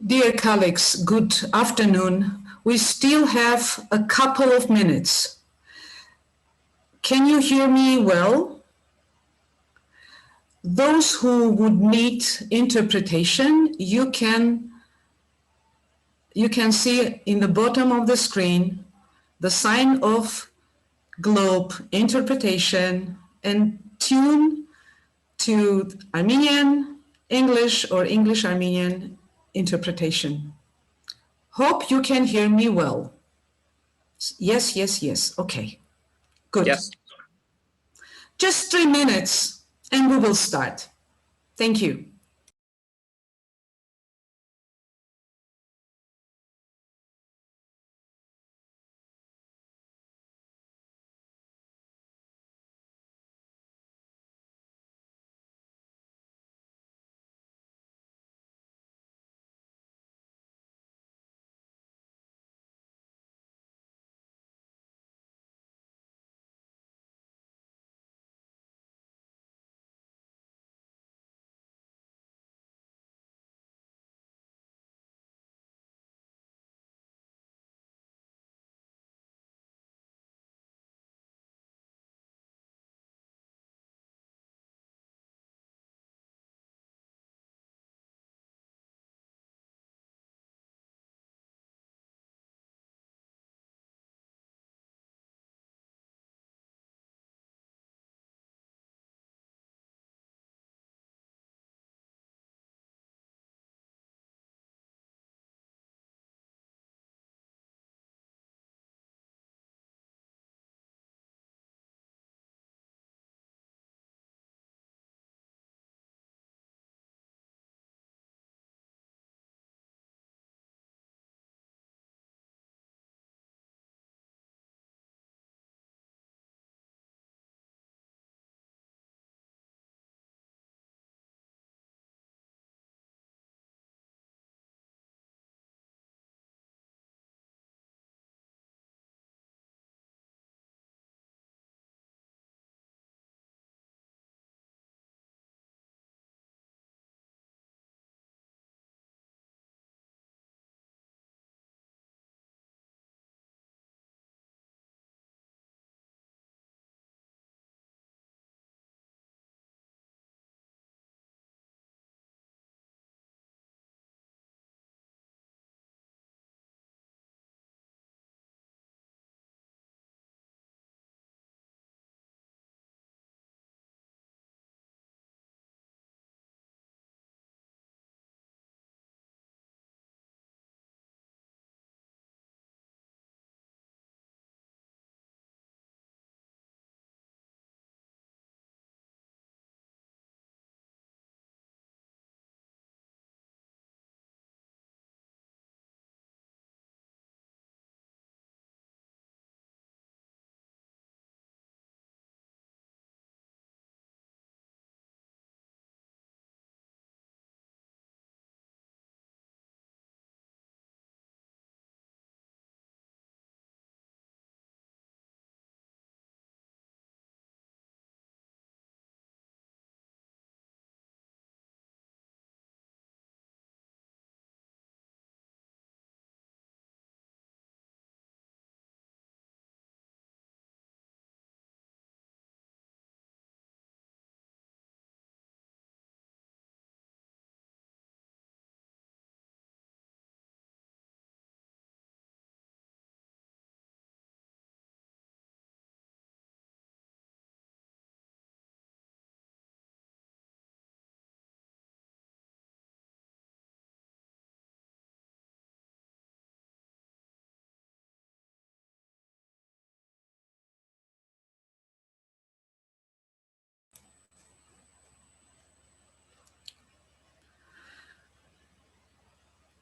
Dear colleagues, good afternoon. We still have a couple of minutes. Can you hear me well? Those who would need interpretation, you can see in the bottom of the screen the sign of globe interpretation and tune to Armenian, English or English-Armenian interpretation. Hope you can hear me well. Yes, yes, yes. Okay, good. Yes. Just 3 minutes and we will start. Thank you.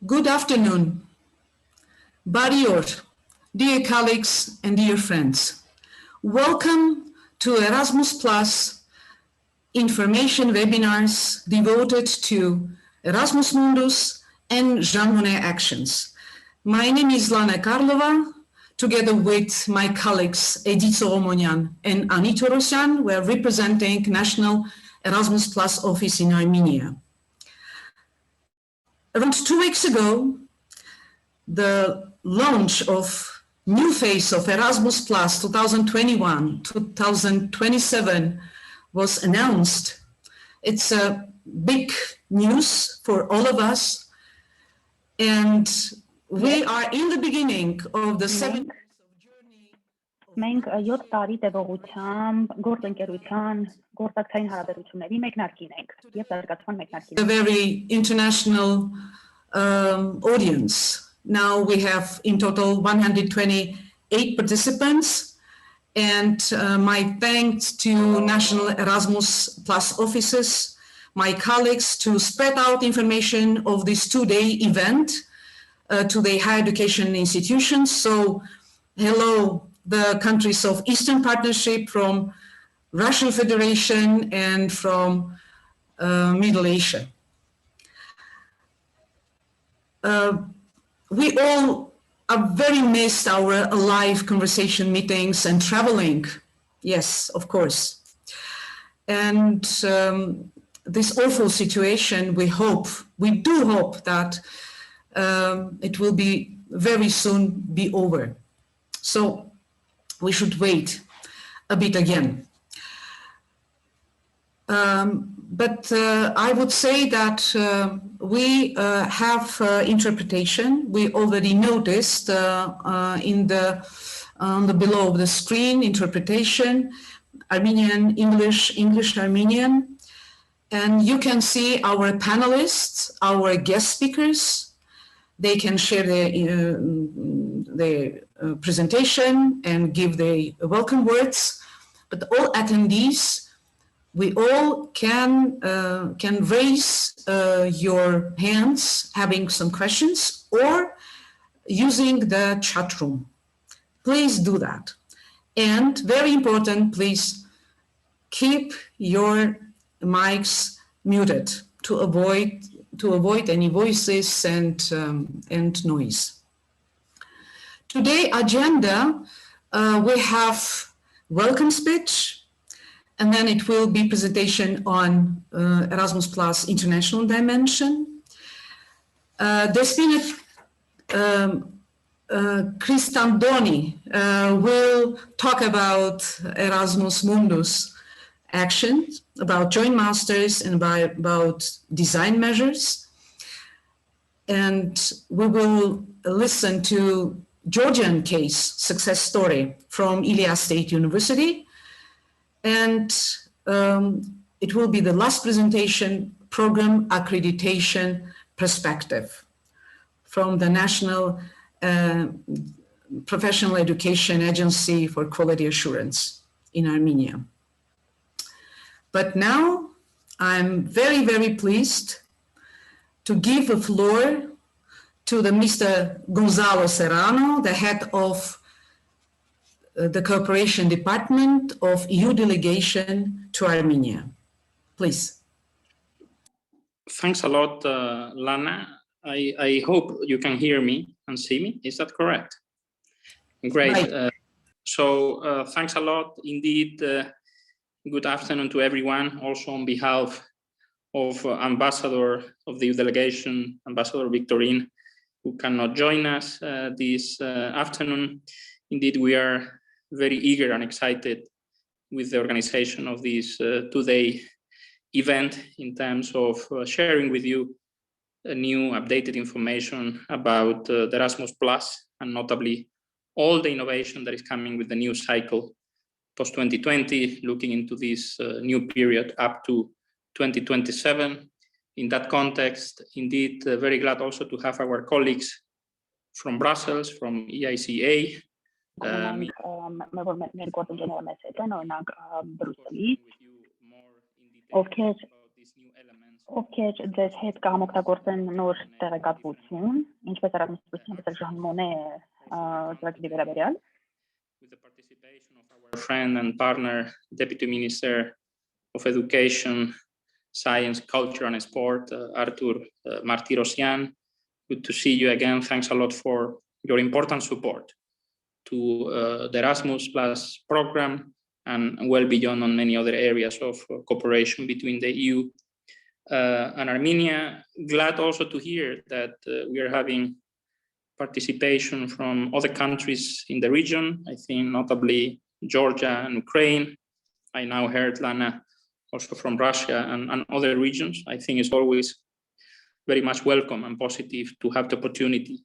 Good afternoon. Barior, dear colleagues and dear friends. Welcome to Erasmus Plus information webinars devoted to Erasmus Mundus and Jean Monnet actions. My name is Lana Karlova. Together with my colleagues Edith Soromonian and Anita Rosyan, we are representing National Erasmus Plus office in Armenia. Around 2 weeks ago, the launch of new phase of Erasmus Plus 2021-2027 was announced. It's a big news for all of us, and we are in the beginning of the 7 years of journey. Մենք 7 տարի տևողությամբ գործընկերության գործակցային հարաբերությունների մեկնարկին ենք եւ զարգացման մեկնարկին։ A very international audience. Now we have in total 128 participants, and my thanks to National Erasmus Plus offices, my colleagues, to spread out information of this 2-day event to the higher education institutions. So hello, the countries of Eastern Partnership, from Russian Federation, and from Middle Asia. We all are very missed our live conversation meetings and traveling. Yes, of course. And this awful situation, we do hope that it will be very soon be over. So we should wait a bit again. But I would say that we have interpretation. We already noticed in the below of the screen interpretation, Armenian, English, English, Armenian. And you can see our panelists, our guest speakers. They can share their presentation and give their welcome words. But all attendees, we all can raise your hands, having some questions, or using the chat room. Please do that. And very important, please keep your mics muted to avoid any voices and noise. Today agenda, we have welcome speech, and then it will be presentation on Erasmus Plus international dimension. Despina Cristandoni will talk about Erasmus Mundus Action, about joint masters and about design measures. And we will listen to Georgian case success story from Ilia State University. And it will be the last presentation, program accreditation perspective from the National Professional Education Agency for Quality Assurance in Armenia. But now I'm very, very pleased to give the floor to the Mr. Gonzalo Serrano, the head of the Cooperation Department of EU Delegation to Armenia. Please. Thanks a lot, Lana. I hope you can hear me and see me. Is that correct? Great. Right. Thanks a lot indeed. Good afternoon to everyone. Also on behalf of Ambassador of the EU Delegation, Ambassador Victorine, who cannot join us this afternoon. Indeed, we are very eager and excited with the organization of this 2-day event in terms of sharing with you new updated information about the Erasmus Plus, and notably all the innovation that is coming with the new cycle post-2020, looking into this new period up to 2027. In that context, indeed, very glad also to have our colleagues from Brussels, from EICA. Ովքեր ձեզ հետ կհամօգտագործեն նոր տեղեկատվություն, ինչպես Erasmus+, այնպես Jean Monnet ծրագրի վերաբերյալ. With the participation of our friend and partner, Deputy Minister of Education, Science, Culture and Sport, Artur Martirosyan. Good to see you again. Thanks a lot for your important support to the Erasmus Plus program and well beyond on many other areas of cooperation between the EU and Armenia. Glad also to hear that we are having participation from other countries in the region. I think notably Georgia and Ukraine. I now heard Lana also from Russia and other regions. I think it's always very much welcome and positive to have the opportunity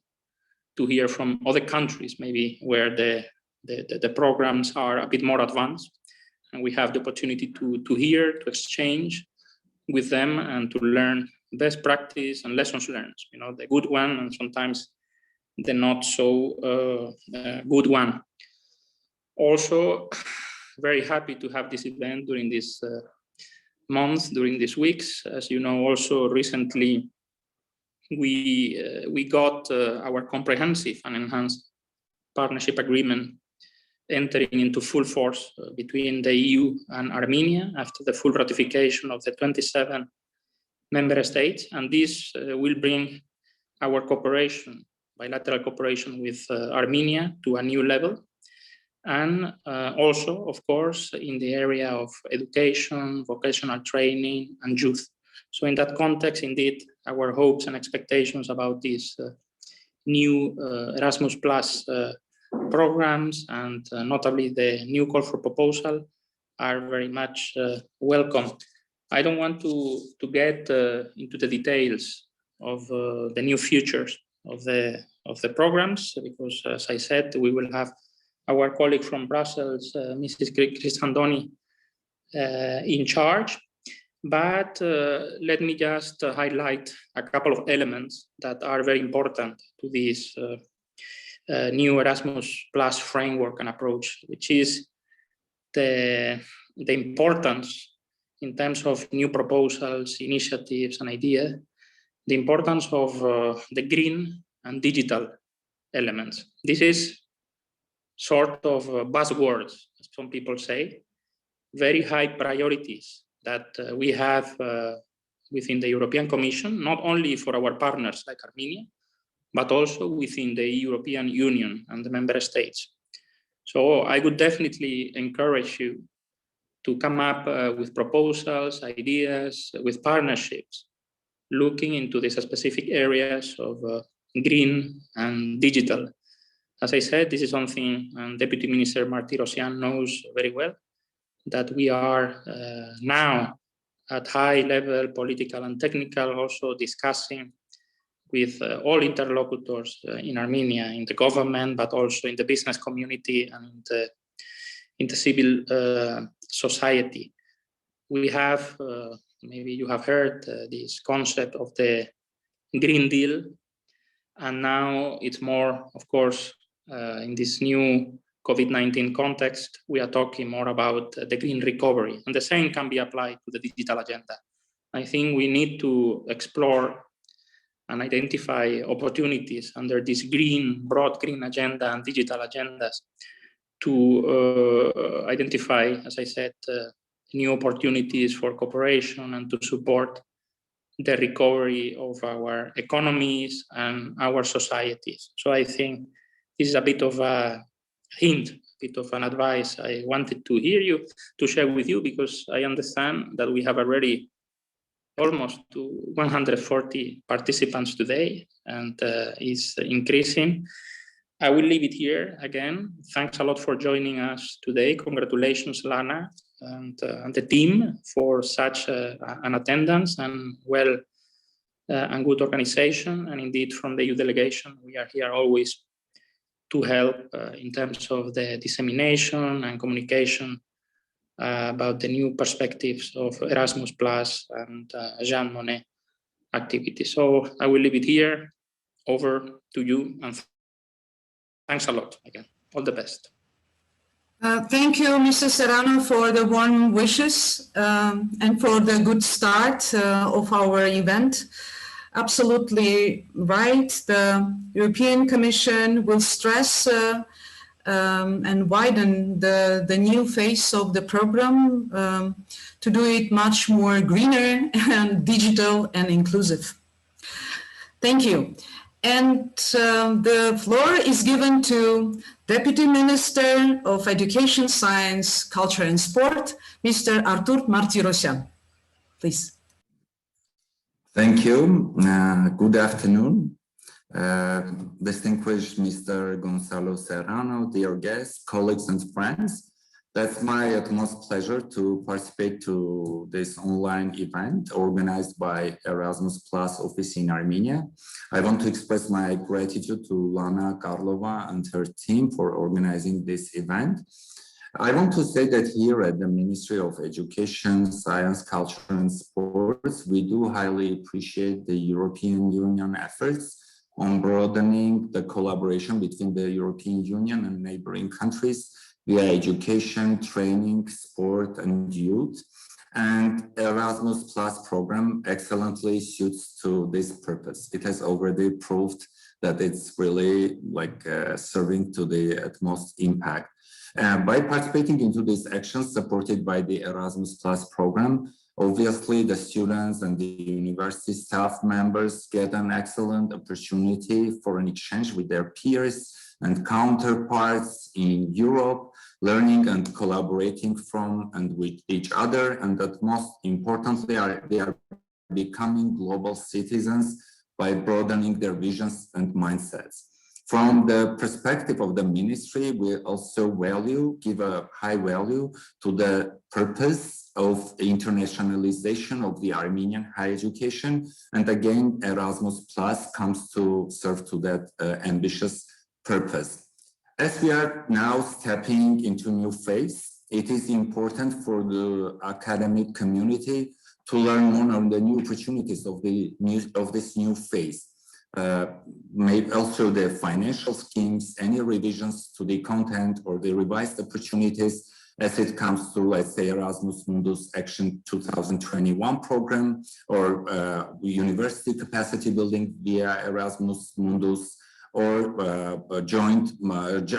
to hear from other countries, maybe where the programs are a bit more advanced, and we have the opportunity to hear, to exchange with them, and to learn best practice and lessons learned. You know, the good one and sometimes the not so good one. Also, very happy to have this event during this month, during these weeks. As you know, also recently we got our comprehensive and enhanced partnership agreement entering into full force between the EU and Armenia after the full ratification of the 27 member states. And this will bring our cooperation, bilateral cooperation with Armenia to a new level. And also, of course, in the area of education, vocational training, and youth. So in that context, indeed, our hopes and expectations about these new Erasmus Plus programs and notably the new call for proposal are very much welcome. I don't want to get into the details of the new features of the programs, because as I said, we will have our colleague from Brussels, Mrs. Christandoni, in charge. But let me just highlight a couple of elements that are very important to this new Erasmus Plus framework and approach, which is the importance in terms of new proposals, initiatives, and ideas, the importance of the green and digital elements. This is sort of buzzwords, as some people say, very high priorities that we have within the European Commission, not only for our partners like Armenia, but also within the European Union and the member states. So I would definitely encourage you to come up with proposals, ideas, with partnerships, looking into these specific areas of green and digital. As I said, this is something Deputy Minister Marti Rosian knows very well, that we are now at high level, political and technical, also discussing with all interlocutors in Armenia, in the government, but also in the business community and in the civil society. We have, maybe you have heard this concept of the Green Deal, and now it's more, of course, in this new COVID-19 context, we are talking more about the green recovery, and the same can be applied to the digital agenda. I think we need to explore and identify opportunities under this broad green agenda and digital agendas to identify, as I said, new opportunities for cooperation and to support the recovery of our economies and our societies. So I think this is a bit of a hint, a bit of an advice I wanted to hear you, to share with you, because I understand that we have already almost to 140 participants today, and is increasing. I will leave it here again. Thanks a lot for joining us today. Congratulations, Lana, and the team for such an attendance and and good organization. And indeed, from the EU delegation, we are here always to help in terms of the dissemination and communication about the new perspectives of Erasmus Plus and Jean Monnet activities. So I will leave it here. Over to you, and thanks a lot again. All the best. Thank you, Mr. Serrano, for the warm wishes and for the good start of our event. Absolutely right. The European Commission will stress and widen the new phase of the program to do it much more greener and digital and inclusive. Thank you. And the floor is given to Deputy Minister of Education, Science, Culture and Sport, Mr. Artur Martirosyan. Please. Thank you. Good afternoon. Distinguished Mr. Gonzalo Serrano, dear guests, colleagues and friends. That's my utmost pleasure to participate to this online event organized by Erasmus Plus office in Armenia. I want to express my gratitude to Lana Karlova and her team for organizing this event. I want to say that here at the Ministry of Education, Science, Culture and Sports, we do highly appreciate the European Union efforts on broadening the collaboration between the European Union and neighboring countries via education, training, sport and youth. And Erasmus Plus program excellently suits to this purpose. It has already proved that it's really like serving to the utmost impact. By participating into these actions supported by the Erasmus Plus program, obviously the students and the university staff members get an excellent opportunity for an exchange with their peers and counterparts in Europe, learning and collaborating from and with each other, and that most importantly, they are becoming global citizens by broadening their visions and mindsets. From the perspective of the ministry, we also give a high value to the purpose of internationalization of the Armenian higher education. And again, Erasmus Plus comes to serve to that ambitious purpose. As we are now stepping into a new phase, it is important for the academic community to learn more on the new opportunities of this new phase. Maybe also the financial schemes, any revisions to the content or the revised opportunities as it comes to, let's say, Erasmus Mundus Action 2021 program or university capacity building via Erasmus Mundus or Jean Monnet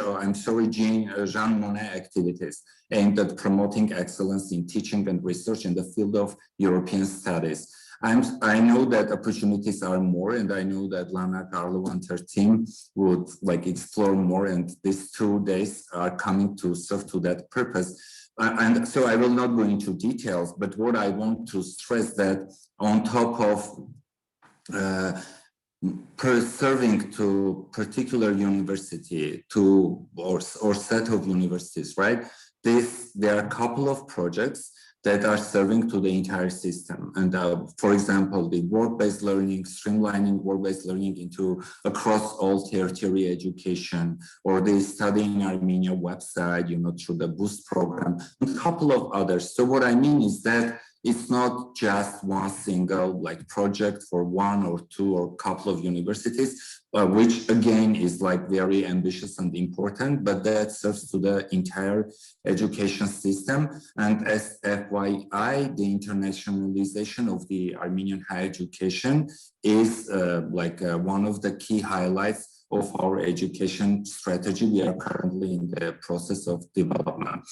activities aimed at promoting excellence in teaching and research in the field of European studies. I know that opportunities are more, and I know that Lana Karlova and her team would explore more, and these 2 days are coming to serve to that purpose. And so I will not go into details, but what I want to stress that on top of serving to particular university or set of universities, right? There are a couple of projects that are serving to the entire system. And for example, the work-based learning, streamlining work-based learning into across all tertiary education, or the Study in Armenia website, through the Boost program, and a couple of others. So what I mean is that it's not just one single project for one or two or couple of universities, which again is very ambitious and important, but that serves to the entire education system. And as FYI, the internationalization of the Armenian higher education is one of the key highlights of our education strategy. We are currently in the process of development.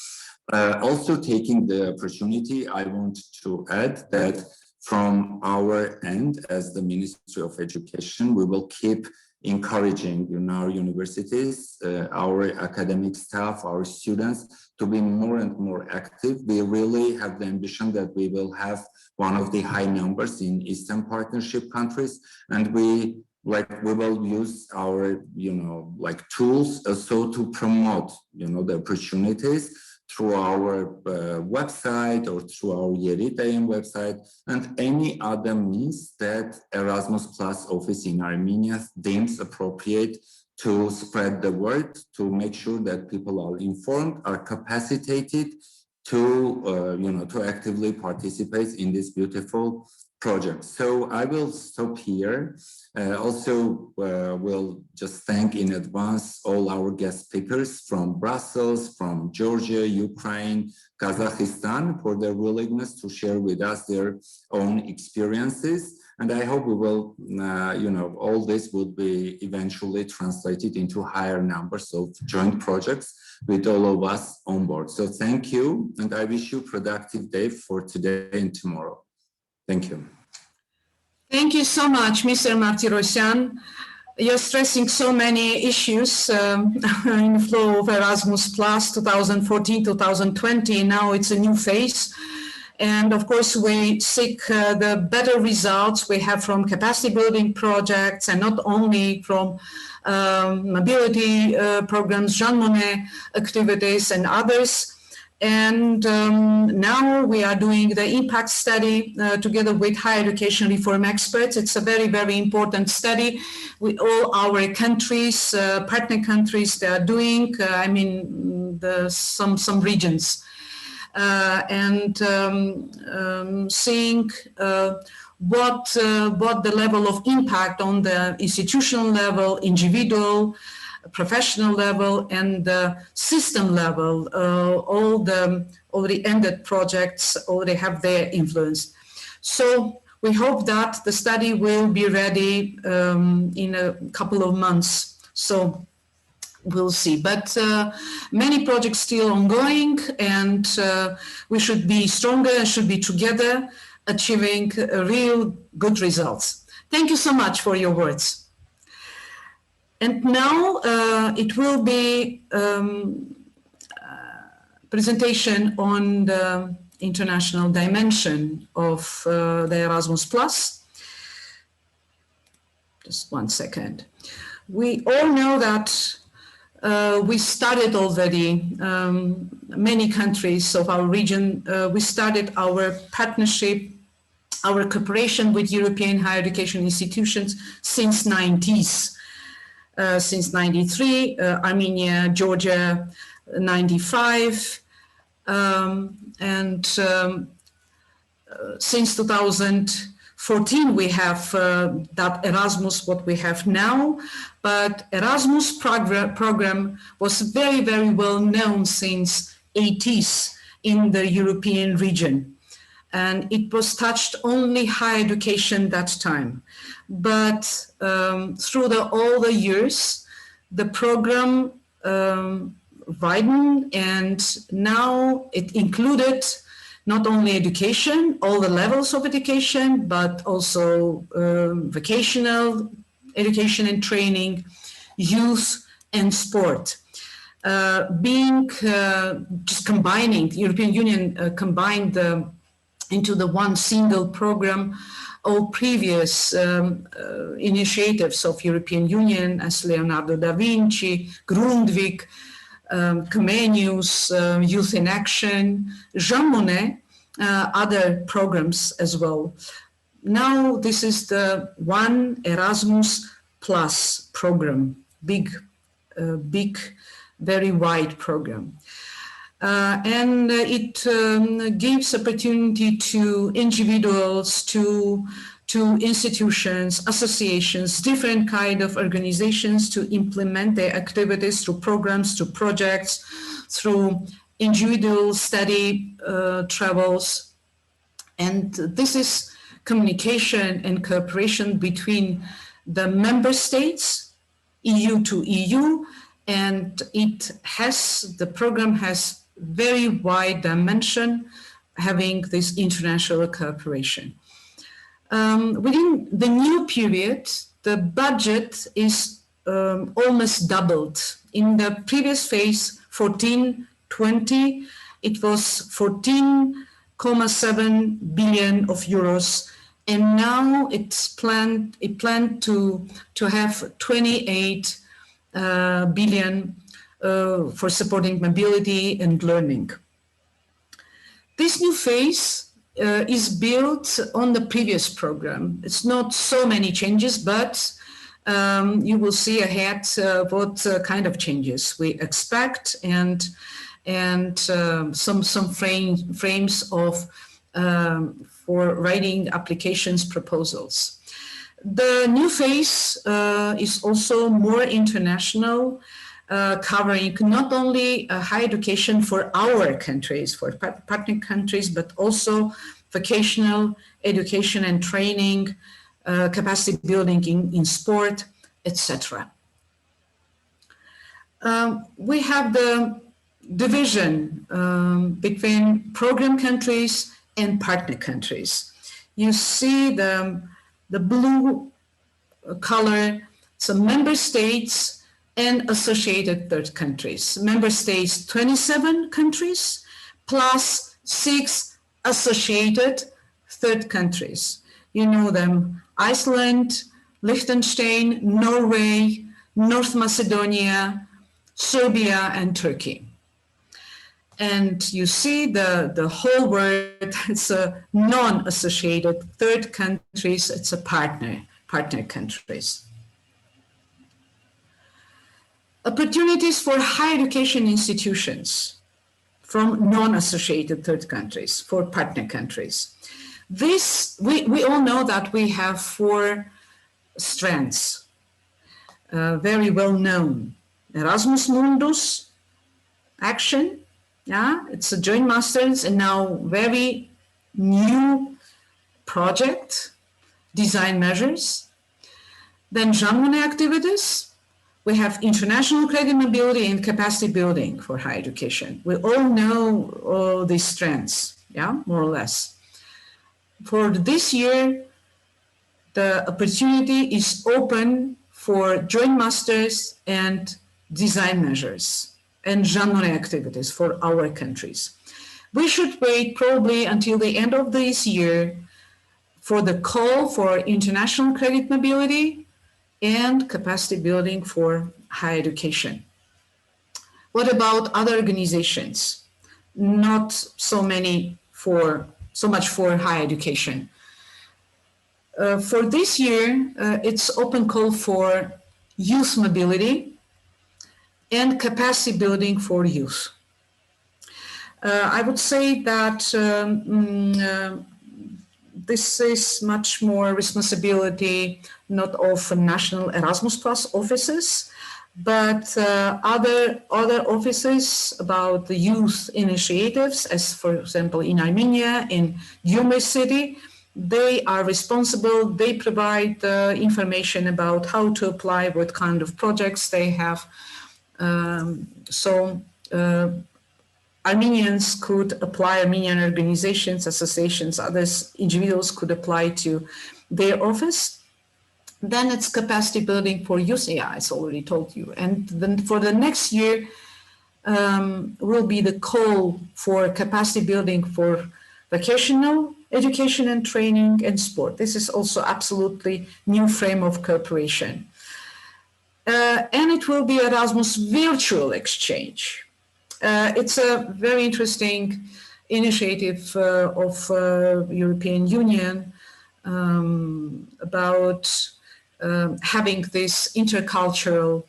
Also taking the opportunity, I want to add that from our end as the Ministry of Education, we will keep encouraging our universities, our academic staff, our students to be more and more active. We really have the ambition that we will have one of the high numbers in Eastern Partnership countries, and we will use our tools also to promote the opportunities through our website or through our Yeritayim website and any other means that Erasmus Plus office in Armenia deems appropriate to spread the word, to make sure that people are informed, are capacitated to to actively participate in this beautiful project. So I will stop here. Also, we'll just thank in advance all our guest speakers from Brussels, from Georgia, Ukraine, Kazakhstan for their willingness to share with us their own experiences. And I hope we will, all this will be eventually translated into higher numbers of joint projects with all of us on board. So thank you, and I wish you a productive day for today and tomorrow. Thank you. Thank you so much, Mr. Martirosyan. You're stressing so many issues in the flow of Erasmus Plus 2014-2020. Now it's a new phase. And of course, we seek the better results we have from capacity building projects, and not only from mobility programs, Jean Monnet activities and others. And now we are doing the impact study together with higher education reform experts. It's a very, very important study with all our countries, partner countries, they are doing, some regions. Seeing what the level of impact on the institutional level, individual, professional level, and the system level, all the already ended projects already have their influence. So we hope that the study will be ready in a couple of months. So we'll see. But many projects still ongoing, and we should be stronger and should be together achieving real good results. Thank you so much for your words. And now it will be presentation on the international dimension of the Erasmus Plus. Just 1 second. We all know that we started already, many countries of our region, we started our partnership, our cooperation with European higher education institutions since 90s. Since 93, Armenia, Georgia, 95, since 2014 we have that Erasmus, what we have now, but Erasmus program was very, very well known since 80s in the European region. And it was touched only higher education that time. But through all the years, the program widened, and now it included not only education, all the levels of education, but also vocational education and training, youth and sport. Just combining, the European Union combined into the one single program all previous initiatives of European Union, as Leonardo da Vinci, Grundtvig, Comenius, Youth in Action, Jean Monnet, other programs as well. Now this is the one Erasmus Plus program, big, very wide program. And it gives opportunity to individuals, to institutions, associations, different kind of organizations to implement their activities through programs, through projects, through individual study travels. And this is communication and cooperation between the member states, EU to EU, and the program has very wide dimension, having this international cooperation. Within the new period, the budget is almost doubled. In the previous phase, 14-20, it was 14.7 billion of euros, and now it planned to have 28 billion for supporting mobility and learning. This new phase is built on the previous program. It's not so many changes, but you will see ahead what kind of changes we expect, and some frames of for writing applications proposals. The new phase is also more international, covering not only higher education for our countries, for partner countries, but also vocational education and training, capacity building in sport, etc. We have the division between program countries and partner countries. You see the blue color, so member states and associated third countries. Member states, 27 countries, plus 6 associated third countries. You know them: Iceland, Liechtenstein, Norway, North Macedonia, Serbia, and Turkey. And you see the whole word, it's a non-associated third countries, it's a partner countries. Opportunities for higher education institutions from non-associated third countries, for partner countries. This, we all know that we have 4 strands, very well known. Erasmus Mundus Action, yeah, it's a joint masters, and now very new project, design measures. Then genre activities. We have international credit mobility and capacity building for higher education. We all know all these strands, yeah, more or less. For this year, the opportunity is open for joint masters and design measures and genre activities for our countries. We should wait probably until the end of this year for the call for international credit mobility and capacity building for higher education. What about other organizations? Not so much for higher education. For this year, it's open call for youth mobility and capacity building for youth. I would say that this is much more responsibility not of national Erasmus Plus offices, but other offices about the youth initiatives, as for example in Armenia, in Gyumri city. They are responsible, they provide information about how to apply, what kind of projects they have. Armenians could apply, Armenian organizations, associations, others, individuals could apply to their office. Then it's capacity building for youth HEIs, already told you. And then for the next year will be the call for capacity building for vocational education and training and sport. This is also absolutely new frame of cooperation. And it will be Erasmus virtual exchange. It's a very interesting initiative of European Union about having this intercultural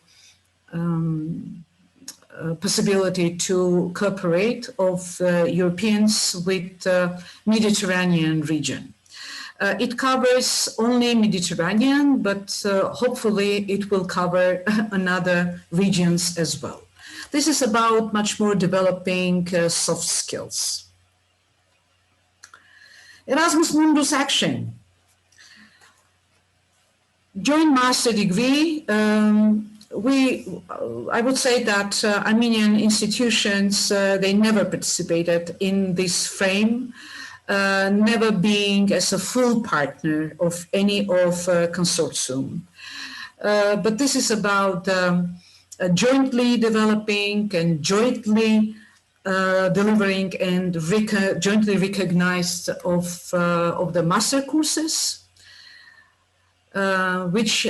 possibility to cooperate of Europeans with Mediterranean region. It covers only Mediterranean, but hopefully it will cover another regions as well. This is about much more developing soft skills. Erasmus Mundus Action. Joint master degree. I would say that Armenian institutions, they never participated in this frame, never being as a full partner of any of consortium. But this is about jointly developing and jointly delivering and jointly recognized of the master courses, which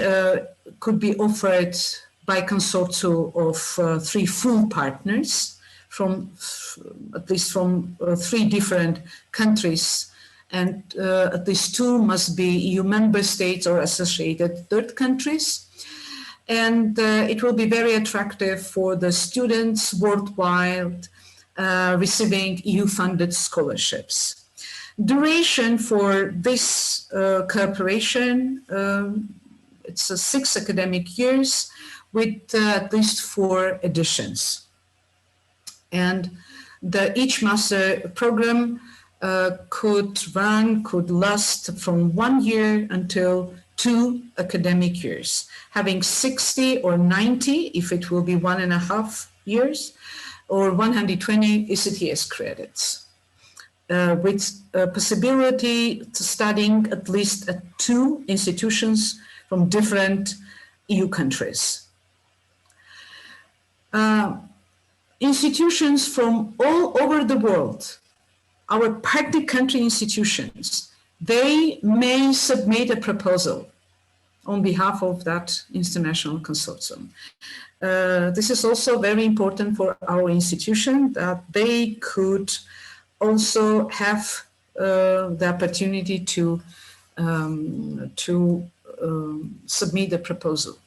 could be offered by consortium of 3 full partners from at least from 3 different countries, and at least 2 must be EU member states or associated third countries. And it will be very attractive for the students worldwide receiving EU-funded scholarships. Duration for this cooperation, it's 6 academic years with at least 4 editions. And each master program could last from 1 year until 2 academic years, having 60 or 90 if it will be 1.5 years, or 120 ECTS credits, with a possibility to studying at least at 2 institutions from different EU countries. Institutions from all over the world our partner country institutions, they may submit a proposal on behalf of that international consortium. This is also very important for our institution, that they could also have the opportunity to submit the proposal.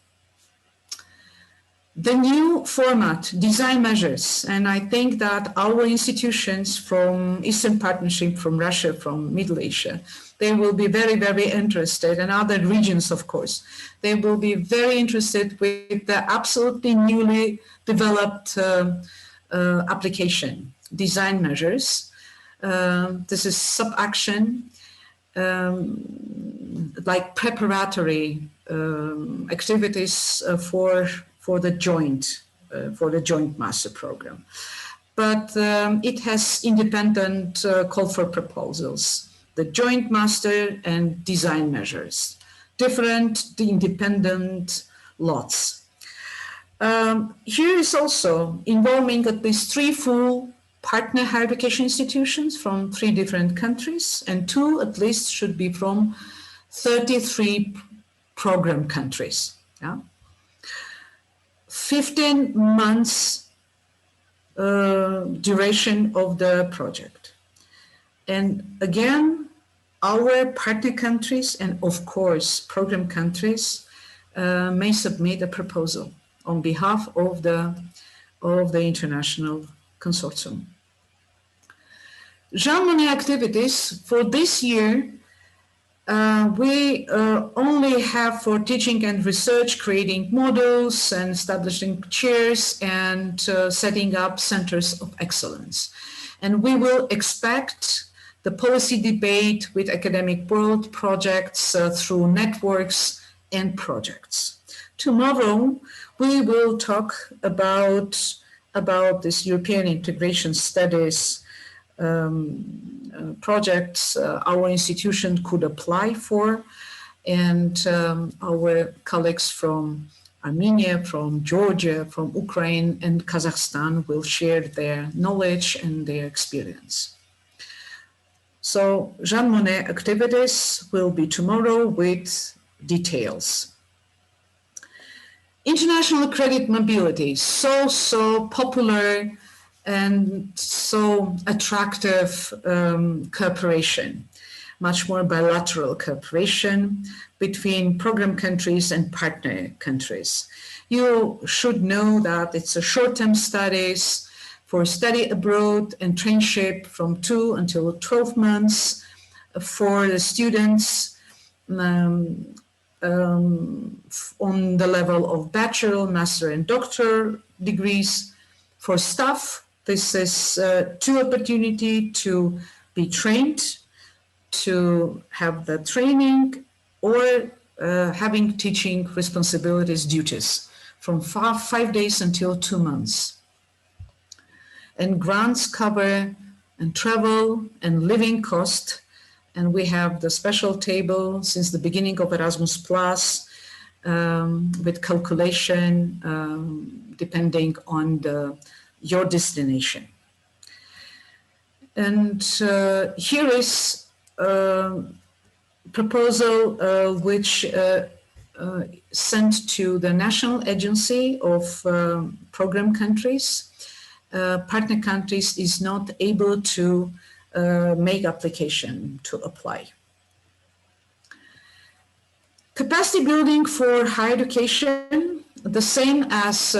The new format, design measures, and I think that our institutions from Eastern Partnership, from Russia, from Middle Asia, they will be very, very interested, and other regions, of course, they will be very interested with the absolutely newly developed application, design measures. This is sub-action, like preparatory activities for the joint master program. But it has independent call for proposals, the joint master and design measures, different independent lots. Here is also involving at least 3 full partner higher education institutions from 3 different countries, and 2 at least should be from 33 program countries. Yeah? 15 months duration of the project. And again, our partner countries and of course program countries may submit a proposal on behalf of the international consortium. Jean Monnet activities for this year, we only have for teaching and research, creating models and establishing chairs and setting up centers of excellence. And we will expect the policy debate with academic world projects through networks and projects. Tomorrow, we will talk about this European integration studies projects our institution could apply for, and our colleagues from Armenia, from Georgia, from Ukraine and Kazakhstan will share their knowledge and their experience. So Jean Monnet activities will be tomorrow with details. International credit mobility, so popular and so attractive cooperation, much more bilateral cooperation between program countries and partner countries. You should know that it's a short-term studies for study abroad and trainship from 2 until 12 months for the students on the level of bachelor, master and doctor degrees. For staff, this is 2 opportunity to be trained, to have the training, or having teaching responsibilities, duties, from 5 days until 2 months. And grants cover and travel and living cost. And we have the special table since the beginning of Erasmus Plus with calculation depending on your destination. And here is a proposal which sent to the National Agency of Program Countries. Partner countries is not able to make application to apply. Capacity building for higher education, the same as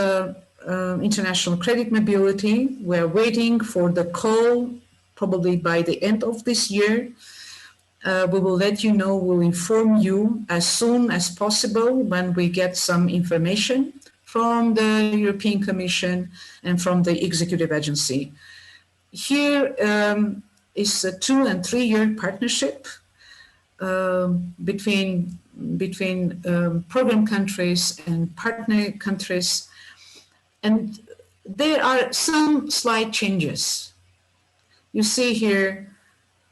international credit mobility. We're waiting for the call, probably by the end of this year. We will let you know, we'll inform you as soon as possible when we get some information from the European Commission and from the executive agency. Here is a 2- and 3-year partnership between program countries and partner countries. And there are some slight changes. You see here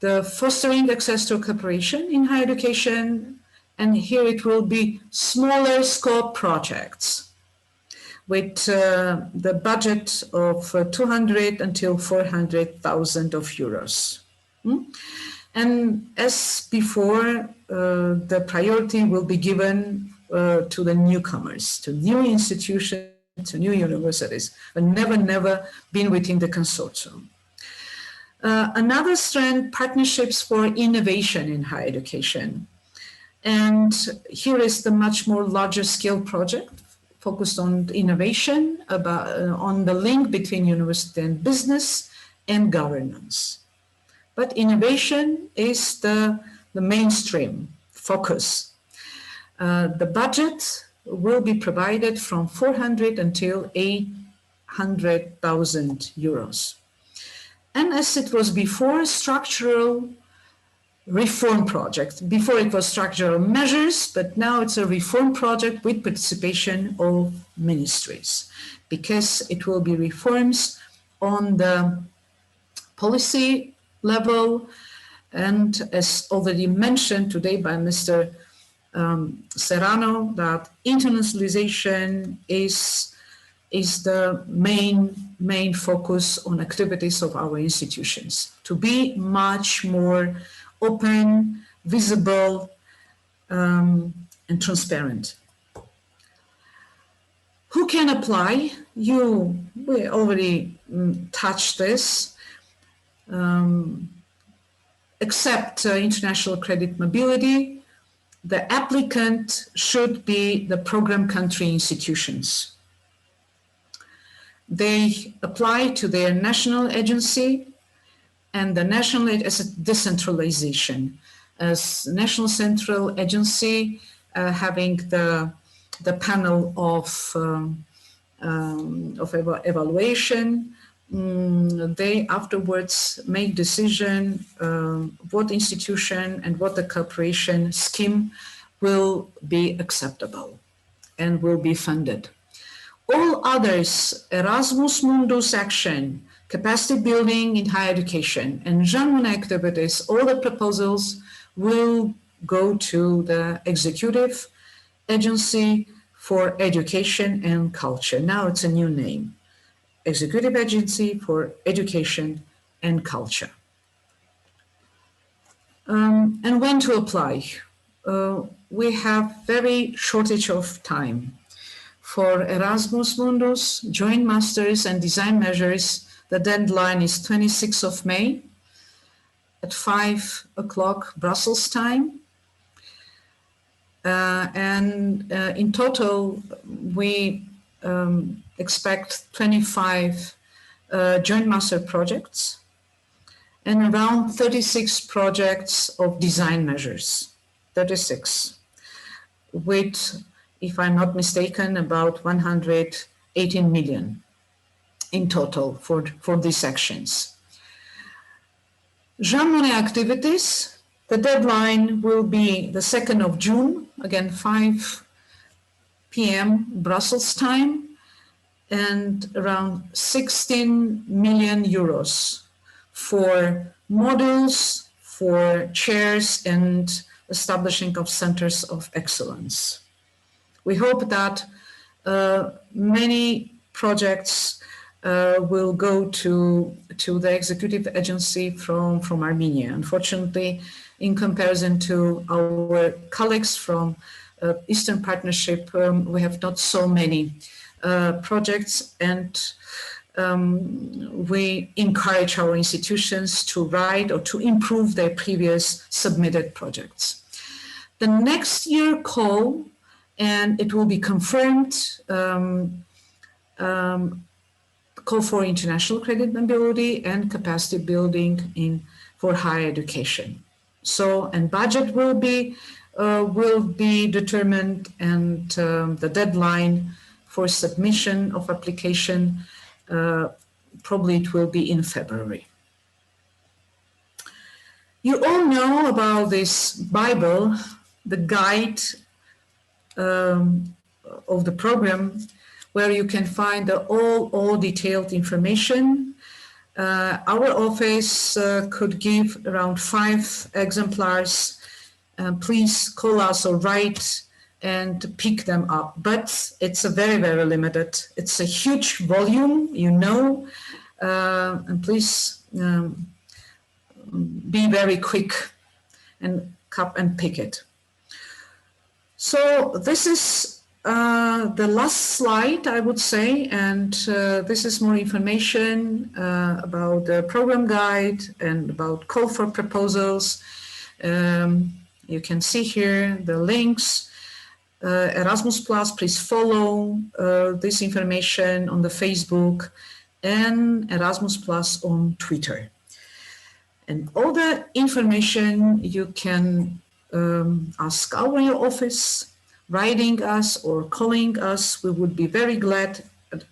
the fostering access to cooperation in higher education, and here it will be smaller scope projects with the budget of 200 until 400,000 euros And as before, the priority will be given to the newcomers, to new institutions, to new universities, but never been within the consortium. Another strand, partnerships for innovation in higher education. And here is the much more larger scale project focused on innovation, on the link between university and business and governance. But innovation is the mainstream focus. The budget will be provided from 400 until 800,000 euros. And as it was before, structural reform project. Before it was structural measures, but now it's a reform project with participation of ministries, because it will be reforms on the policy level, and as already mentioned today by Mr. Serrano, that internationalization is the main focus on activities of our institutions, to be much more open, visible, and transparent. Who can apply? We already touched this. Except international credit mobility, the applicant should be the program country institutions. They apply to their national agency, and the national as a decentralization, as national central agency having the panel of evaluation. They afterwards make decision what institution and what the cooperation scheme will be acceptable and will be funded. All others, Erasmus Mundus Action, capacity building in higher education, and Jean Monnet activities, all the proposals will go to the Executive Agency for Education and Culture. Now it's a new name. Executive Agency for Education and Culture. And when to apply? We have very shortage of time. For Erasmus Mundus, joint masters and design measures, the deadline is 26th of May at 5 o'clock Brussels time. In total, we expect 25 joint master projects and around 36 projects of design measures, 36, with, if I'm not mistaken, about 118 million in total for these sections. Jean Monnet activities, the deadline will be the 2nd of June, again 5 p.m. Brussels time, and around 16 million euros for modules, for chairs, and establishing of centers of excellence. We hope that many projects will go to the executive agency from Armenia. Unfortunately, in comparison to our colleagues from Eastern Partnership, we have not so many projects, and we encourage our institutions to write or to improve their previous submitted projects. The next year call, and it will be confirmed, call for international credit mobility and capacity building for higher education. So, and budget will be determined, and the deadline for submission of application, probably it will be in February. You all know about this Bible, the guide of the program, where you can find all detailed information. Our office could give around 5 exemplars. Please call us or write and pick them up. But it's a very, very limited. It's a huge volume, you know, and please be very quick and pick it. So this is the last slide, I would say, and this is more information about the program guide and about call for proposals. You can see here the links. Erasmus Plus, please follow this information on the Facebook, and Erasmus Plus on Twitter. And all the information you can ask our office, writing us or calling us. We would be very glad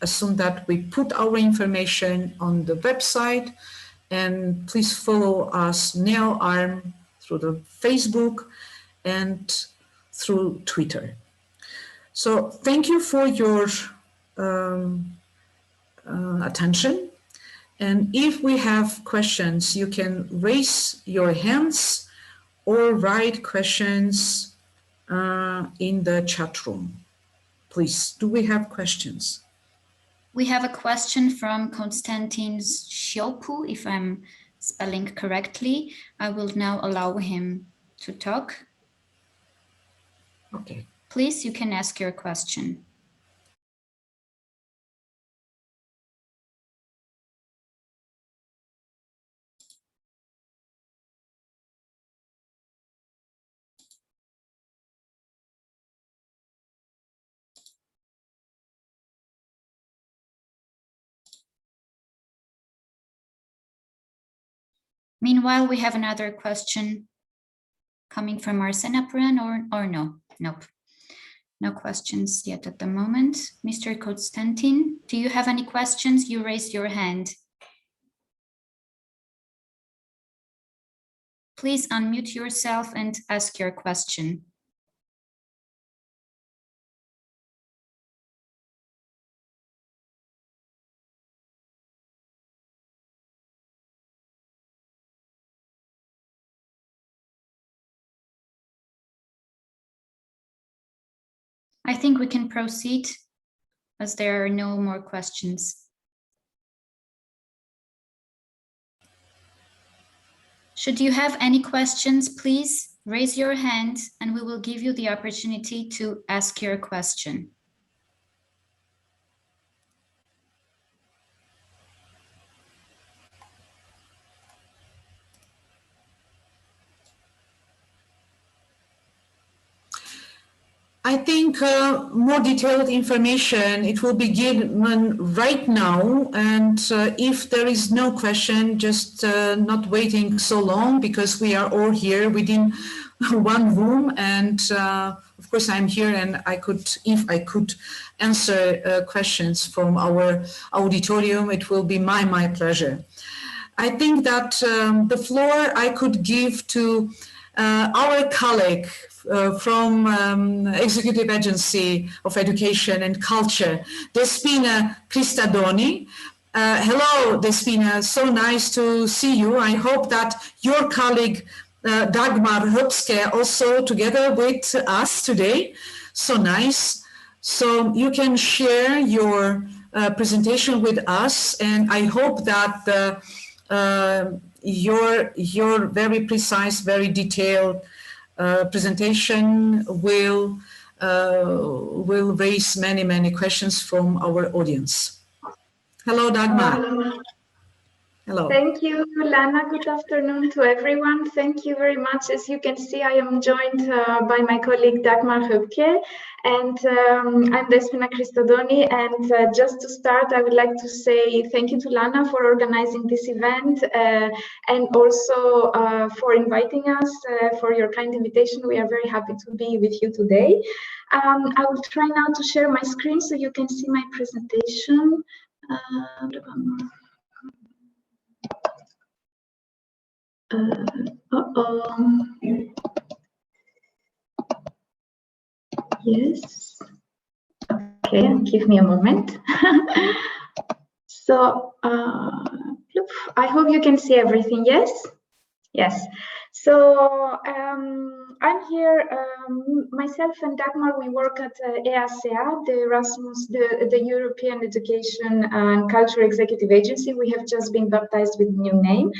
as soon that we put our information on the website. And please follow us, NeoArm, through the Facebook and through Twitter. So thank you for your attention. And if we have questions, you can raise your hands or write questions in the chat room. Please, do we have questions? We have a question from Konstantin Siopu, if I'm spelling correctly. I will now allow him to talk. Okay. Please, you can ask your question. Meanwhile, we have another question coming from Arsena Puran, or no? Nope. No questions yet at the moment. Mr. Konstantin, do you have any questions? You raised your hand. Please unmute yourself and ask your question. I think we can proceed as there are no more questions. Should you have any questions, please raise your hand and we will give you the opportunity to ask your question. I think more detailed information, it will be given right now. And if there is no question, just not waiting so long, because we are all here within one room. And of course, I'm here and I could, if I could answer questions from our auditorium, it will be my pleasure. I think that the floor I could give to our colleague from Executive Agency of Education and Culture, Despina Christadoni. Hello, Despina, so nice to see you. I hope that your colleague Dagmar Hopske also together with us today. So nice. So you can share your presentation with us, and I hope that your very precise, very detailed presentation will raise many questions from our audience. Hello, Dagmar. Hello. Thank you, Lana. Good afternoon to everyone. Thank you very much. As you can see, I am joined by my colleague Dagmar Höpke, and I'm Despina Christodoni. And just to start, I would like to say thank you to Lana for organizing this event and also for inviting us, for your kind invitation. We are very happy to be with you today. I will try now to share my screen so you can see my presentation. Yes. Okay, give me a moment. So, I hope you can see everything. Yes. Yes. So I'm here. Myself and Dagmar, we work at EASEA, the Erasmus, the European Education and Culture Executive Agency. We have just been baptized with a new name.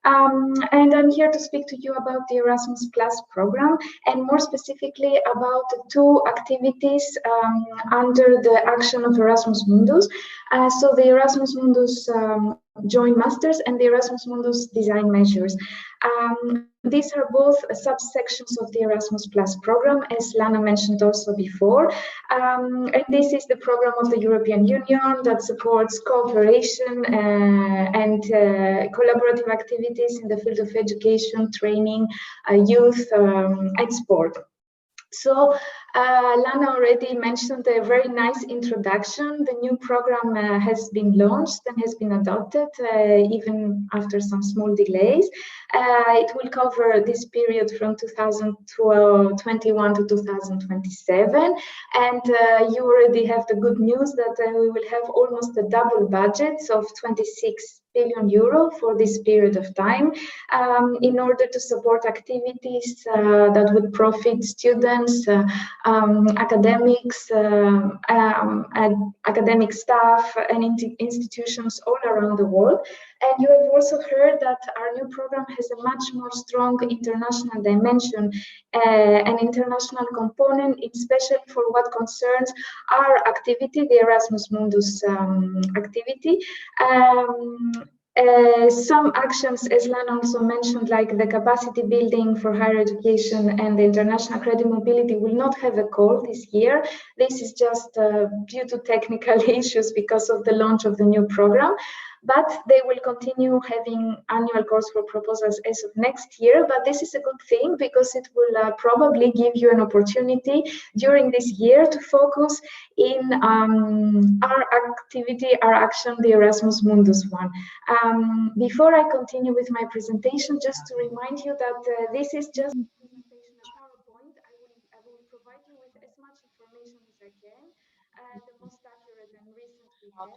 And I'm here to speak to you about the Erasmus Plus program, and more specifically about the two activities under the action of Erasmus Mundus. So the Erasmus Mundus Joint Masters and the Erasmus Mundus Design Measures. These are both subsections of the Erasmus Plus program, as Lana mentioned also before. And this is the program of the European Union that supports cooperation and collaborative activities in the field of education, training, youth, and sport. So Lana already mentioned a very nice introduction. The new program has been launched and has been adopted even after some small delays. It will cover this period from 2021 to 2027. And you already have the good news that we will have almost a double budget of 26 billion euro for this period of time in order to support activities that would profit students, academics, academic staff, and institutions all around the world. And you have also heard that our new program has a much more strong international dimension, an international component, especially for what concerns our activity, the Erasmus Mundus activity. Some actions, as Lana also mentioned, like the capacity building for higher education and the international credit mobility, will not have a call this year. This is just due to technical issues because of the launch of the new program. But they will continue having annual calls for proposals as of next year. But this is a good thing because it will probably give you an opportunity during this year to focus in our activity, our action, the Erasmus Mundus one. Before I continue with my presentation, just to remind you that this is just a presentation, a PowerPoint. I will provide you with as much information as I can, the most accurate and recent we have.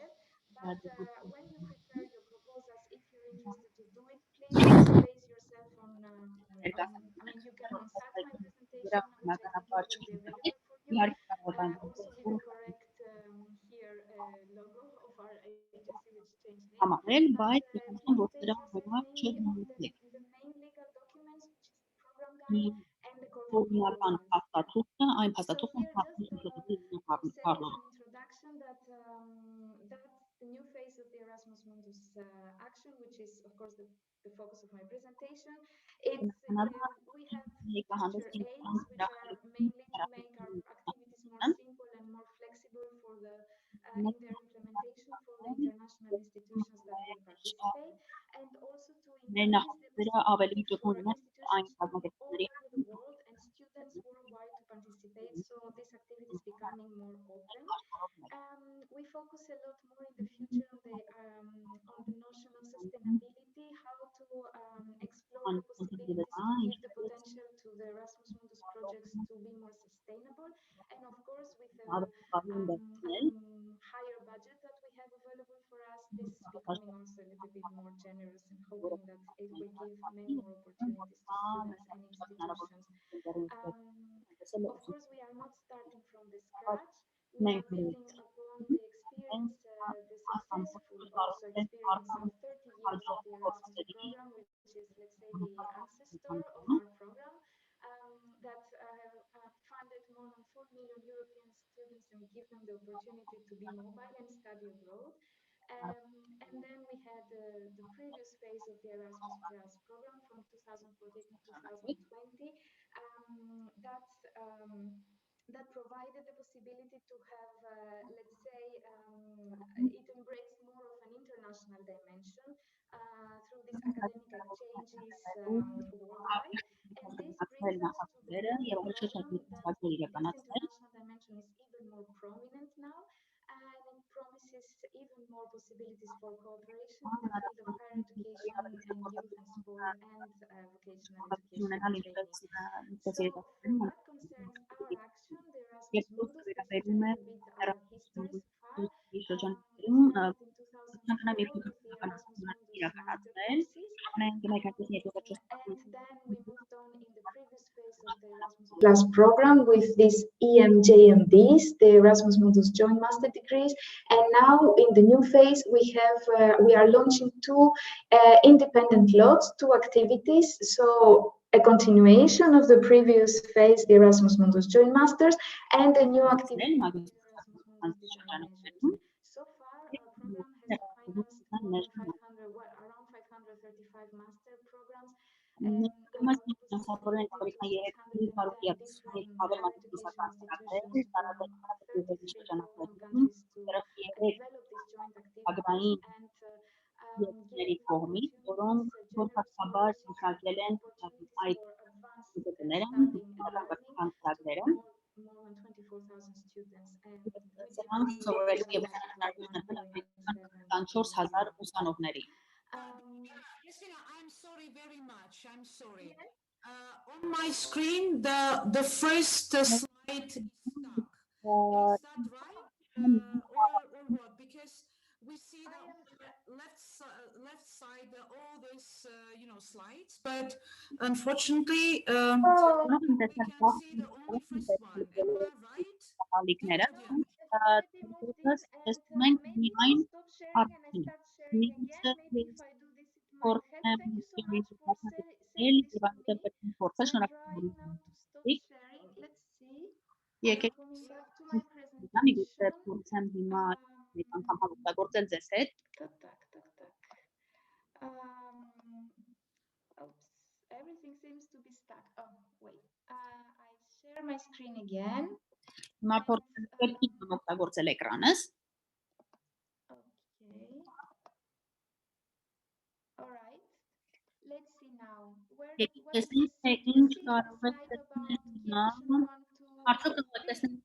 But when you prepare your proposals, if you're interested to do it, please base yourself on I mean, you can consult my presentation, which I think it will be available for you. Also with the correct here logo of our agency, which changed name. But limitations are mainly on the main legal documents, which is the program guide and the core proposals. So here, just to say as an introduction that that's the new phase of the Erasmus Mundus action, which is, of course, the focus of my presentation. It's we have future aims, which are mainly to make our activities more simple and more flexible for the in their implementation for the international institutions that will participate, and also to increase the possibility for institutions from all over the world and students worldwide to participate. So this activity is becoming more open. We focus a lot more in the future on the notion of sustainability, how to explore the possibilities to give the potential to the Erasmus Mundus projects to be more sustainable, and of course with a higher budget that we have available for us, this is becoming also a little bit more generous and hoping that it will give many more opportunities to students and institutions. Of course, we are not starting from the scratch. We are building upon the experience, the successful also experience of 30 years of the Erasmus program, which is, let's say, the ancestor of our program, that funded more than 4 million European students and give them the opportunity to be mobile and study abroad. And then we had the previous phase of the Erasmus Plus program from 2014 to 2020 that that provided the possibility to have, let's say, it embraced more of an international dimension through these academic exchanges worldwide. And this brings us to the new program that this international dimension is even more prominent now, and it promises even more possibilities for cooperation in the field of higher education and youth and sport and vocational education and training. So for what concerns our action, the Erasmus Mundus, this is a little bit our history so far. We started in 2004 with the Erasmus Mundus master courses, and then we moved on in the previous phase of the Erasmus Plus program with these EMJMDs, the Erasmus Mundus Joint Master Degrees, and now in the new phase we are launching two independent lots, two activities. So a continuation of the previous phase, the Erasmus Mundus Joint Masters, and a new activity. So far, our program has financed around 535 master programs. And this is supporting 600 different higher education institutions from 33 Balkan countries to develop these joint activities and giving opportunities, joint opportunities for advanced studying and learning to more than 24,000 students. And Christina, I'm sorry very much. I'm sorry. On my screen, the first slide is stuck. Is that right? Or what? Because we see that on the left side all these slides, but unfortunately we can see the only first one. Am I right? Just maybe stop sharing and I start sharing again. Maybe if I do this, it might help. Thank you so much for saying this to me. I'm trying now to stop sharing. Let's see. I'm coming back to my presentation. Oops, everything seems to be stuck. Oh, wait. I share my screen again. Okay. All right. Let's see now. What is this? Do you see the slide about key action 1, 2?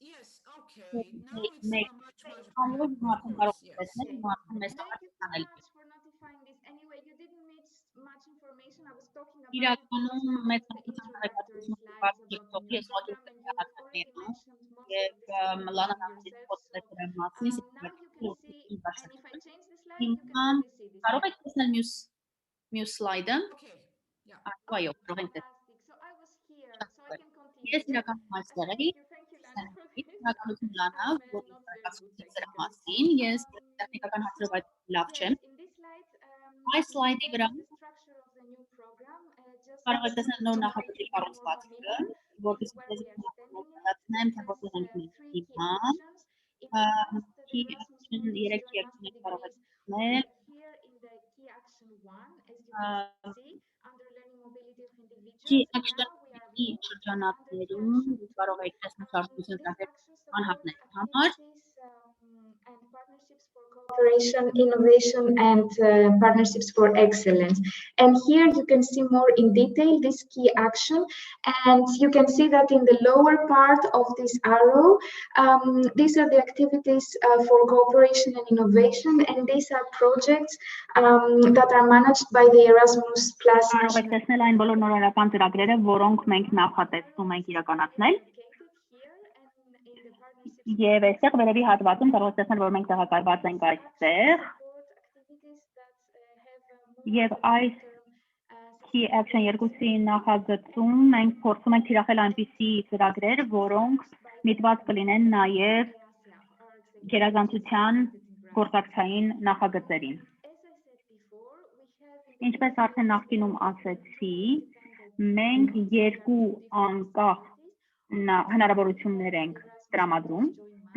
Yes. Okay. Now it's much better. Of course. Yes. Okay. Thank you so much for notifying this. Anyway, you didn't miss much information. I was talking about it because you missed the introductory slides about the new program, and you already mentioned most of this information yourself. So now you can see, and if I change the slide, you can already see this. Okay. Yeah. Fantastic. So I was here, so I can continue. Yeah? Thank you, Lana, for this. I'm not very good technically. Yes, in this slide, the structure of the new program, just to make it more familiar with where we are standing in it. It has 3 key actions. In the past, the Erasmus Mundus Joint Master Degrees were here in the key action 1, as you can see, under learning mobility of individuals. And now we are moved under key action 2. This action supports activities and partnerships for cooperation, innovation, and partnerships for excellence. And here you can see more in detail this key action. And you can see that in the lower part of this arrow, these are the activities for cooperation and innovation. And these are projects that are managed by the Erasmus Plus. Եվ այստեղ վերևի հատվածում կարող եք տեսնել, որ մենք տեղակայված ենք այստեղ։ Եվ այս key action 2-ի նախագծում մենք փորձում ենք թիրախել այնպիսի ծրագրեր, որոնք միտված կլինեն նաև գերազանցության գործակցային նախագծերին։ Ինչպես արդեն նախկինում ասեցի, մենք 2 անկախ հնարավորություններ ենք տրամադրում։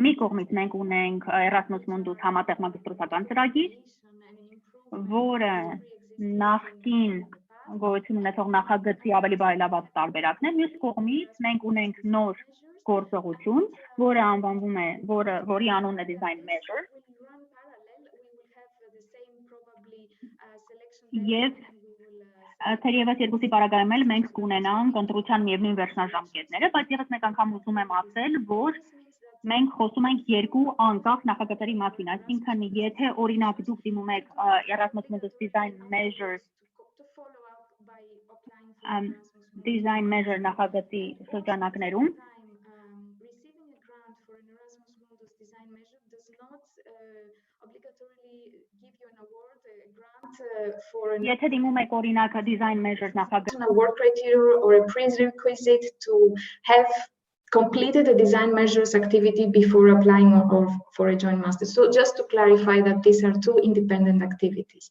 Մի կողմից մենք ունենք Erasmus Mundus համատեղ մագիստրոսական ծրագիր, որը նախկին գոյություն ունեցող նախագծի ավելի բարելաված տարբերակն է։ Մյուս կողմից մենք ունենք նոր գործողություն, որը անվանվում է, որի անունն է Design Measure։ Եվ թերևս 2-ի պարագայում էլ մենք կունենանք ընտրության միևնույն վերջնաժամկետները, բայց ևս մեկ անգամ ուզում եմ ասել, որ մենք խոսում ենք 2 անկախ նախագծերի մասին, այսինքն եթե օրինակ դուք դիմում եք Erasmus Mundus Design Measure նախագծի շրջանակներում, receiving a grant for an Erasmus Mundus Design Measure does not obligatorily give you an award, a grant for an Եթե դիմում եք օրինակ design measures նախագծում work criteria or a prerequisite to have completed a design measures activity before applying or for a joint master. So just to clarify that these are two independent activities.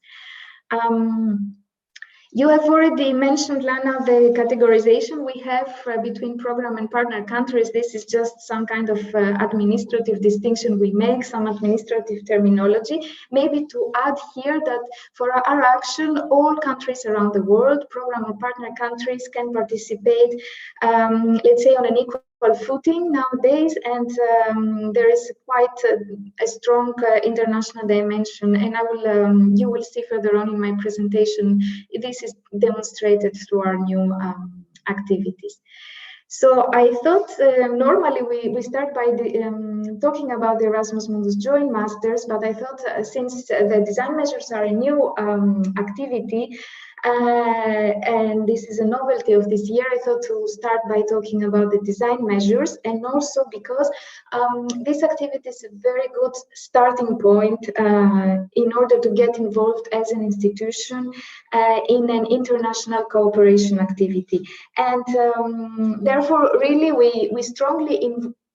You have already mentioned, Lana, the categorization we have between program and partner countries. This is just some kind of administrative distinction we make, some administrative terminology. Maybe to add here that for our action, all countries around the world, program or partner countries can participate, let's say, on an equal footing nowadays, and there is quite a strong international dimension, and you will see further on in my presentation, this is demonstrated through our new activities. So I thought normally we start by talking about the Erasmus Mundus Joint Masters, but I thought since the design measures are a new activity, and this is a novelty of this year, I thought to start by talking about the design measures, and also because this activity is a very good starting point in order to get involved as an institution in an international cooperation activity. And therefore, really, we strongly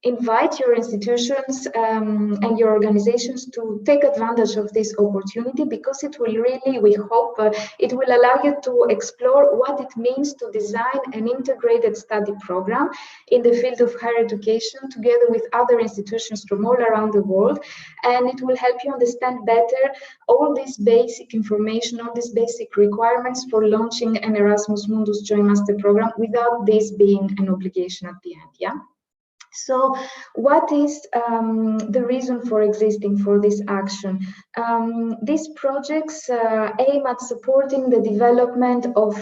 invite your institutions and your organizations to take advantage of this opportunity, because it will really, we hope, it will allow you to explore what it means to design an integrated study program in the field of higher education together with other institutions from all around the world, and it will help you understand better all this basic information, all these basic requirements for launching an Erasmus Mundus Joint Master program without this being an obligation at the end, yeah? So what is the reason for existing for this action? These projects aim at supporting the development of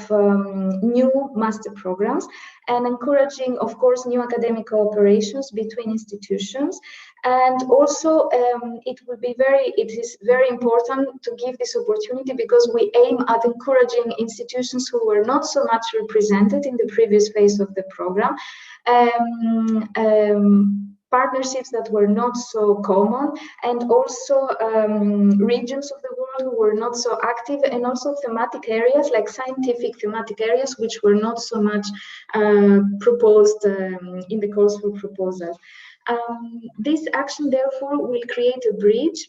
new master programs and encouraging, of course, new academic cooperations between institutions. And also it is very important to give this opportunity because we aim at encouraging institutions who were not so much represented in the previous phase of the program, partnerships that were not so common, and also regions of the world who were not so active, and also thematic areas like scientific thematic areas which were not so much proposed in the calls for proposals. This action, therefore, will create a bridge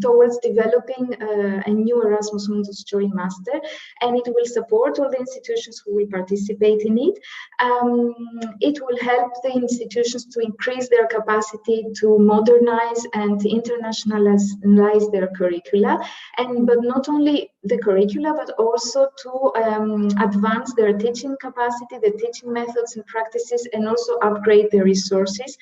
towards developing a new Erasmus Mundus Joint Master, and it will support all the institutions who will participate in it. It will help the institutions to increase their capacity to modernize and internationalize their curricula, but not only the curricula, but also to advance their teaching capacity, the teaching methods and practices, and also upgrade their resources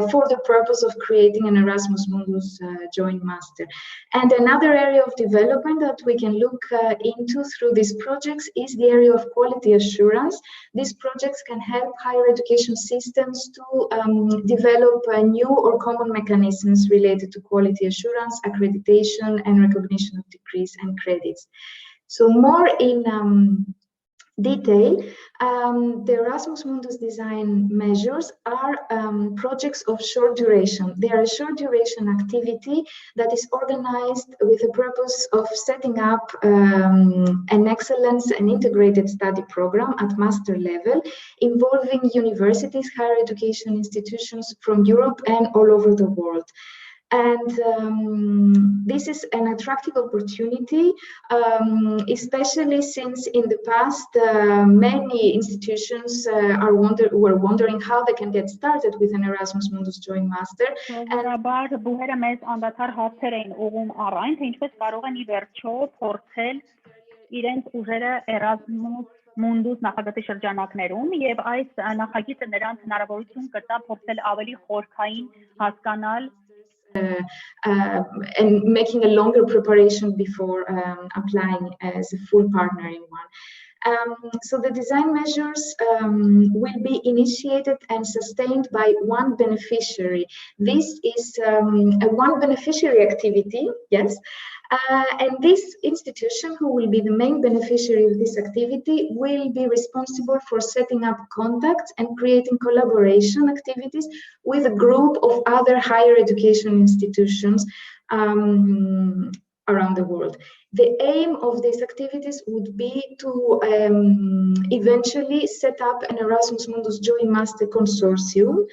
for the purpose of creating an Erasmus Mundus Joint Master. And another area of development that we can look into through these projects is the area of quality assurance. These projects can help higher education systems to develop new or common mechanisms related to quality assurance, accreditation, and recognition of degrees and credits. So more in detail, the Erasmus Mundus design measures are projects of short duration. They are a short duration activity that is organized with the purpose of setting up an excellence and integrated study program at master level, involving universities, higher education institutions from Europe and all over the world. And this is an attractive opportunity, especially since in the past many institutions were wondering how they can get started with an Erasmus Mundus Joint Master. Սովորաբար բուհերը մեզ անդադար հարցեր էին ուղում առայն, թե ինչպես կարող են ի վերջո փորձել իրենց ուժերը Erasmus Mundus նախագծի շրջանակներում, եւ այս նախագիծը նրանց հնարավորություն կտա փորձել ավելի խորքային հասկանալ and making a longer preparation before applying as a full partner in one. So the design measures will be initiated and sustained by one beneficiary. This is a one beneficiary activity, yes. And this institution, who will be the main beneficiary of this activity, will be responsible for setting up contacts and creating collaboration activities with a group of other higher education institutions around the world. The aim of these activities would be to eventually set up an Erasmus Mundus Joint Master Consortium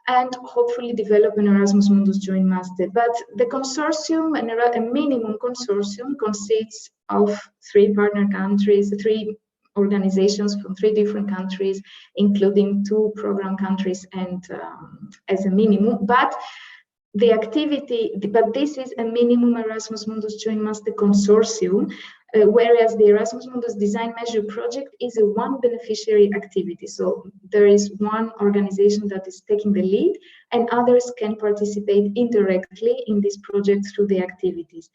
and hopefully develop an Erasmus Mundus Joint Master. But the consortium, a minimum consortium, consists of 3 partner countries, 3 organizations from 3 different countries, including 2 program countries, and as a minimum. But this is a minimum Erasmus Mundus Joint Master Consortium, whereas the Erasmus Mundus Design Measure project is a one beneficiary activity. So there is one organization that is taking the lead, and others can participate indirectly in this project through the activities.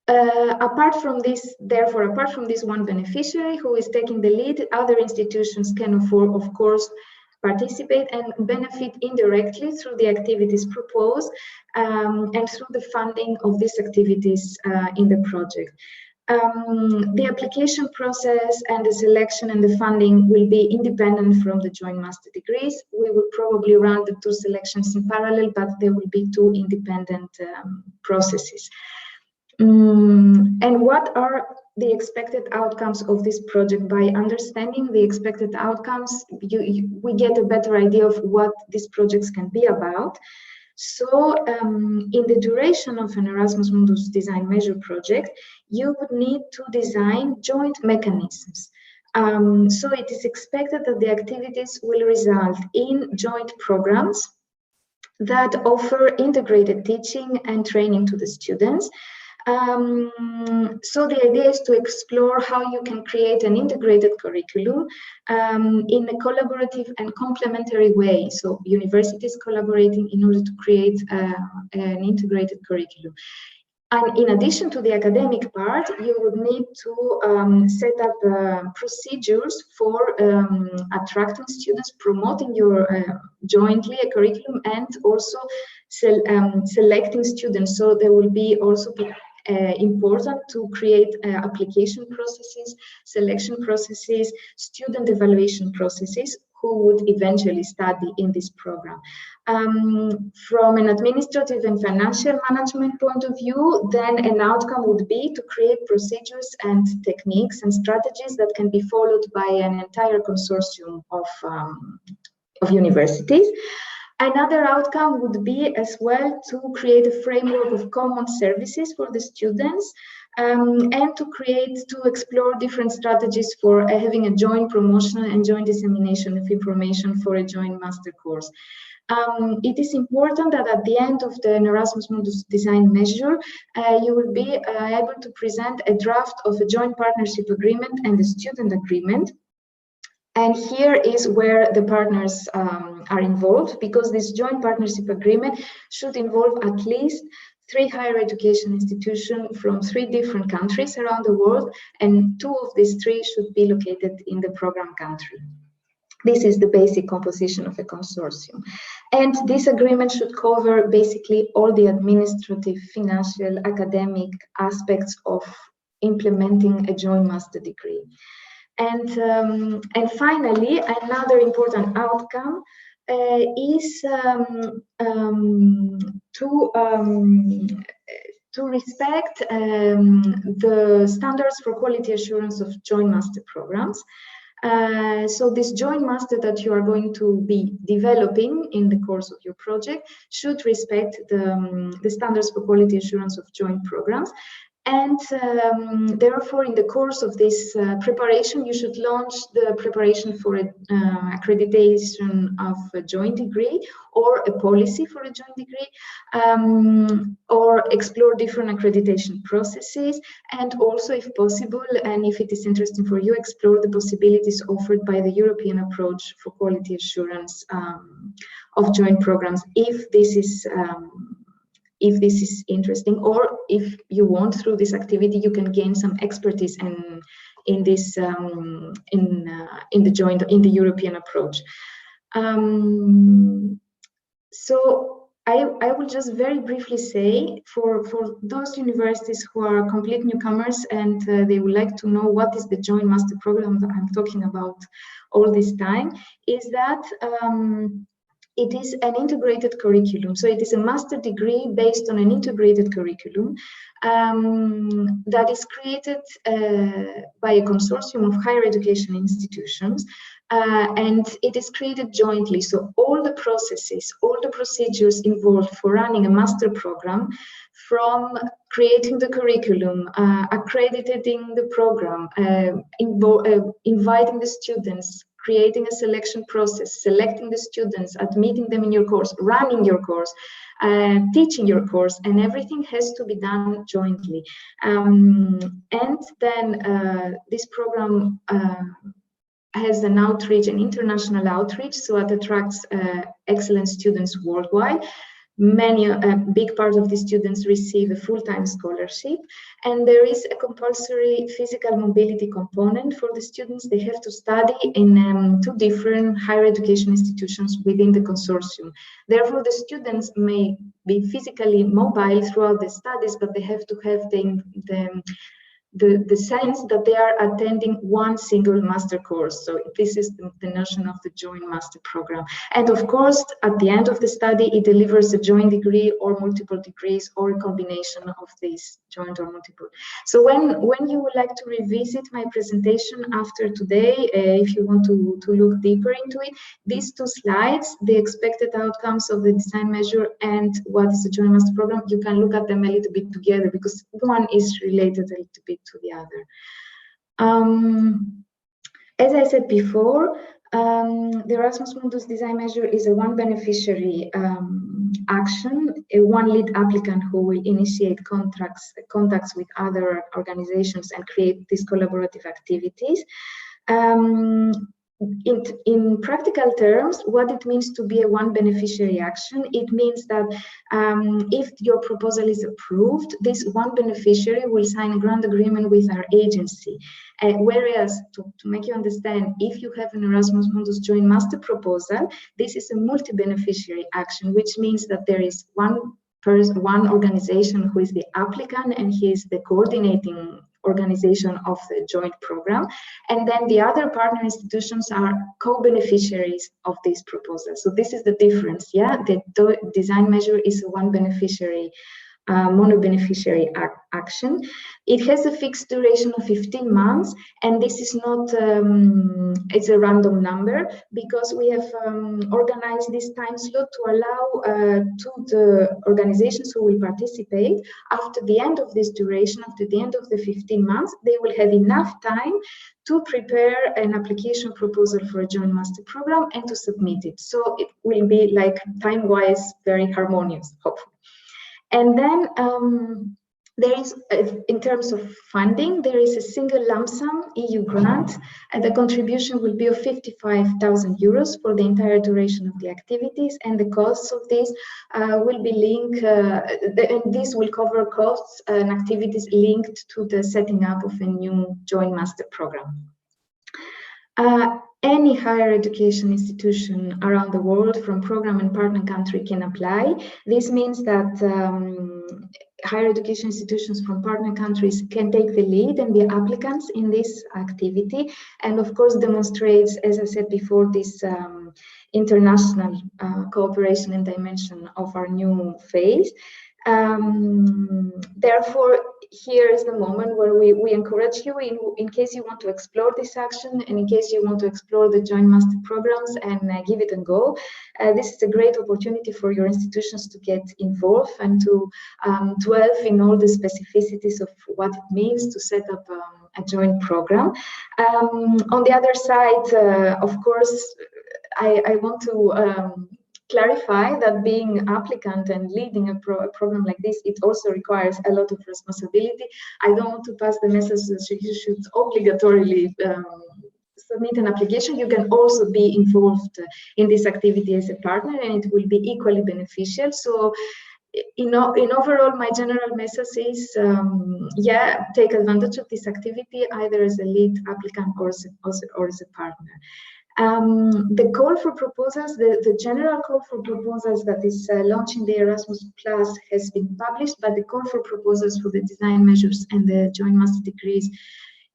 Apart from this one beneficiary who is taking the lead, other institutions can of course participate and benefit indirectly through the activities proposed and through the funding of these activities in the project. The application process and the selection and the funding will be independent from the joint master degrees. We will probably run the 2 selections in parallel, but there will be 2 independent processes. And what are the expected outcomes of this project? By understanding the expected outcomes, we get a better idea of what these projects can be about. So in the duration of an Erasmus Mundus Design Measure project, you would need to design joint mechanisms. So it is expected that the activities will result in joint programs that offer integrated teaching and training to the students. So the idea is to explore how you can create an integrated curriculum in a collaborative and complementary way. So universities collaborating in order to create an integrated curriculum. And in addition to the academic part, you would need to set up procedures for attracting students, promoting your jointly a curriculum, and also selecting students. So there will be also important to create application processes, selection processes, student evaluation processes who would eventually study in this program. From an administrative and financial management point of view, then an outcome would be to create procedures and techniques and strategies that can be followed by an entire consortium of universities. Another outcome would be as well to create a framework of common services for the students and to explore different strategies for having a joint promotion and joint dissemination of information for a joint master course. It is important that at the end of the Erasmus Mundus Design Measure, you will be able to present a draft of a joint partnership agreement and a student agreement. And here is where the partners are involved, because this joint partnership agreement should involve at least 3 higher education institutions from 3 different countries around the world, and 2 of these 3 should be located in the program country. This is the basic composition of a consortium. And this agreement should cover basically all the administrative, financial, academic aspects of implementing a joint master degree. And finally, another important outcome is to respect the standards for quality assurance of joint master programs. So this joint master that you are going to be developing in the course of your project should respect the standards for quality assurance of joint programs. And therefore, in the course of this preparation, you should launch the preparation for accreditation of a joint degree, or a policy for a joint degree, or explore different accreditation processes, and also, if possible, and if it is interesting for you, explore the possibilities offered by the European approach for quality assurance of joint programs, if this is interesting, or if you want, through this activity, you can gain some expertise in this in the European approach. So I will just very briefly say, for those universities who are complete newcomers and they would like to know what is the joint master program that I'm talking about all this time, is that it is an integrated curriculum. So it is a master degree based on an integrated curriculum that is created by a consortium of higher education institutions, and it is created jointly. So all the processes, all the procedures involved for running a master program, from creating the curriculum, accrediting the program, inviting the students, creating a selection process, selecting the students, admitting them in your course, running your course, teaching your course, and everything has to be done jointly. And then this program has an outreach, an international outreach, so it attracts excellent students worldwide. A big part of the students receive a full-time scholarship, and there is a compulsory physical mobility component for the students. They have to study in 2 different higher education institutions within the consortium. Therefore, the students may be physically mobile throughout the studies, but they have to have the sense that they are attending one single master course. So this is the notion of the joint master program. And of course, at the end of the study, it delivers a joint degree or multiple degrees or a combination of these joint or multiple. So when you would like to revisit my presentation after today, if you want to look deeper into it, these 2 slides, the expected outcomes of the design measure and what is the joint master program, you can look at them a little bit together because one is related a little bit to the other. As I said before, the Erasmus Mundus design measure is a one beneficiary action, a one lead applicant who will initiate contacts with other organizations and create these collaborative activities. In practical terms, what it means to be a one beneficiary action, it means that if your proposal is approved, this one beneficiary will sign a grant agreement with our agency. Whereas, to make you understand, if you have an Erasmus Mundus joint master proposal, this is a multi-beneficiary action, which means that there is one organization who is the applicant and he is the coordinating organization of the joint program, and then the other partner institutions are co-beneficiaries of this proposal. So this is the difference. Yeah, the design measure is a one beneficiary, mono-beneficiary action. It has a fixed duration of 15 months, and this is not, it's a random number, because we have organized this time slot to allow to the organizations who will participate, after the end of this duration, after the end of the 15 months, they will have enough time to prepare an application proposal for a joint master program and to submit it. So it will be, like, time-wise very harmonious, hopefully. And then there is, in terms of funding, there is a single lump sum EU grant, and the contribution will be of 55,000 euros for the entire duration of the activities, and the costs of this will be linked, and this will cover costs and activities linked to the setting up of a new joint master program. Any higher education institution around the world from program and partner country can apply. This means that higher education institutions from partner countries can take the lead and be applicants in this activity, and of course demonstrates, as I said before, this international cooperation and dimension of our new phase. Therefore, here is the moment where we encourage you, in case you want to explore this action and in case you want to explore the joint master programs and give it a go. This is a great opportunity for your institutions to get involved and to delve in all the specificities of what it means to set up a joint program. On the other side, of course, I want to clarify that being applicant and leading a program like this, it also requires a lot of responsibility. I don't want to pass the message that you should obligatorily submit an application. You can also be involved in this activity as a partner, and it will be equally beneficial. So in overall, my general message is, yeah, take advantage of this activity either as a lead applicant or as a partner. The call for proposals, the general call for proposals that is launching the Erasmus Plus has been published, but the call for proposals for the design measures and the joint master degrees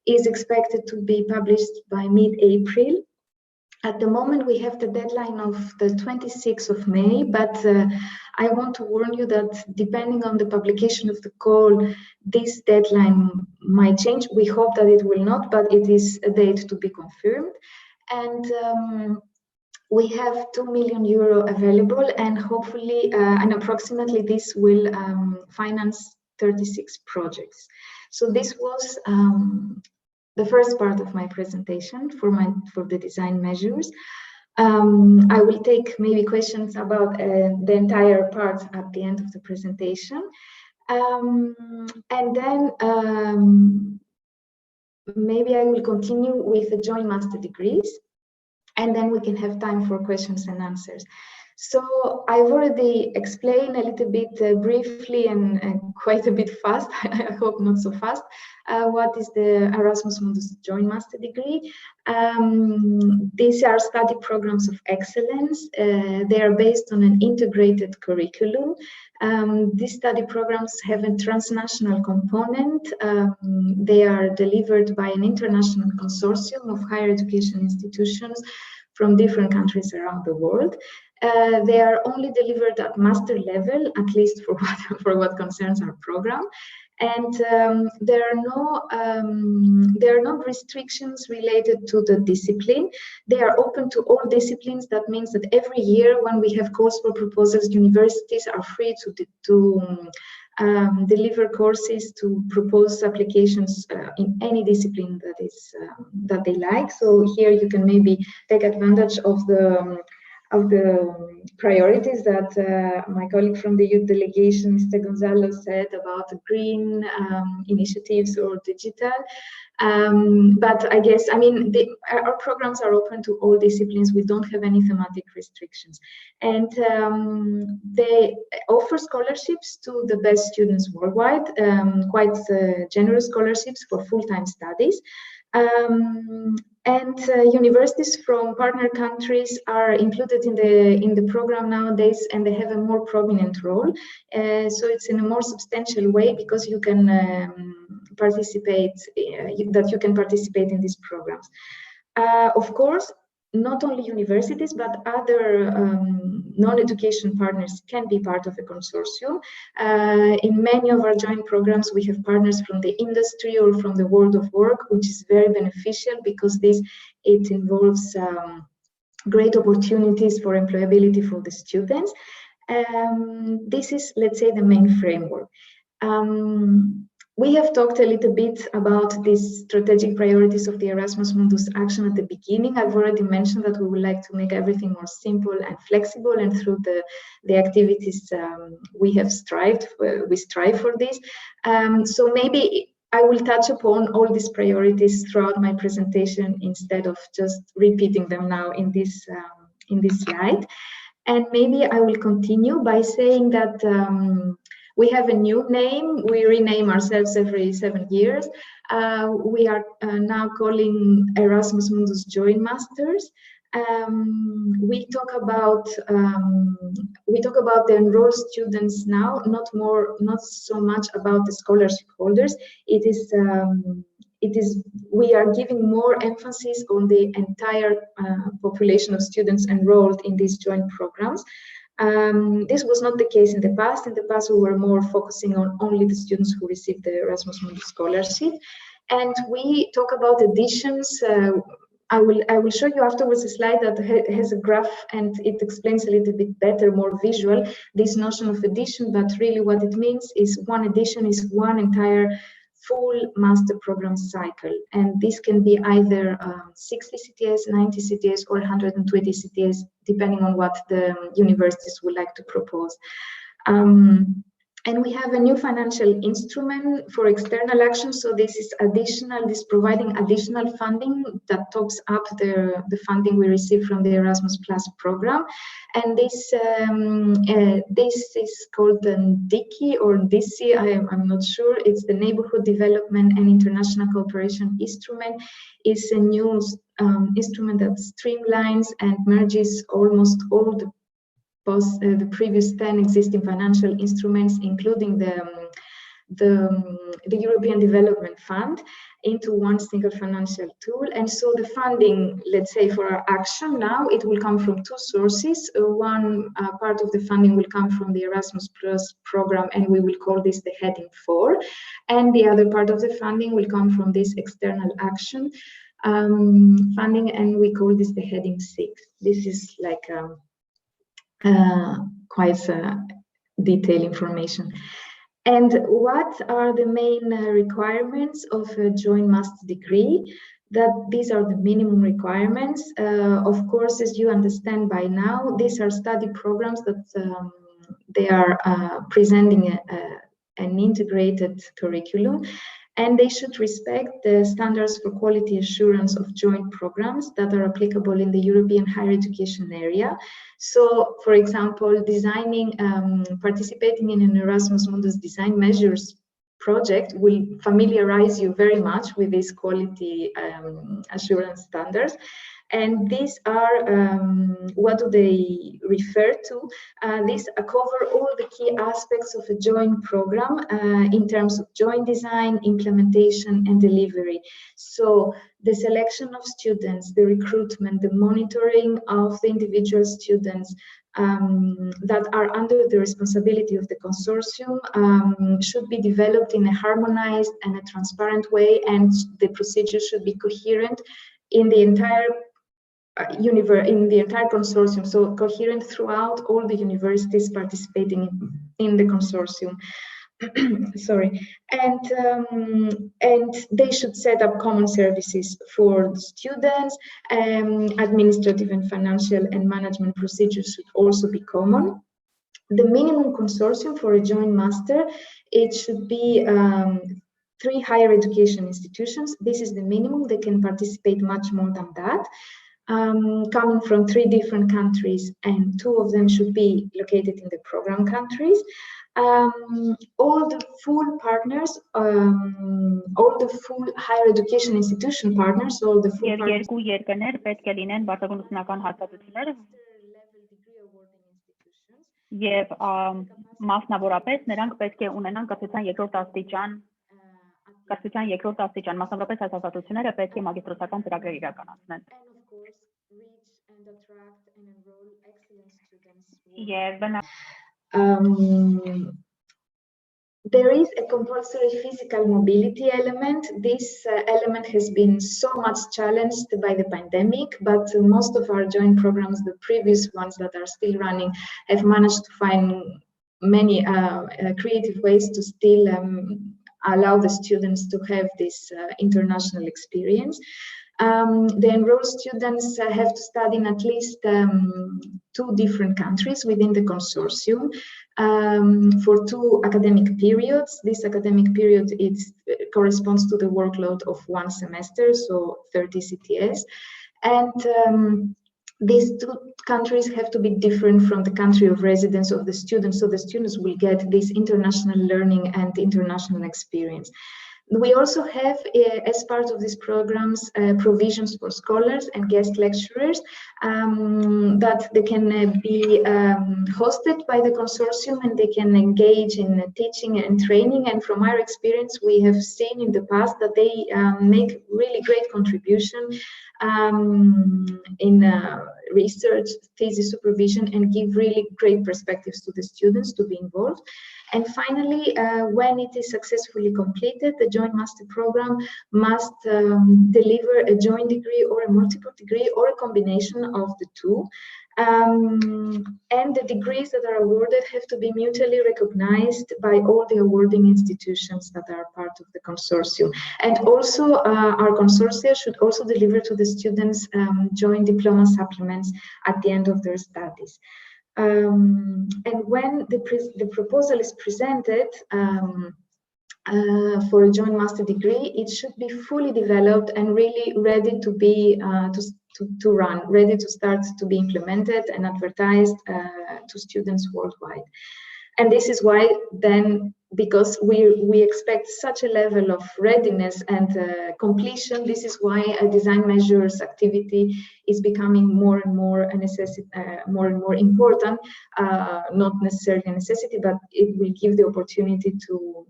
is expected to be published by mid-April. At the moment, we have the deadline of the 26th of May, but I want to warn you that depending on the publication of the call, this deadline might change. We hope that it will not, but it is a date to be confirmed. And we have €2 million available, and hopefully, and approximately this will finance 36 projects. So this was the first part of my presentation for the design measures. I will take maybe questions about the entire part at the end of the presentation. And then maybe I will continue with the joint master degrees, and then we can have time for questions and answers. So I've already explained a little bit briefly and quite a bit fast, I hope not so fast, what is the Erasmus Mundus Joint Master Degree. These are study programs of excellence. They are based on an integrated curriculum. These study programs have a transnational component. They are delivered by an international consortium of higher education institutions from different countries around the world. They are only delivered at master level, at least for what concerns our program. And there are no restrictions related to the discipline. They are open to all disciplines. That means that every year when we have calls for proposals, universities are free to deliver courses, to propose applications in any discipline that they like. So here you can maybe take advantage of the priorities that my colleague from the youth delegation, Mr. Gonzalo, said about green initiatives or digital. But I guess, I mean, our programs are open to all disciplines. We don't have any thematic restrictions. And they offer scholarships to the best students worldwide, quite generous scholarships for full-time studies. And universities from partner countries are included in the program nowadays, and they have a more prominent role. So it's in a more substantial way because you can participate in these programs. Of course, not only universities, but other non-education partners can be part of the consortium. In many of our joint programs, we have partners from the industry or from the world of work, which is very beneficial because it involves great opportunities for employability for the students. This is, let's say, the main framework. We have talked a little bit about these strategic priorities of the Erasmus Mundus Action at the beginning. I've already mentioned that we would like to make everything more simple and flexible, and through the activities we strive for this. So maybe I will touch upon all these priorities throughout my presentation instead of just repeating them now in this slide. And maybe I will continue by saying that we have a new name. We rename ourselves every 7 years. We are now calling Erasmus Mundus Joint Masters. We talk about the enrolled students now, not so much about the scholarship holders. We are giving more emphasis on the entire population of students enrolled in these joint programs. This was not the case in the past. In the past, we were more focusing on only the students who received the Erasmus Mundus scholarship. And we talk about additions. I will show you afterwards a slide that has a graph, and it explains a little bit better, more visual, this notion of addition. But really what it means is one addition is one entire full master program cycle, and this can be either 60 CTS, 90 CTS, or 120 CTS, depending on what the universities would like to propose. And we have a new financial instrument for external action. So this is additional, this providing additional funding that tops up the funding we receive from the Erasmus Plus program. And this is called the DICI or DICI, I'm not sure. It's the Neighborhood Development and International Cooperation Instrument. It's a new instrument that streamlines and merges almost all the previous 10 existing financial instruments, including the European Development Fund into one single financial tool. And so the funding, let's say for our action now, it will come from two sources. One part of the funding will come from the Erasmus Plus program, and we will call this the heading 4. And the other part of the funding will come from this external action funding, and we call this the heading 6. This is like quite detailed information. And what are the main requirements of a joint master degree? That these are the minimum requirements. Of course, as you understand by now, these are study programs that they are presenting an integrated curriculum, and they should respect the standards for quality assurance of joint programs that are applicable in the European higher education area. So, for example, participating in an Erasmus Mundus Design Measures project will familiarize you very much with these quality assurance standards. And these are, what do they refer to? These cover all the key aspects of a joint program in terms of joint design, implementation, and delivery. So the selection of students, the recruitment, the monitoring of the individual students that are under the responsibility of the consortium should be developed in a harmonized and a transparent way, and the procedure should be coherent in the entire consortium, so coherent throughout all the universities participating in the consortium. Sorry, and they should set up common services for the students. Administrative and financial and management procedures should also be common. The minimum consortium for a joint master, it should be 3 higher education institutions. This is the minimum. They can participate much more than that. Coming from 3 different countries, and 2 of them should be located in the program countries. All the full partners, all the full higher education institution partners, all the full partners. Եվ մասնավորապես նրանք պետք է ունենան կրթության երկրորդ աստիճան, մասնավորապես այս ազատությունները պետք է մագիստրոսական ծրագրեր իրականացնեն։ There is a compulsory physical mobility element. This element has been so much challenged by the pandemic, but most of our joint programs, the previous ones that are still running, have managed to find many creative ways to still allow the students to have this international experience. The enrolled students have to study in at least 2 different countries within the consortium for 2 academic periods. This academic period corresponds to the workload of 1 semester, so 30 CTS. And these 2 countries have to be different from the country of residence of the students, so the students will get this international learning and international experience. We also have, as part of these programs, provisions for scholars and guest lecturers that they can be hosted by the consortium, and they can engage in teaching and training. And from our experience, we have seen in the past that they make really great contribution in research, thesis supervision, and give really great perspectives to the students to be involved. And finally, when it is successfully completed, the joint master program must deliver a joint degree or a multiple degree or a combination of the 2. And the degrees that are awarded have to be mutually recognized by all the awarding institutions that are part of the consortium. And also our consortia should also deliver to the students joint diploma supplements at the end of their studies. And when the proposal is presented for a joint master degree, it should be fully developed and really ready to be to run, ready to start to be implemented and advertised to students worldwide. And this is why then because we expect such a level of readiness and completion. This is why a design measures activity is becoming more and more a necessity, more and more important. Not necessarily a necessity, but it will give the opportunity to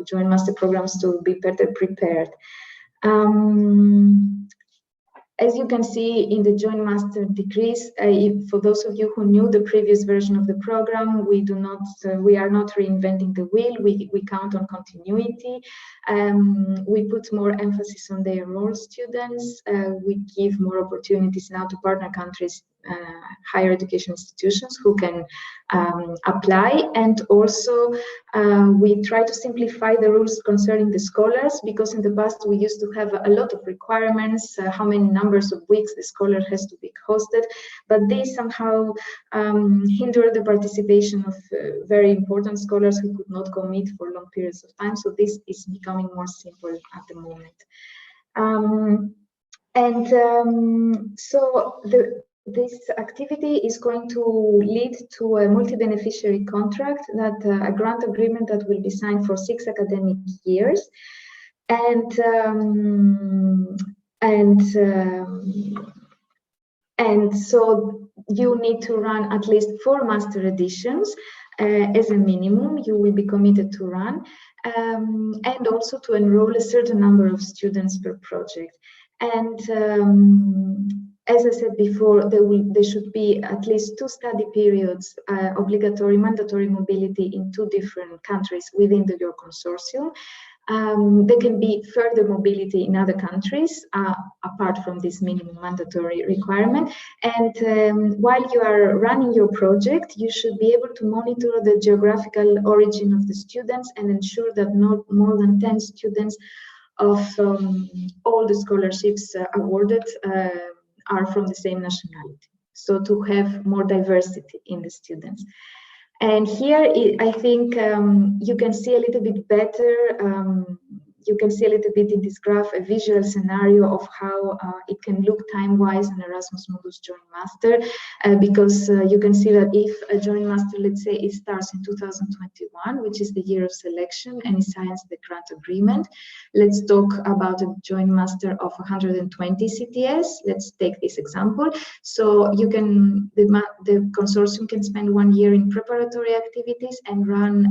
join master programs to be better prepared. As you can see in the joint master degrees, for those of you who knew the previous version of the program, we are not reinventing the wheel. We count on continuity. We put more emphasis on the enrolled students. We give more opportunities now to partner countries, higher education institutions who can apply, and also we try to simplify the rules concerning the scholars, because in the past we used to have a lot of requirements, how many numbers of weeks the scholar has to be hosted, but they somehow hinder the participation of very important scholars who could not commit for long periods of time. So this is becoming more simple at the moment. So this activity is going to lead to a multi-beneficiary contract, that a grant agreement that will be signed for 6 academic years, and so you need to run at least 4 master editions as a minimum. You will be committed to run, and also to enroll a certain number of students per project. And as I said before, there should be at least 2 study periods, obligatory, mandatory mobility in 2 different countries within your consortium. There can be further mobility in other countries, apart from this minimum mandatory requirement. And while you are running your project, you should be able to monitor the geographical origin of the students and ensure that not more than 10 students of all the scholarships awarded are from the same nationality, so to have more diversity in the students. And here I think you can see a little bit better, you can see a little bit in this graph a visual scenario of how it can look time-wise in Erasmus Mundus Joint Master, because you can see that if a Joint Master, let's say it starts in 2021, which is the year of selection, and it signs the grant agreement. Let's talk about a Joint Master of 120 CTS. Let's take this example. So you can, the consortium can spend 1 year in preparatory activities and run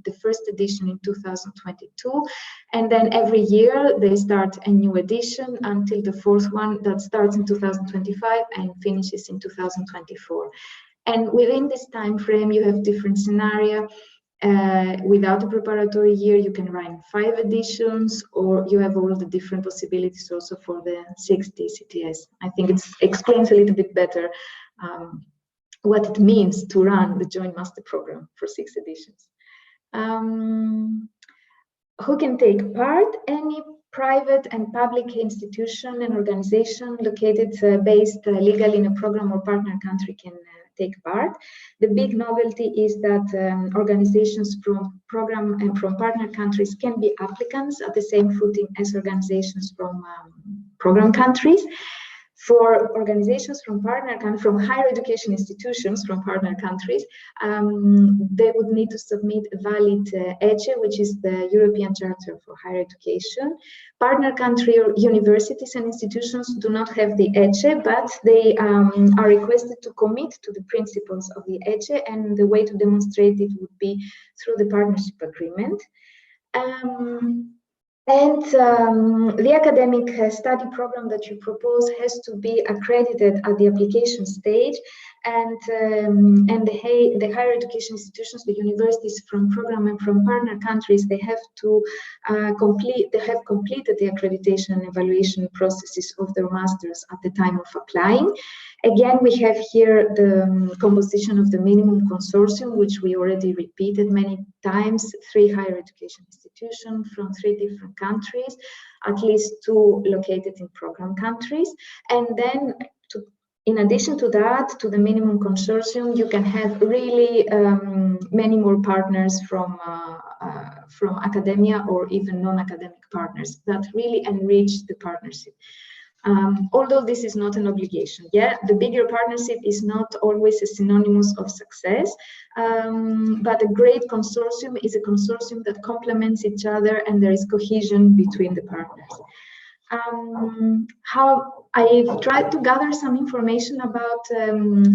the first edition in 2022. And then every year they start a new edition until the 4th one that starts in 2025 and finishes in 2024. And within this time frame, you have different scenarios. Without a preparatory year, you can run 5 editions, or you have all the different possibilities also for the 60 CTS. I think it explains a little bit better what it means to run the Joint Master Program for 6 editions. Who can take part? Any private and public institution and organization located based legally in a program or partner country can take part. The big novelty is that organizations from program and from partner countries can be applicants at the same footing as organizations from program countries. For organizations from from higher education institutions from partner countries, they would need to submit a valid ECHE, which is the European Charter for Higher Education. Partner country or universities and institutions do not have the ECHE, but they are requested to commit to the principles of the ECHE, and the way to demonstrate it would be through the partnership agreement. The academic study program that you propose has to be accredited at the application stage, and the higher education institutions, the universities from program and from partner countries, they have to completed the accreditation and evaluation processes of their masters at the time of applying. Again, we have here the composition of the minimum consortium, which we already repeated many times: 3 higher education institutions from 3 different countries, at least 2 located in program countries. And then, in addition to that, to the minimum consortium, you can have really many more partners from academia or even non-academic partners that really enrich the partnership. Although this is not an obligation. Yeah, the bigger partnership is not always a synonymous of success, but a great consortium is a consortium that complements each other and there is cohesion between the partners. How I've tried to gather some information about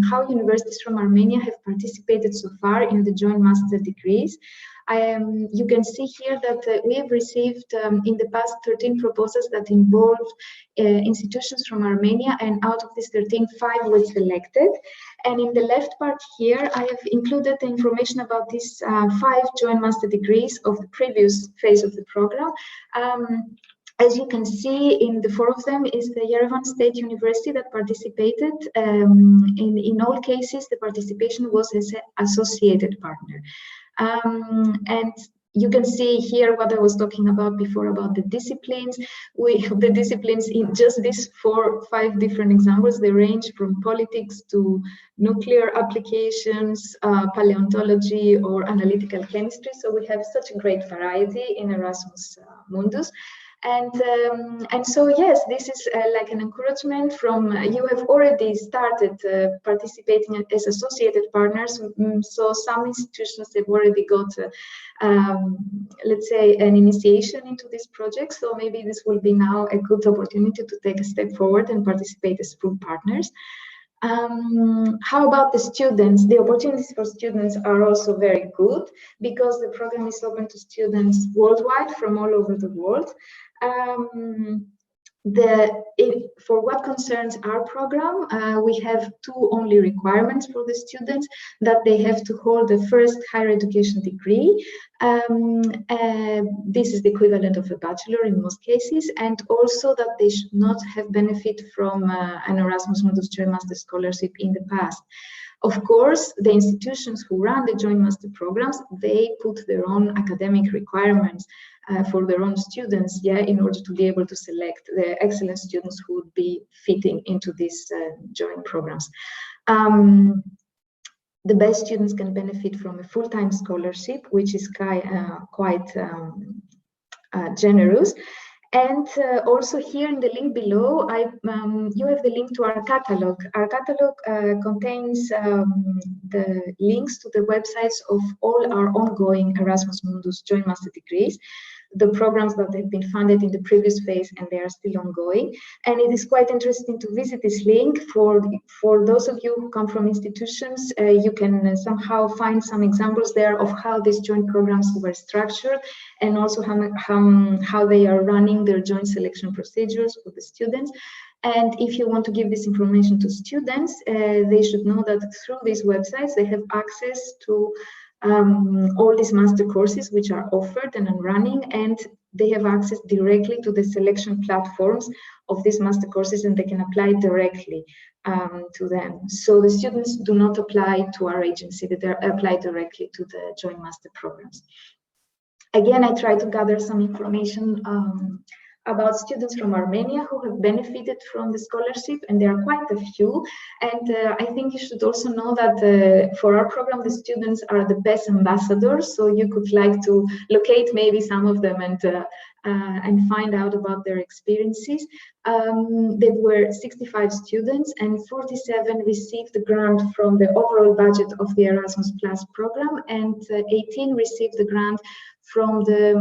how universities from Armenia have participated so far in the joint master degrees. You can see here that we have received in the past 13 proposals that involved institutions from Armenia, and out of these 13, 5 were selected. And in the left part here, I have included the information about these 5 joint master degrees of the previous phase of the program. As you can see, in the 4 of them is the Yerevan State University that participated. In all cases, the participation was as an associated partner. And you can see here what I was talking about before about the disciplines. The disciplines in just these 4 or 5 different examples, they range from politics to nuclear applications, paleontology, or analytical chemistry. So we have such a great variety in Erasmus Mundus. And so, yes, this is like an encouragement from, you have already started participating as associated partners. So some institutions have already got, let's say, an initiation into this project. So maybe this will be now a good opportunity to take a step forward and participate as full partners. How about the students? The opportunities for students are also very good because the program is open to students worldwide from all over the world. For what concerns our program, we have 2 only requirements for the students: that they have to hold the first higher education degree. This is the equivalent of a bachelor in most cases, and also that they should not have benefit from an Erasmus Mundus Joint Master Scholarship in the past. Of course, the institutions who run the joint master programs, they put their own academic requirements for their own students, yeah, in order to be able to select the excellent students who would be fitting into these joint programs. The best students can benefit from a full-time scholarship, which is quite generous. And also here in the link below, you have the link to our catalog. Our catalog contains the links to the websites of all our ongoing Erasmus Mundus Joint Master degrees, the programs that have been funded in the previous phase and they are still ongoing. And it is quite interesting to visit this link. For those of you who come from institutions, you can somehow find some examples there of how these joint programs were structured and also how they are running their joint selection procedures for the students. And if you want to give this information to students, they should know that through these websites, they have access to all these master courses which are offered and are running, and they have access directly to the selection platforms of these master courses, and they can apply directly to them. So the students do not apply to our agency, they apply directly to the joint master programs. Again, I try to gather some information about students from Armenia who have benefited from the scholarship, and there are quite a few. And I think you should also know that for our program, the students are the best ambassadors. So you could like to locate maybe some of them and find out about their experiences. There were 65 students and 47 received the grant from the overall budget of the Erasmus Plus program, and 18 received the grant from the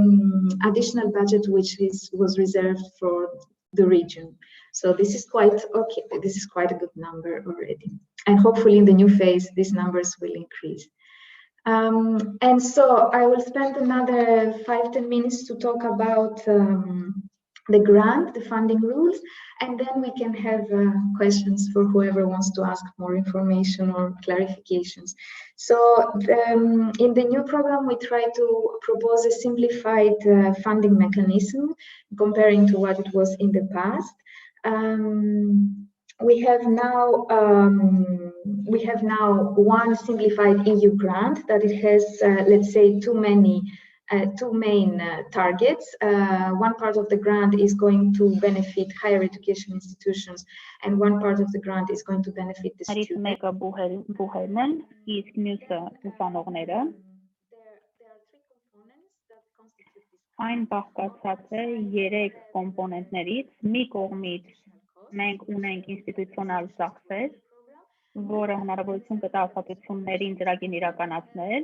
additional budget which was reserved for the region. So this is quite okay. This is quite a good number already. And hopefully in the new phase, these numbers will increase. And so I will spend another 5-10 minutes to talk about the grant, the funding rules, and then we can have questions for whoever wants to ask more information or clarifications. So in the new program, we try to propose a simplified funding mechanism comparing to what it was in the past. We have now one simplified EU grant that it has, let's say, two main targets. One part of the grant is going to benefit higher education institutions, and one part of the grant is going to benefit the students. There are three components that constitute this. Այն բաղկացած է 3 կոմպոնենտներից՝ մի կողմից մենք ունենք ինստիտուցիոնալ ծախսեր, որը հնարավորություն կտա ասացություններին ծրագիր իրականացնել։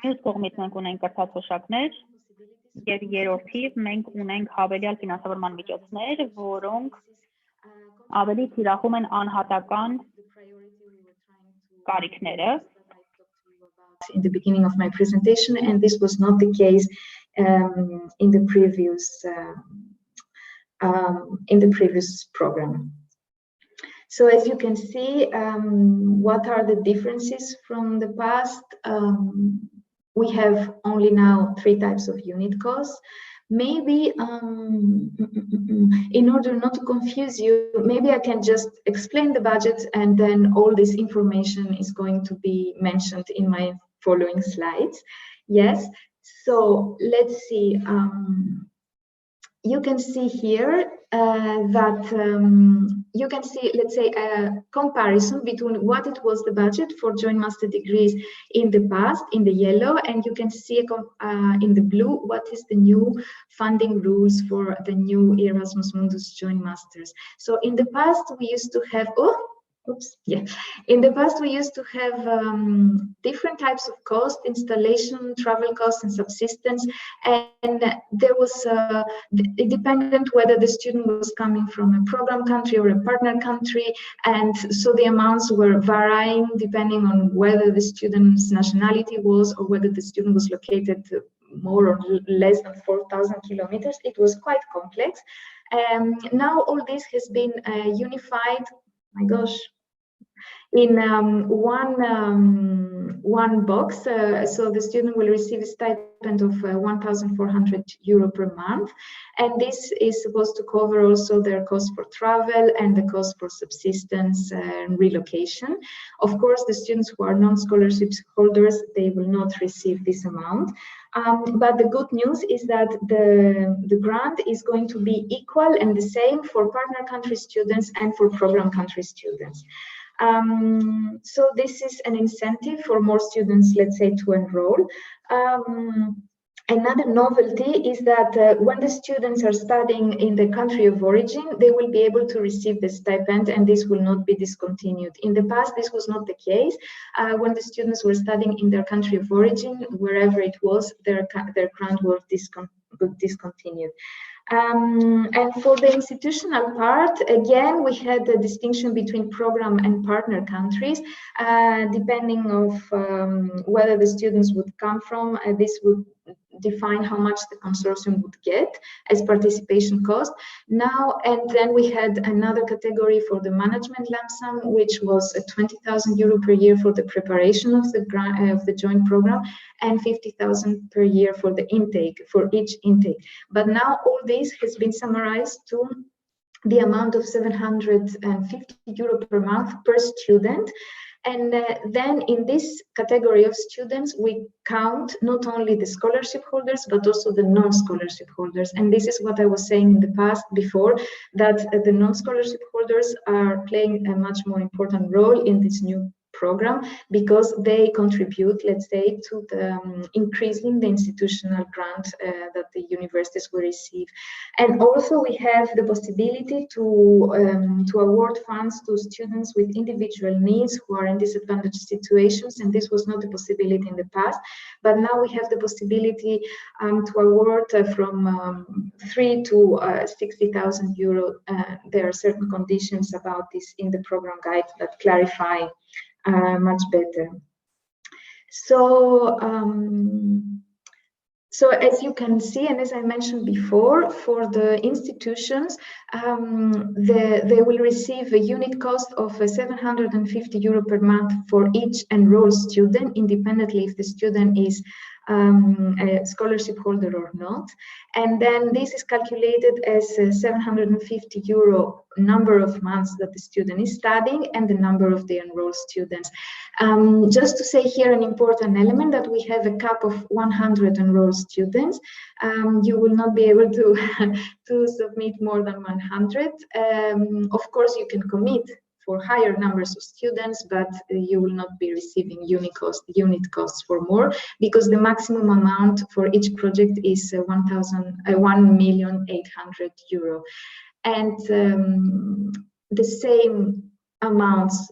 Մյուս կողմից մենք ունենք կրթաթոշակներ եւ երրորդիվ մենք ունենք հավելյալ ֆինանսավորման միջոցներ, որոնք ավելի թիրախում են անհատական կարիքները։ In the beginning of my presentation, and this was not the case in the previous program. So as you can see, what are the differences from the past? We have only now 3 types of unit costs. Maybe in order not to confuse you, maybe I can just explain the budget, and then all this information is going to be mentioned in my following slides. Yes, so let's see. You can see here that you can see, let's say, a comparison between what it was the budget for joint master degrees in the past, in the yellow, and you can see in the blue what is the new funding rules for the new Erasmus Mundus joint masters. So in the past we used to have, in the past we used to have different types of cost, installation, travel costs, and subsistence, and there was it depended whether the student was coming from a program country or a partner country, and so the amounts were varying depending on whether the student's nationality was or whether the student was located more or less than 4,000 kilometers. It was quite complex. Now all this has been unified. My gosh. In one box, so the student will receive a stipend of 1,400 euro per month, and this is supposed to cover also their cost for travel and the cost for subsistence and relocation. Of course, the students who are non-scholarship holders, they will not receive this amount. But the good news is that the grant is going to be equal and the same for partner country students and for program country students. So this is an incentive for more students, let's say, to enroll. Another novelty is that when the students are studying in the country of origin, they will be able to receive the stipend, and this will not be discontinued. In the past, this was not the case. When the students were studying in their country of origin, wherever it was, their grant was discontinued. And for the institutional part, again, we had the distinction between program and partner countries, depending of whether the students would come from. This would define how much the consortium would get as participation cost. Now, and then we had another category for the management lump sum, which was 20,000 euro per year for the preparation of the joint program, and 50,000 per year for the intake, for each intake. But now all this has been summarized to the amount of 750 euro per month per student. And then in this category of students, we count not only the scholarship holders, but also the non-scholarship holders. And this is what I was saying in the past before, that the non-scholarship holders are playing a much more important role in this new program, because they contribute, let's say, to the increasing the institutional grant that the universities will receive. And also we have the possibility to award funds to students with individual needs who are in disadvantaged situations, and this was not a possibility in the past, but now we have the possibility to award from 3 to 60,000 euro. There are certain conditions about this in the program guide that clarify much better. So, so as you can see, and as I mentioned before, for the institutions, they will receive a unit cost of 750 euro per month for each enrolled student, independently if the student is a scholarship holder or not. And then this is calculated as 750 euro number of months that the student is studying and the number of the enrolled students. Just to say here an important element, that we have a cap of 100 enrolled students. You will not be able to, to submit more than 100. Of course, you can commit for higher numbers of students, but you will not be receiving unit costs for more, because the maximum amount for each project is 1,800,000 euro. And the same amounts,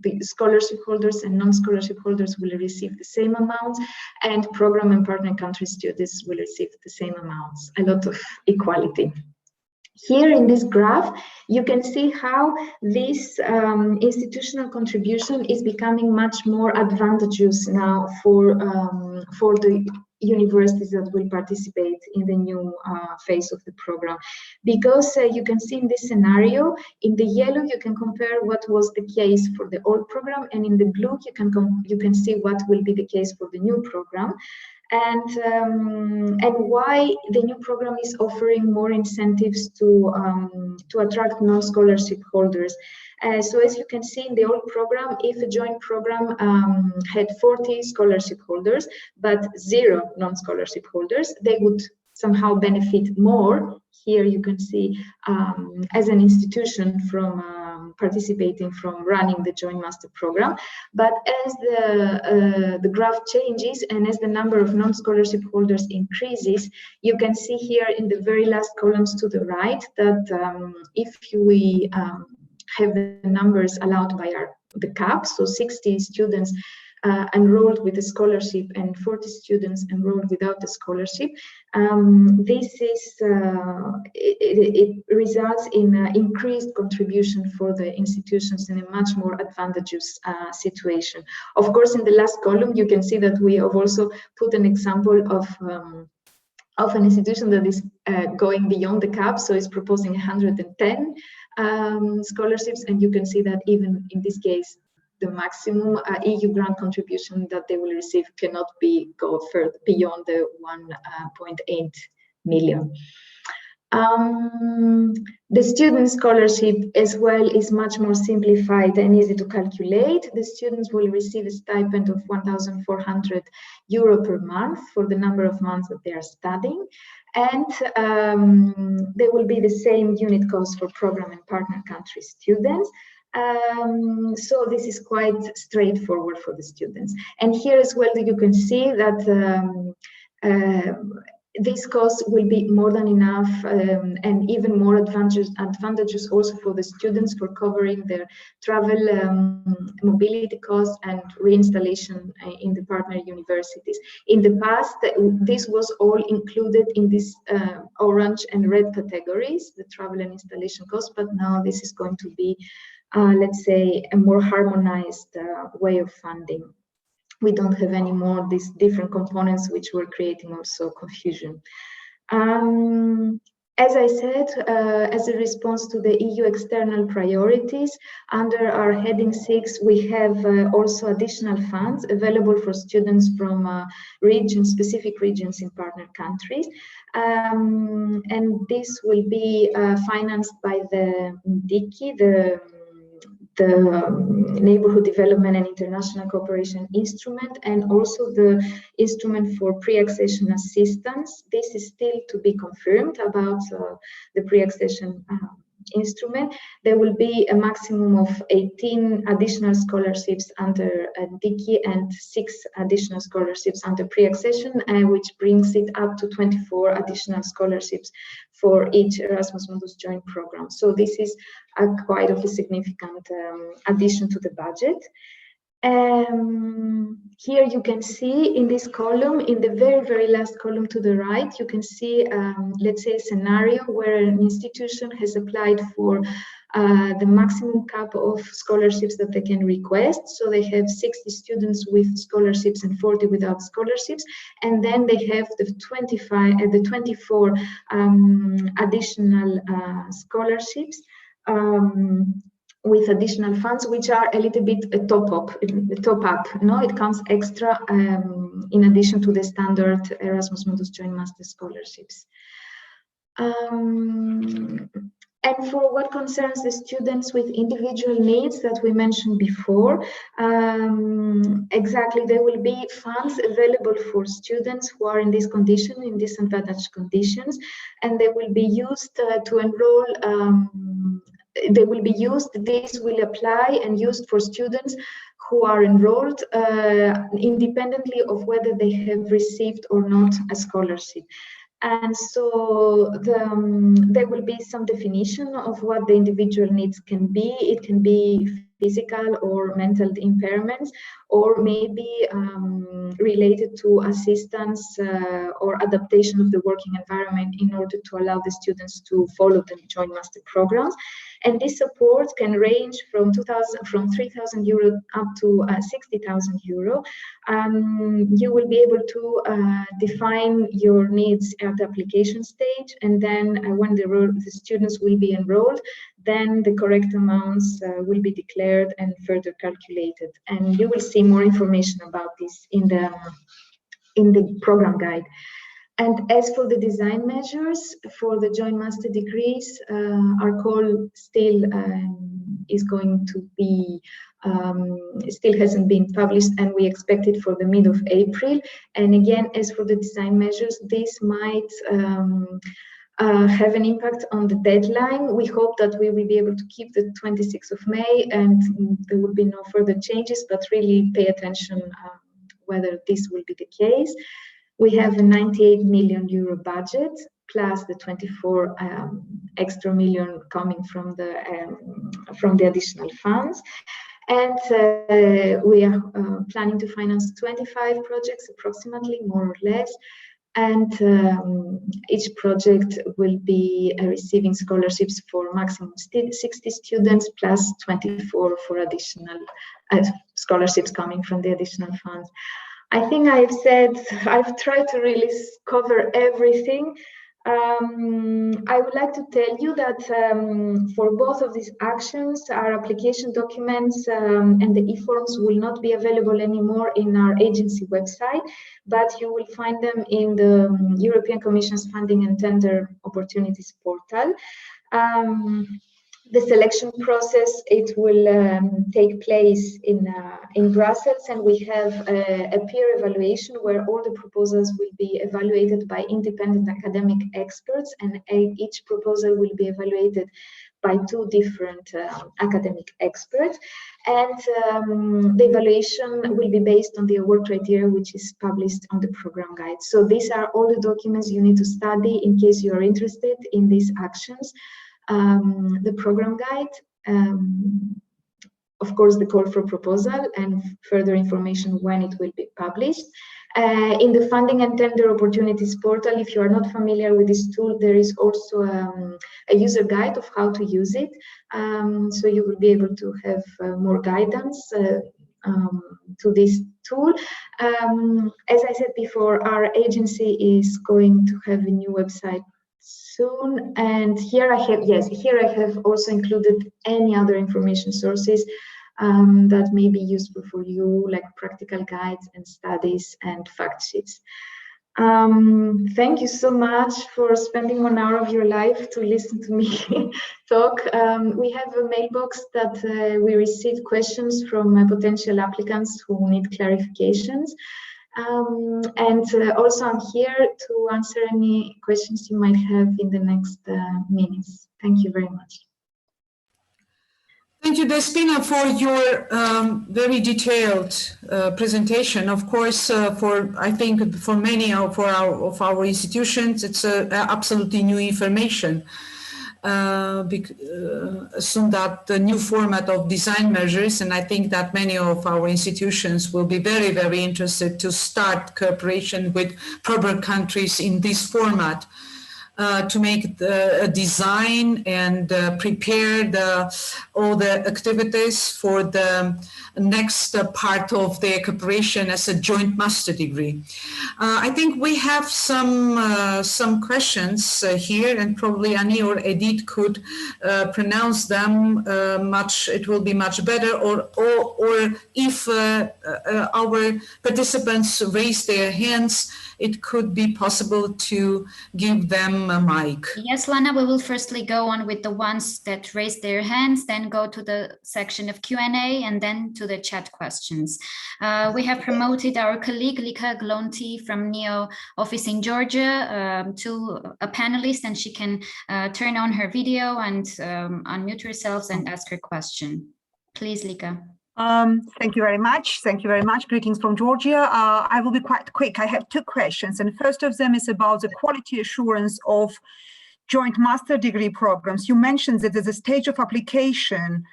the scholarship holders and non-scholarship holders will receive the same amounts, and program and partner country students will receive the same amounts, a lot of equality. Here in this graph, you can see how this institutional contribution is becoming much more advantageous now for the universities that will participate in the new phase of the program. Because you can see in this scenario, in the yellow, you can compare what was the case for the old program, and in the blue, you can see what will be the case for the new program. And why the new program is offering more incentives to attract non-scholarship holders. So as you can see in the old program, if a joint program had 40 scholarship holders but 0 non-scholarship holders, they would somehow benefit more. Here you can see as an institution from participating from running the joint master program. But as the graph changes and as the number of non-scholarship holders increases, you can see here in the very last columns to the right that if we have the numbers allowed by the cap, so 60 students enrolled with a scholarship and 40 students enrolled without a scholarship, this is it results in increased contribution for the institutions in a much more advantageous situation. Of course, in the last column, you can see that we have also put an example of an institution that is going beyond the cap, so it's proposing 110 scholarships, and you can see that even in this case, the maximum EU grant contribution that they will receive cannot go further beyond the 1.8 million. The student scholarship as well is much more simplified and easy to calculate. The students will receive a stipend of 1,400 euro per month for the number of months that they are studying. And there will be the same unit cost for program and partner country students. So this is quite straightforward for the students. And here as well, you can see that this cost will be more than enough and even more advantageous also for the students for covering their travel, mobility costs and reinstallation in the partner universities. In the past, this was all included in these orange and red categories, the travel and installation costs, but now this is going to be let's say, a more harmonized way of funding. We don't have any more these different components which were creating also confusion. As I said, as a response to the EU external priorities, under our heading 6, we have also additional funds available for students from specific regions in partner countries. And this will be financed by the DICI, the Neighborhood Development and International Cooperation Instrument, and also the Instrument for Pre-Accession Assistance. This is still to be confirmed about the pre-accession instrument. There will be a maximum of 18 additional scholarships under DICI and 6 additional scholarships under pre-accession, which brings it up to 24 additional scholarships for each Erasmus Mundus joint program. So this is quite of a significant addition to the budget. Here you can see in this column, in the very, very last column to the right, you can see, let's say, a scenario where an institution has applied for the maximum cap of scholarships that they can request. So they have 60 students with scholarships and 40 without scholarships. And then they have the 24 additional scholarships. With additional funds, which are a little bit a top up. No, it comes extra in addition to the standard Erasmus Mundus Joint Master scholarships. And for what concerns the students with individual needs that we mentioned before, exactly, there will be funds available for students who are in this condition, in disadvantaged conditions, and they will be used to enroll. This will apply and used for students who are enrolled independently of whether they have received or not a scholarship. And so there will be some definition of what the individual needs can be. It can be physical or mental impairments, or maybe related to assistance or adaptation of the working environment in order to allow the students to follow the joint master programs. And this support can range from 3,000 euro up to 60,000 euro. You will be able to define your needs at the application stage, and then when the students will be enrolled, then the correct amounts will be declared and further calculated. And you will see more information about this in the program guide. And as for the design measures for the joint master degrees, our call still is going to be, still hasn't been published, and we expect it for the mid of April. And again, as for the design measures, this might have an impact on the deadline. We hope that we will be able to keep the 26th of May and there will be no further changes, but really pay attention whether this will be the case. We have a 98 million euro budget, plus the 24 extra million coming from the additional funds. And we are planning to finance 25 projects approximately, more or less. And each project will be receiving scholarships for maximum 60 students, plus 24 for additional scholarships coming from the additional funds. I think I've tried to really cover everything. I would like to tell you that for both of these actions, our application documents and the e-forms will not be available anymore in our agency website, but you will find them in the European Commission's Funding and Tender Opportunities portal. The selection process, it will take place in Brussels, and we have a peer evaluation where all the proposals will be evaluated by independent academic experts, and each proposal will be evaluated by 2 different academic experts. And the evaluation will be based on the award criteria, which is published on the program guide. So these are all the documents you need to study in case you are interested in these actions. The program guide, of course, the call for proposal and further information when it will be published. In the funding and tender opportunities portal, if you are not familiar with this tool, there is also a user guide of how to use it. So you will be able to have more guidance to this tool. As I said before, our agency is going to have a new website soon, and here I have also included any other information sources that may be useful for you, like practical guides and studies and fact sheets. Thank you so much for spending 1 hour of your life to listen to me talk. We have a mailbox that we receive questions from potential applicants who need clarifications. And also I'm here to answer any questions you might have in the next minutes. Thank you very much. Thank you, Despina, for your very detailed presentation. Of course, I think for many of our institutions, it's absolutely new information. Assume that the new format of design measures, and I think that many of our institutions will be very, very interested to start cooperation with probably countries in this format. To make a design and prepare all the activities for the next part of the cooperation as a joint master degree. I think we have some questions here, and probably Annie or Edith could pronounce them it will be much better, or if our participants raise their hands, it could be possible to give them a mic. Yes, Lana, we will firstly go on with the ones that raised their hands, then go to the section of Q&A, and then to the chat questions. We have promoted our colleague Lika Glonti from NEO office in Georgia to a panelist, and she can turn on her video and unmute herself and ask her question. Please, Lika. Thank you very much. Thank you very much. Greetings from Georgia. I will be quite quick. I have two questions, and first of them is about the quality assurance of joint master degree programs. You mentioned that at the stage of application,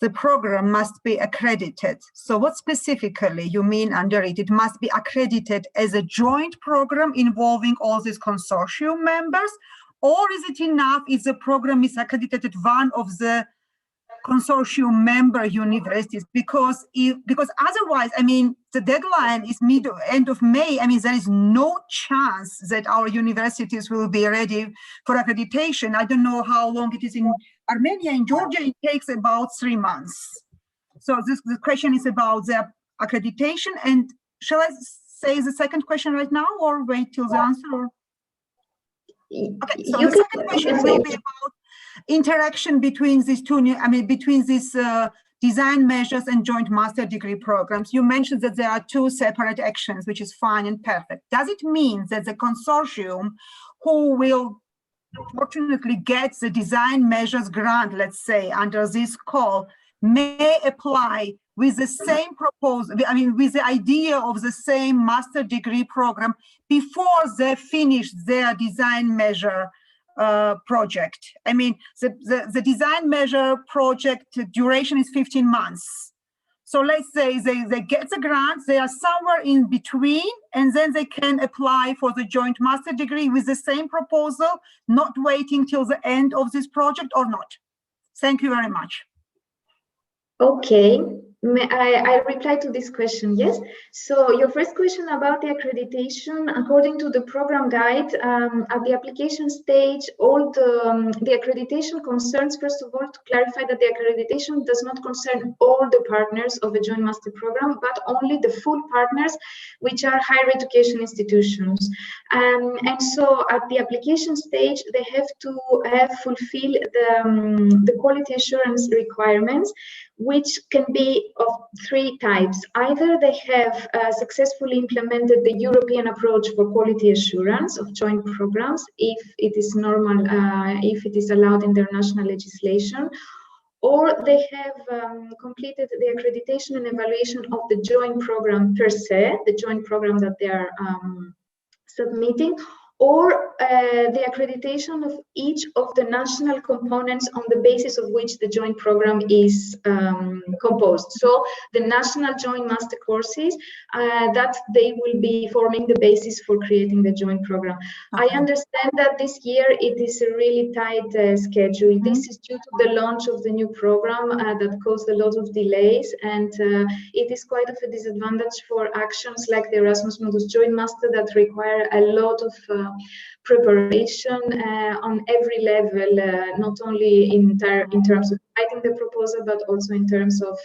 the program must be accredited. So what specifically you mean under it? It must be accredited as a joint program involving all these consortium members, or is it enough if the program is accredited at one of the consortium member universities? Because otherwise, I mean, the deadline is end of May. I mean, there is no chance that our universities will be ready for accreditation. I don't know how long it is in Armenia. In Georgia, it takes about 3 months. So the question is about the accreditation. And shall I say the second question right now, or wait till the answer? Or? Okay, so the second question will be about interaction between these two between these design measures and joint master degree programs. You mentioned that there are two separate actions, which is fine and perfect. Does it mean that the consortium who will fortunately get the design measures grant, let's say, under this call, may apply with the same proposal, with the idea of the same master degree program before they finish their design measure project? I mean, the design measure project duration is 15 months. So let's say they get the grant, they are somewhere in between, and then they can apply for the joint master degree with the same proposal, not waiting till the end of this project, or not? Thank you very much. Okay, I reply to this question, yes. So your first question about the accreditation, according to the program guide, at the application stage, all the accreditation concerns, first of all, to clarify that the accreditation does not concern all the partners of a joint master program, but only the full partners, which are higher education institutions. And so at the application stage, they have to fulfill the quality assurance requirements, which can be of three types. Either they have successfully implemented the European approach for quality assurance of joint programs, if it is normal, if it is allowed in their national legislation, or they have completed the accreditation and evaluation of the joint program per se, the joint program that they are submitting, or the accreditation of each of the national components on the basis of which the joint program is composed. So the national joint master courses, that they will be forming the basis for creating the joint program. I understand that this year it is a really tight schedule. This is due to the launch of the new program that caused a lot of delays, and it is quite of a disadvantage for actions like the Erasmus Mundus Joint Master that require a lot of preparation on every level, not only in terms of writing the proposal, but also in terms of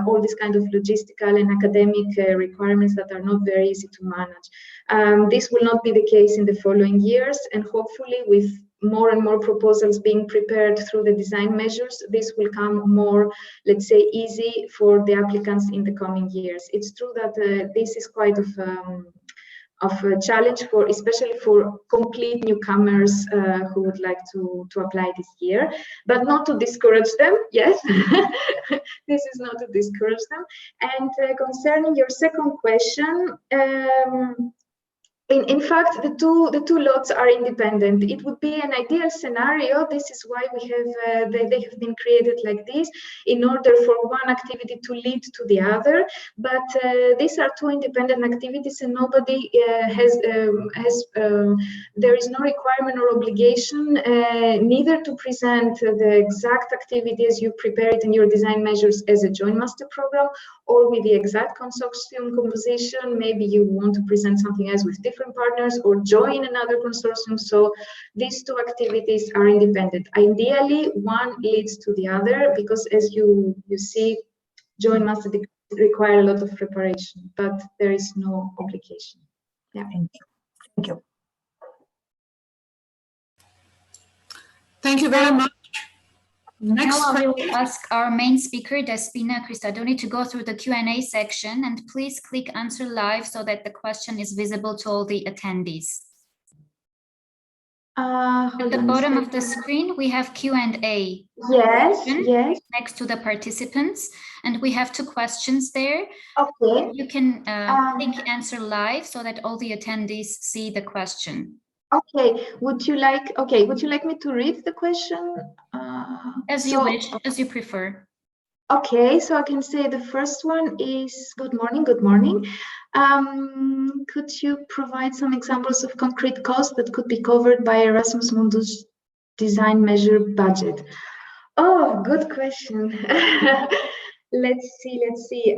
all these kind of logistical and academic requirements that are not very easy to manage. This will not be the case in the following years, and hopefully with more and more proposals being prepared through the design measures, this will come more, let's say, easy for the applicants in the coming years. It's true that this is quite of a challenge for, especially for complete newcomers who would like to apply this year, but not to discourage them. Yes, this is not to discourage them. And concerning your second question, in fact, the two lots are independent. It would be an ideal scenario. This is why we have they have been created like this, in order for one activity to lead to the other. But these are two independent activities, and nobody there is no requirement or obligation neither to present the exact activity as you prepare it in your design measures as a joint master program, or with the exact consortium composition. Maybe you want to present something else with different partners or join another consortium. So these two activities are independent. Ideally, one leads to the other, because as you see, joint master degrees require a lot of preparation, but there is no obligation. Yeah. Thank you. Thank you. Thank you very much. Next now I will ask our main speaker, Despina Christodoulou, to go through the Q&A section, and please click answer live so that the question is visible to all the attendees. At the bottom of the screen, we have Q&A. Yes, yes. Next to the participants, and we have 2 questions there. Okay. You can click answer live so that all the attendees see the question. Okay. Would you like me to read the question? As you wish, as you prefer. Okay, so I can say the first one is good morning. Could you provide some examples of concrete costs that could be covered by Erasmus Mundus design measure budget? Oh, good question. Let's see.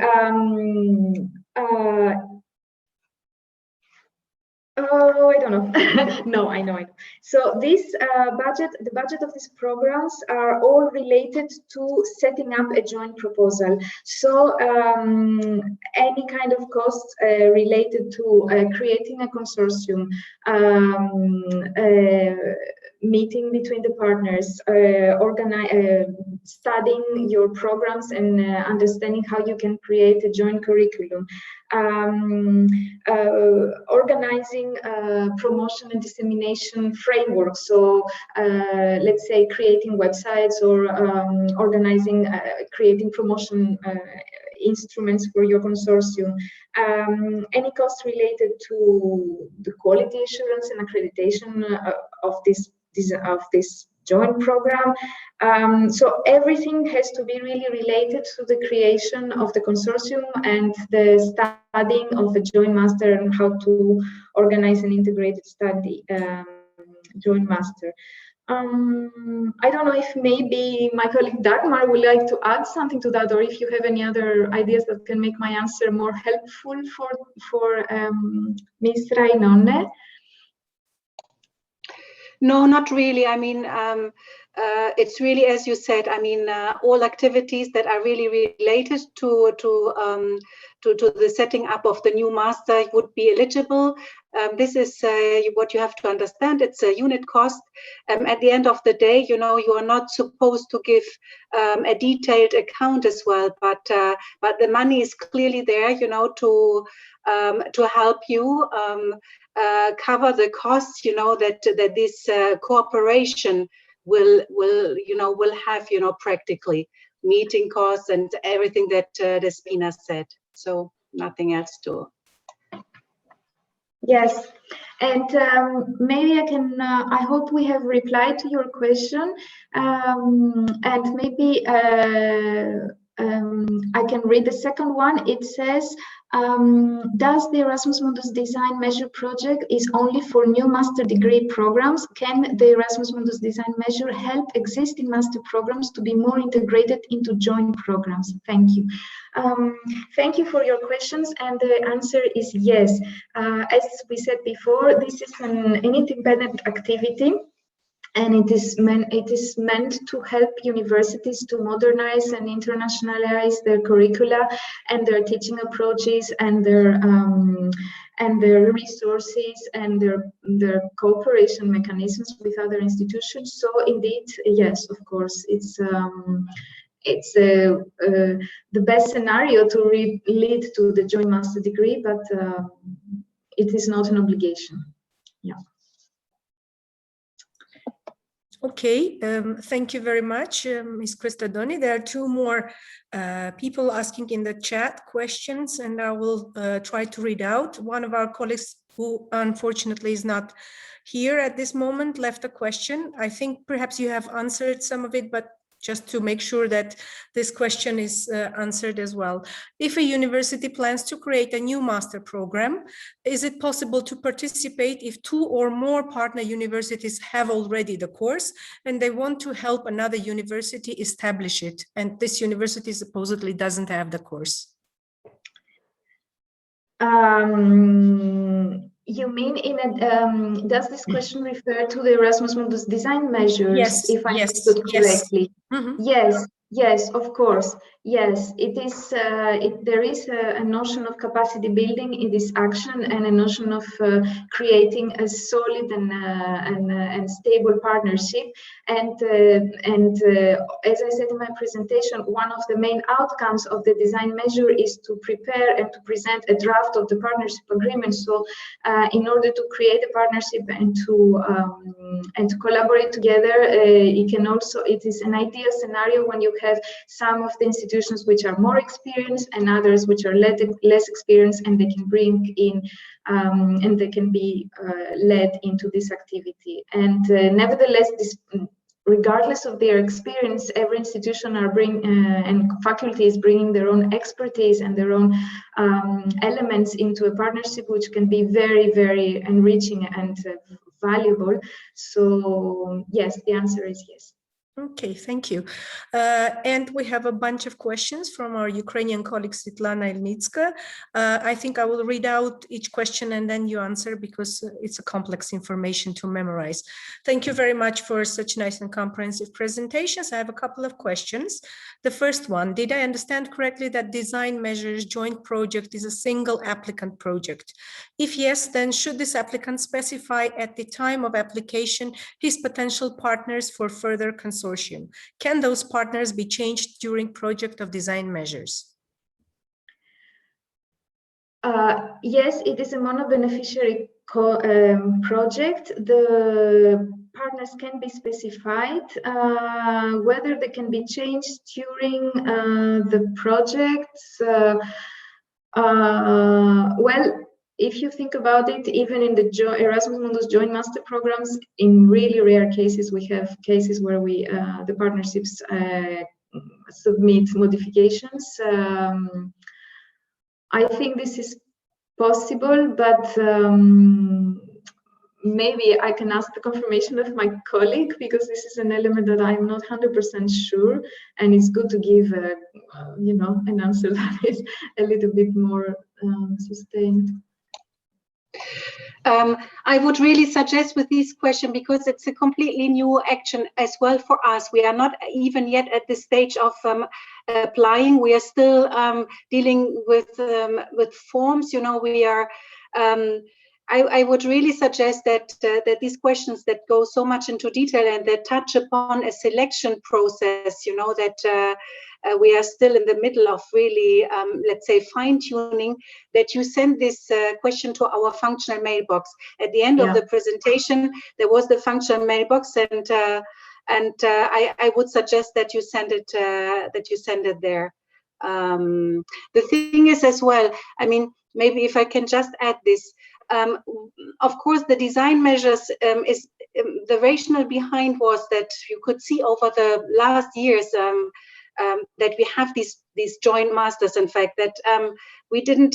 Oh, I don't know. No, I know. So this the budget of these programs are all related to setting up a joint proposal. So any kind of costs related to creating a consortium, meeting between the partners, studying your programs and understanding how you can create a joint curriculum, organizing promotion and dissemination framework. So let's say creating websites or organizing, creating promotion instruments for your consortium. Any costs related to the quality assurance and accreditation of this joint program. So everything has to be really related to the creation of the consortium and the studying of a joint master and how to organize an integrated study joint master. I don't know if maybe my colleague Dagmar would like to add something to that, or if you have any other ideas that can make my answer more helpful for Ms. Rainone. No, not really. I mean, it's really, as you said, I mean, all activities that are really related to the setting up of the new master would be eligible. This is what you have to understand. It's a unit cost. At the end of the day, you know, you are not supposed to give a detailed account as well, but the money is clearly there, you know, to help you cover the costs, you know, that this cooperation will have, you know, practically meeting costs and everything that Despina said. So nothing else to. Yes, and maybe I can. I hope we have replied to your question, and maybe I can read the second one. It says, does the Erasmus Mundus Design Measure project is only for new master degree programs? Can the Erasmus Mundus Design Measure help existing master programs to be more integrated into joint programs? Thank you. Thank you for your questions, and the answer is yes. As we said before, this is an independent activity, and it is meant to help universities to modernize and internationalize their curricula and their teaching approaches and their resources and their cooperation mechanisms with other institutions. So indeed, yes, of course, it's the best scenario to lead to the joint master degree, but it is not an obligation. Yeah. Okay, thank you very much, Ms. Christodoni. There are 2 more people asking in the chat questions, and I will try to read out. One of our colleagues, who unfortunately is not here at this moment, left a question. I think perhaps you have answered some of it, but just to make sure that this question is answered as well. If a university plans to create a new master program, is it possible to participate if 2 or more partner universities have already the course and they want to help another university establish it, and this university supposedly doesn't have the course? You mean does this question refer to the Erasmus Mundus design measures? Yes, if I understood correctly. Yes. Mm-hmm. Yes, of course. Yes, it is. There is a notion of capacity building in this action, and a notion of creating a solid and stable partnership. And as I said in my presentation, one of the main outcomes of the design measure is to prepare and to present a draft of the partnership agreement. So, in order to create a partnership and to collaborate together, it is an ideal scenario when you have some of the institutions which are more experienced and others which are less experienced, and they can bring in and they can be led into this activity. And nevertheless, regardless of their experience, every institution and faculty is bringing their own expertise and their own elements into a partnership, which can be very, very enriching and valuable. So yes, the answer is yes. Okay, thank you. And we have a bunch of questions from our Ukrainian colleague Svetlana Ilnitska. I think I will read out each question and then you answer, because it's a complex information to memorize. Thank you very much for such nice and comprehensive presentations. I have a couple of questions. The first one, did I understand correctly that design measures joint project is a single applicant project? If yes, then should this applicant specify at the time of application his potential partners for further consortium? Can those partners be changed during project of design measures? Yes, it is a mono-beneficiary project. The partners can be specified. Whether they can be changed during the projects, well, if you think about it, even in the Erasmus Mundus joint master programs, in really rare cases, we have cases where the partnerships submit modifications. I think this is possible, but maybe I can ask the confirmation of my colleague, because this is an element that I'm not 100% sure, and it's good to give an answer that is a little bit more sustained. I would really suggest with this question, because it's a completely new action as well for us. We are not even yet at the stage of applying. We are still dealing with forms. We are. I would really suggest that these questions that go so much into detail and that touch upon a selection process, that we are still in the middle of really, let's say, fine-tuning, that you send this question to our functional mailbox. At the end of the presentation, there was the functional mailbox, and I would suggest that you send it there. The thing is as well, I mean, maybe if I can just add this. Of course, the design measures is the rationale behind was that you could see over the last years that we have these joint masters. In fact, that we didn't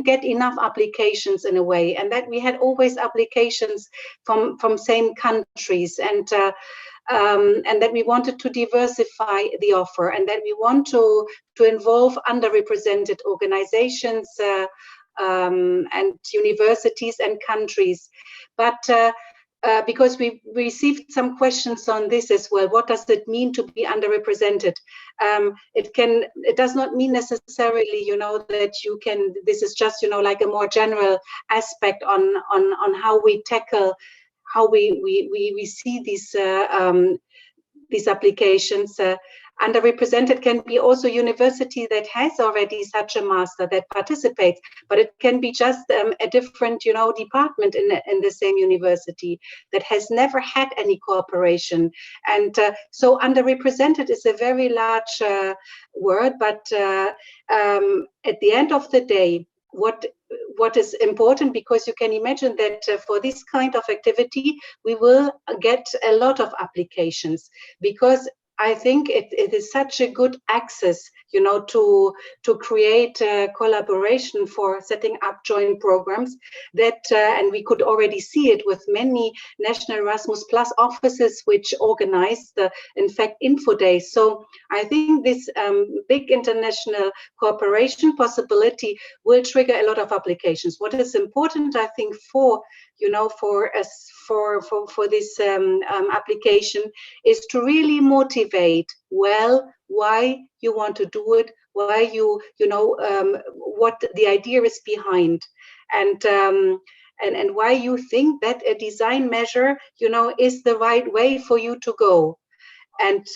get enough applications in a way, and that we had always applications from same countries, and that we wanted to diversify the offer, and that we want to involve underrepresented organizations. And universities and countries, but because we received some questions on this as well. What does it mean to be underrepresented? It does not mean necessarily, that you can. This is just, like a more general aspect on how we tackle, how we see these applications. Underrepresented can be also university that has already such a master that participates, but it can be just a different, department in the same university that has never had any cooperation. And so underrepresented is a very large word, but at the end of the day, what is important, because you can imagine that for this kind of activity, we will get a lot of applications, because I think it is such a good access, to create collaboration for setting up joint programs that, and we could already see it with many national Erasmus Plus offices which organize in fact, info days. So I think this big international cooperation possibility will trigger a lot of applications. What is important, I think, for you know, for us for this application is to really motivate well why you want to do it, why you know what the idea is behind, and why you think that a design measure, you know, is the right way for you to go. And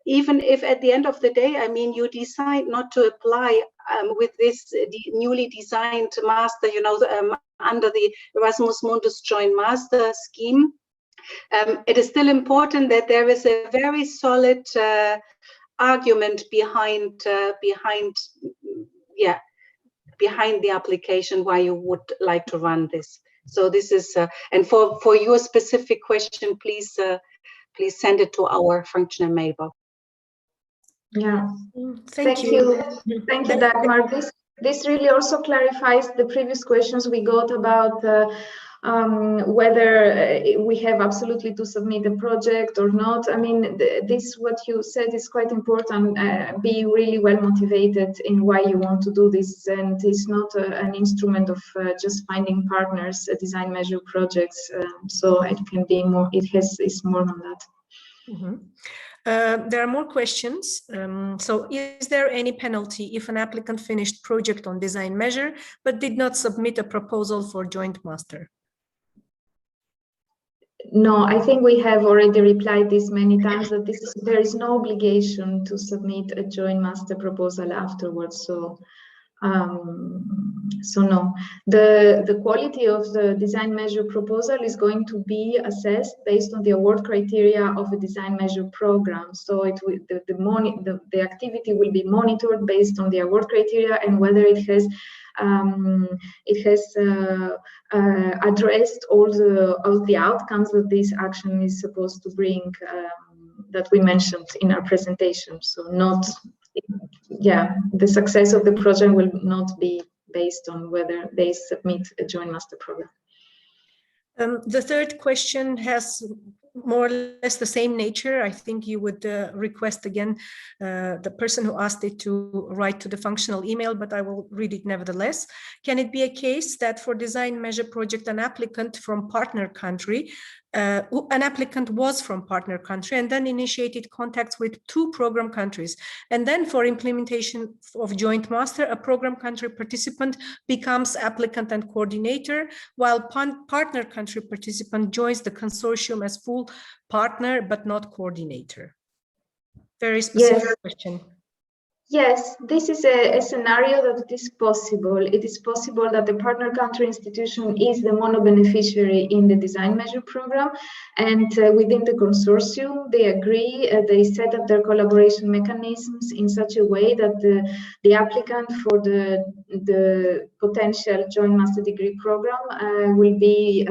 even if at the end of the day, I mean, you decide not to apply with this newly designed master, you know, under the Erasmus Mundus Joint Master Scheme, it is still important that there is a very solid argument behind the application why you would like to run this. So this is, and for your specific question, please send it to our functional mailbox. Yeah, Thank you. Thank you, Dagmar. This really also clarifies the previous questions we got about whether we have absolutely to submit a project or not. I mean, this, what you said is quite important. Be really well motivated in why you want to do this, and it's not an instrument of just finding partners, design measure projects. So it can be more. It's more than that. Mm-hmm. There are more questions. So is there any penalty if an applicant finished project on design measure but did not submit a proposal for joint master? No, I think we have already replied this many times that there is no obligation to submit a joint master proposal afterwards. So no, the quality of the design measure proposal is going to be assessed based on the award criteria of a design measure program. So it will, the activity will be monitored based on the award criteria and whether it has addressed all the outcomes that this action is supposed to bring, that we mentioned in our presentation. So not. Yeah, the success of the project will not be based on whether they submit a joint master program. The third question has more or less the same nature. I think you would request again the person who asked it to write to the functional email, but I will read it nevertheless. Can it be a case that for design measure project, an applicant from partner country, an applicant was from partner country and then initiated contacts with 2 program countries, and then for implementation of joint master, a program country participant becomes applicant and coordinator, while partner country participant joins the consortium as full partner but not coordinator? Very specific question. Yes, this is a scenario that it is possible. It is possible that the partner country institution is the mono-beneficiary in the design measure program, and within the consortium, they agree, they set up their collaboration mechanisms in such a way that the applicant for the potential joint master degree program will be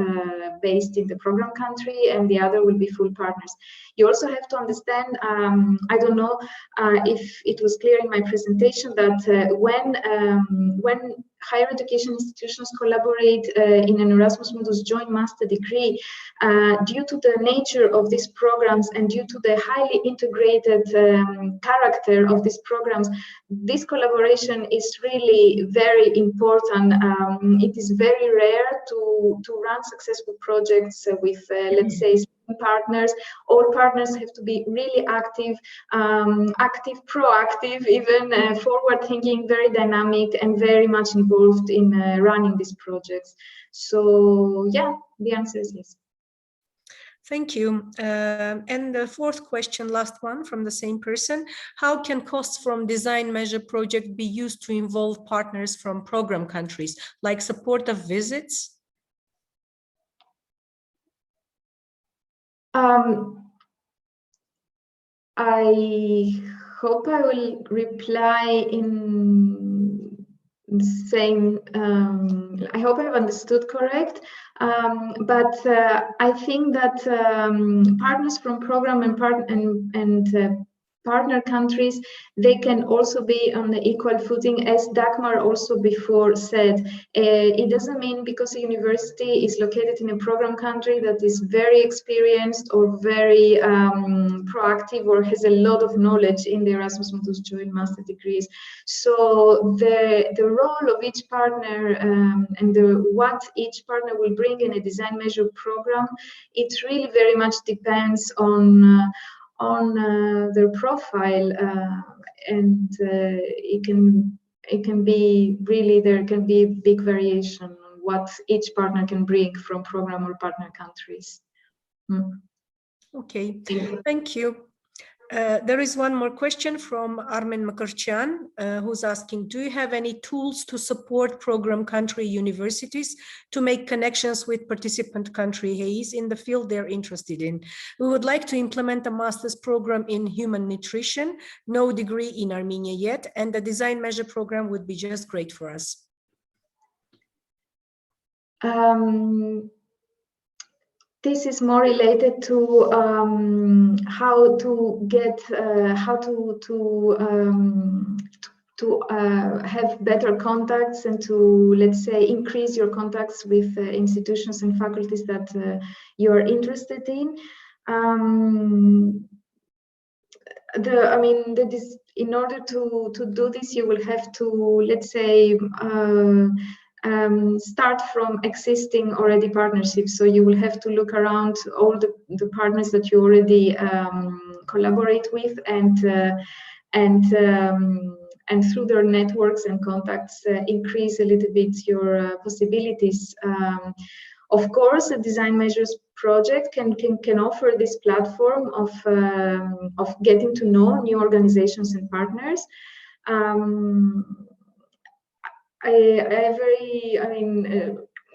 based in the program country, and the other will be full partners. You also have to understand, I don't know if it was clear in my presentation, that when higher education institutions collaborate in an Erasmus Mundus joint master degree, due to the nature of these programs and due to the highly integrated character of these programs, this collaboration is really very important. It is very rare to run successful projects with, let's say, partners. All partners have to be really active, proactive, even forward-thinking, very dynamic, and very much involved in running these projects. So, yeah, the answer is yes. Thank you. And the fourth question, last one from the same person. How can costs from design measure project be used to involve partners from program countries, like support of visits? I hope I will reply in the same, I hope I've understood correct, but I think that partners from program and partner countries, they can also be on the equal footing, as Dagmar also before said. It doesn't mean because a university is located in a program country that is very experienced or very proactive or has a lot of knowledge in the Erasmus Mundus joint master degrees. So the role of each partner and what each partner will bring in a design measure program, it really very much depends on their profile, and it can be really, there can be big variation on what each partner can bring from program or partner countries. Okay, thank you. There is one more question from Armen Makarchan, who's asking, do you have any tools to support program country universities to make connections with participant country HEIs in the field they're interested in? We would like to implement a master's program in human nutrition, no degree in Armenia yet, and the design measure program would be just great for us. This is more related to how to get have better contacts and to, let's say, increase your contacts with institutions and faculties that you are interested in. In order to do this, you will have to, let's say, start from existing already partnerships. So you will have to look around all the partners that you already collaborate with, and through their networks and contacts increase a little bit your possibilities. Of course, a design measures project can offer this platform of getting to know new organizations and partners.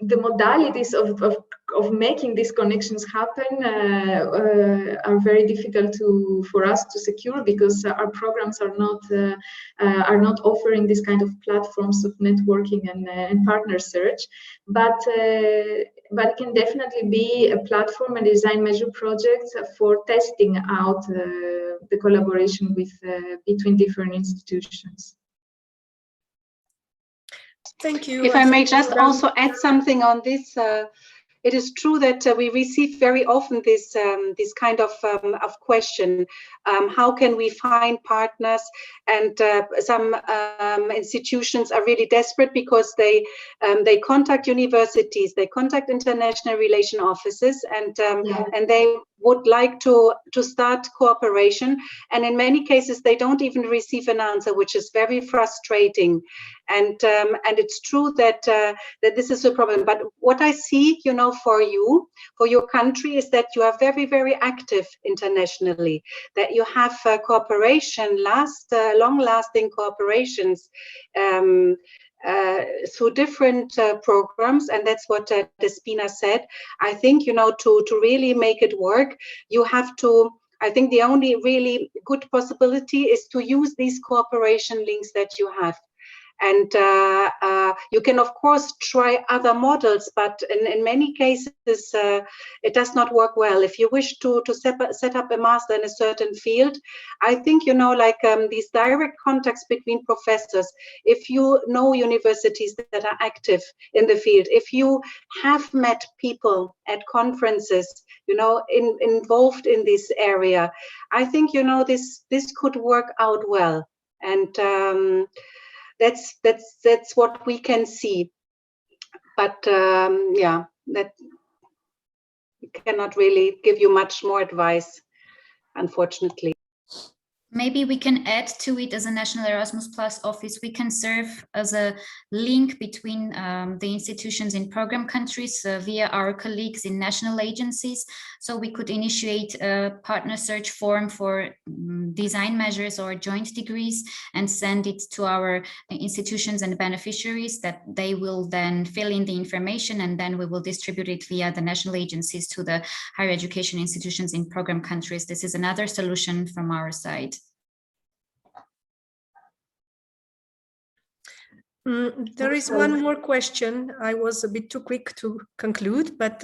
The modalities of making these connections happen are very difficult for us to secure, because our programs are not offering this kind of platforms of networking and partner search. But it can definitely be a platform and design measure project for testing out the collaboration between different institutions. Thank you. If I may just also add something on this, it is true that we receive very often this kind of question: how can we find partners? And some institutions are really desperate because they contact universities, they contact international relation offices, and they would like to start cooperation. And in many cases, they don't even receive an answer, which is very frustrating. And it's true that this is a problem. But what I see, for your country, is that you are very, very active internationally, that you have cooperation, long-lasting cooperations through different programs, and that's what Despina said. I think, to really make it work, you have to, I think the only really good possibility is to use these cooperation links that you have. And you can, of course, try other models, but in many cases, it does not work well. If you wish to set up a master in a certain field, I think, these direct contacts between professors, if you know universities that are active in the field, if you have met people at conferences, involved in this area, I think, this could work out well. And that's what we can see, but that we cannot really give you much more advice, unfortunately. Maybe we can add to it, as a National Erasmus Plus office, we can serve as a link between the institutions in program countries via our colleagues in national agencies. So we could initiate a partner search form for design measures or joint degrees and send it to our institutions and beneficiaries, that they will then fill in the information, and then we will distribute it via the national agencies to the higher education institutions in program countries. This is another solution from our side. There is one more question. I was a bit too quick to conclude, but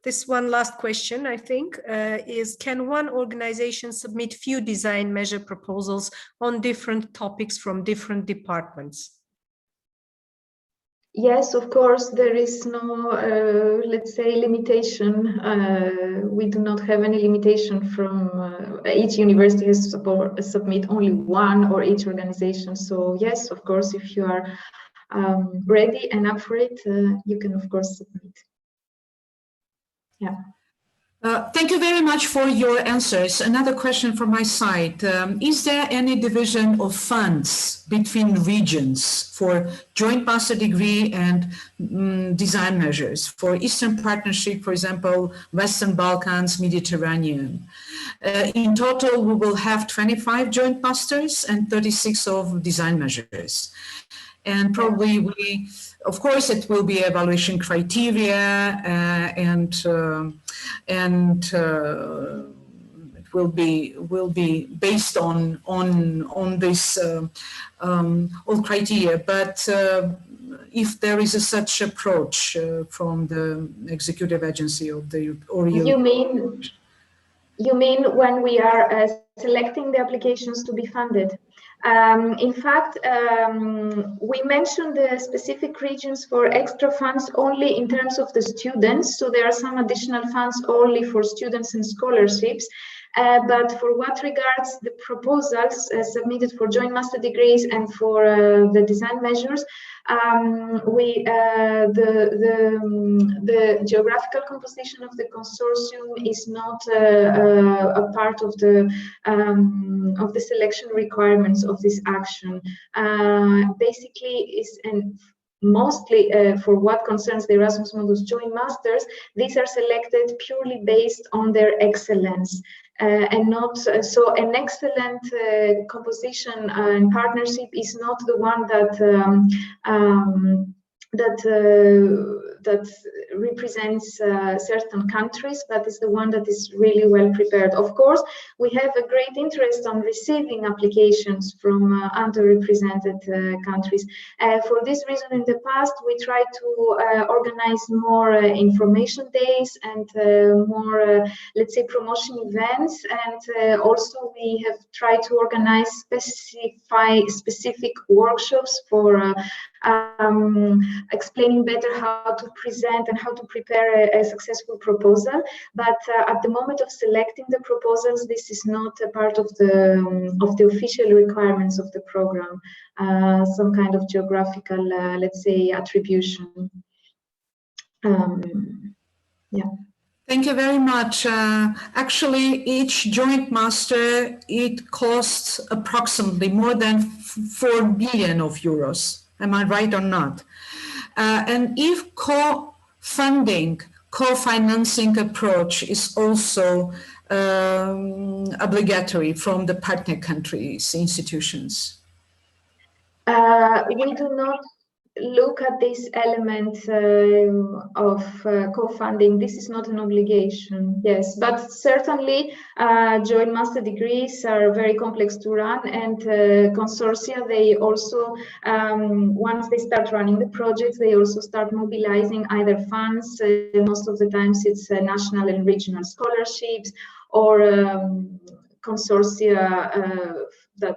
this one last question, I think, is: can one organization submit few design measure proposals on different topics from different departments? Yes, of course, there is no, let's say, limitation. We do not have any limitation from each university has to submit only one, or each organization. So yes, of course, if you are ready and up for it, you can, of course, submit. Yeah. Thank you very much for your answers. Another question from my side. Is there any division of funds between regions for joint master degree and design measures for Eastern Partnership, for example, Western Balkans, Mediterranean? In total, we will have 25 joint masters and 36 of design measures. And probably of course, it will be evaluation criteria and it will be based on this all criteria. But if there is such approach from the executive agency of the You mean when we are selecting the applications to be funded? In fact, we mentioned the specific regions for extra funds only in terms of the students. So there are some additional funds only for students and scholarships. But for what regards the proposals submitted for joint master degrees and for the design measures, the geographical composition of the consortium is not a part of the selection requirements of this action. Basically, mostly for what concerns the Erasmus Mundus joint masters, these are selected purely based on their excellence. And not so an excellent composition and partnership is not the one that represents certain countries, but is the one that is really well prepared. Of course, we have a great interest on receiving applications from underrepresented countries. For this reason, in the past, we tried to organize more information days and more, let's say, promotion events. And also we have tried to organize specific workshops for explaining better how to present and how to prepare a successful proposal. But at the moment of selecting the proposals, this is not a part of the official requirements of the program. Some kind of geographical, let's say, attribution. Yeah. Thank you very much. Actually, each joint master, it costs approximately more than 4 billion euros. Am I right or not? And if co-financing approach is also obligatory from the partner countries' institutions? We do not look at this element of co-funding. This is not an obligation, yes, but certainly joint master degrees are very complex to run, and consortia, they also, once they start running the projects, they also start mobilizing either funds, most of the times it's national and regional scholarships, or consortia that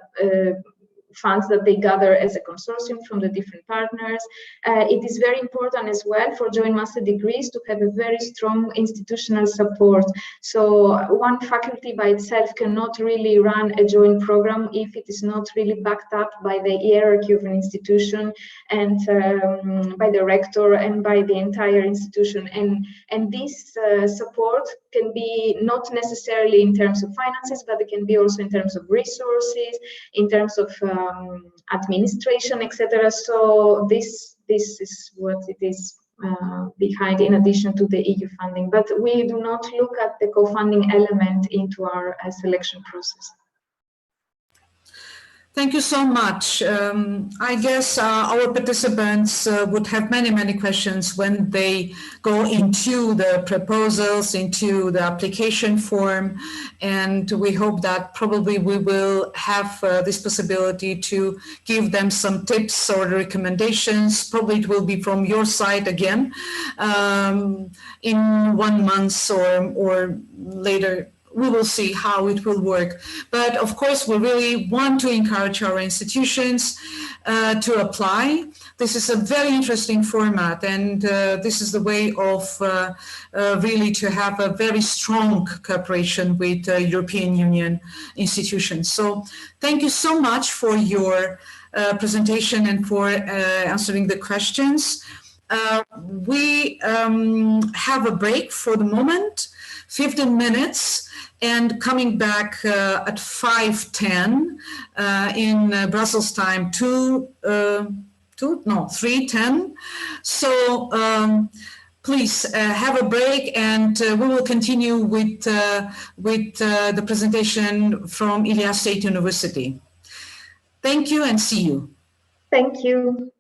funds that they gather as a consortium from the different partners. It is very important as well for joint master degrees to have a very strong institutional support. So one faculty by itself cannot really run a joint program if it is not really backed up by the hierarchy of an institution and by the rector and by the entire institution. And this support can be not necessarily in terms of finances, but it can be also in terms of resources, in terms of administration, etc. So this is what it is behind, in addition to the EU funding. But we do not look at the co-funding element into our selection process. Thank you so much. I guess our participants would have many questions when they go into the proposals, into the application form, and we hope that probably we will have this possibility to give them some tips or recommendations. Probably it will be from your side again in 1 month or later. We will see how it will work. But of course, we really want to encourage our institutions to apply. This is a very interesting format, and this is the way of really to have a very strong cooperation with European Union institutions. So thank you so much for your presentation and for answering the questions. We have a break for the moment, 15 minutes, and coming back at 5:10 in Brussels time, 3:10. So please have a break, and we will continue with the presentation from Ilia State University. Thank you and see you. Thank you.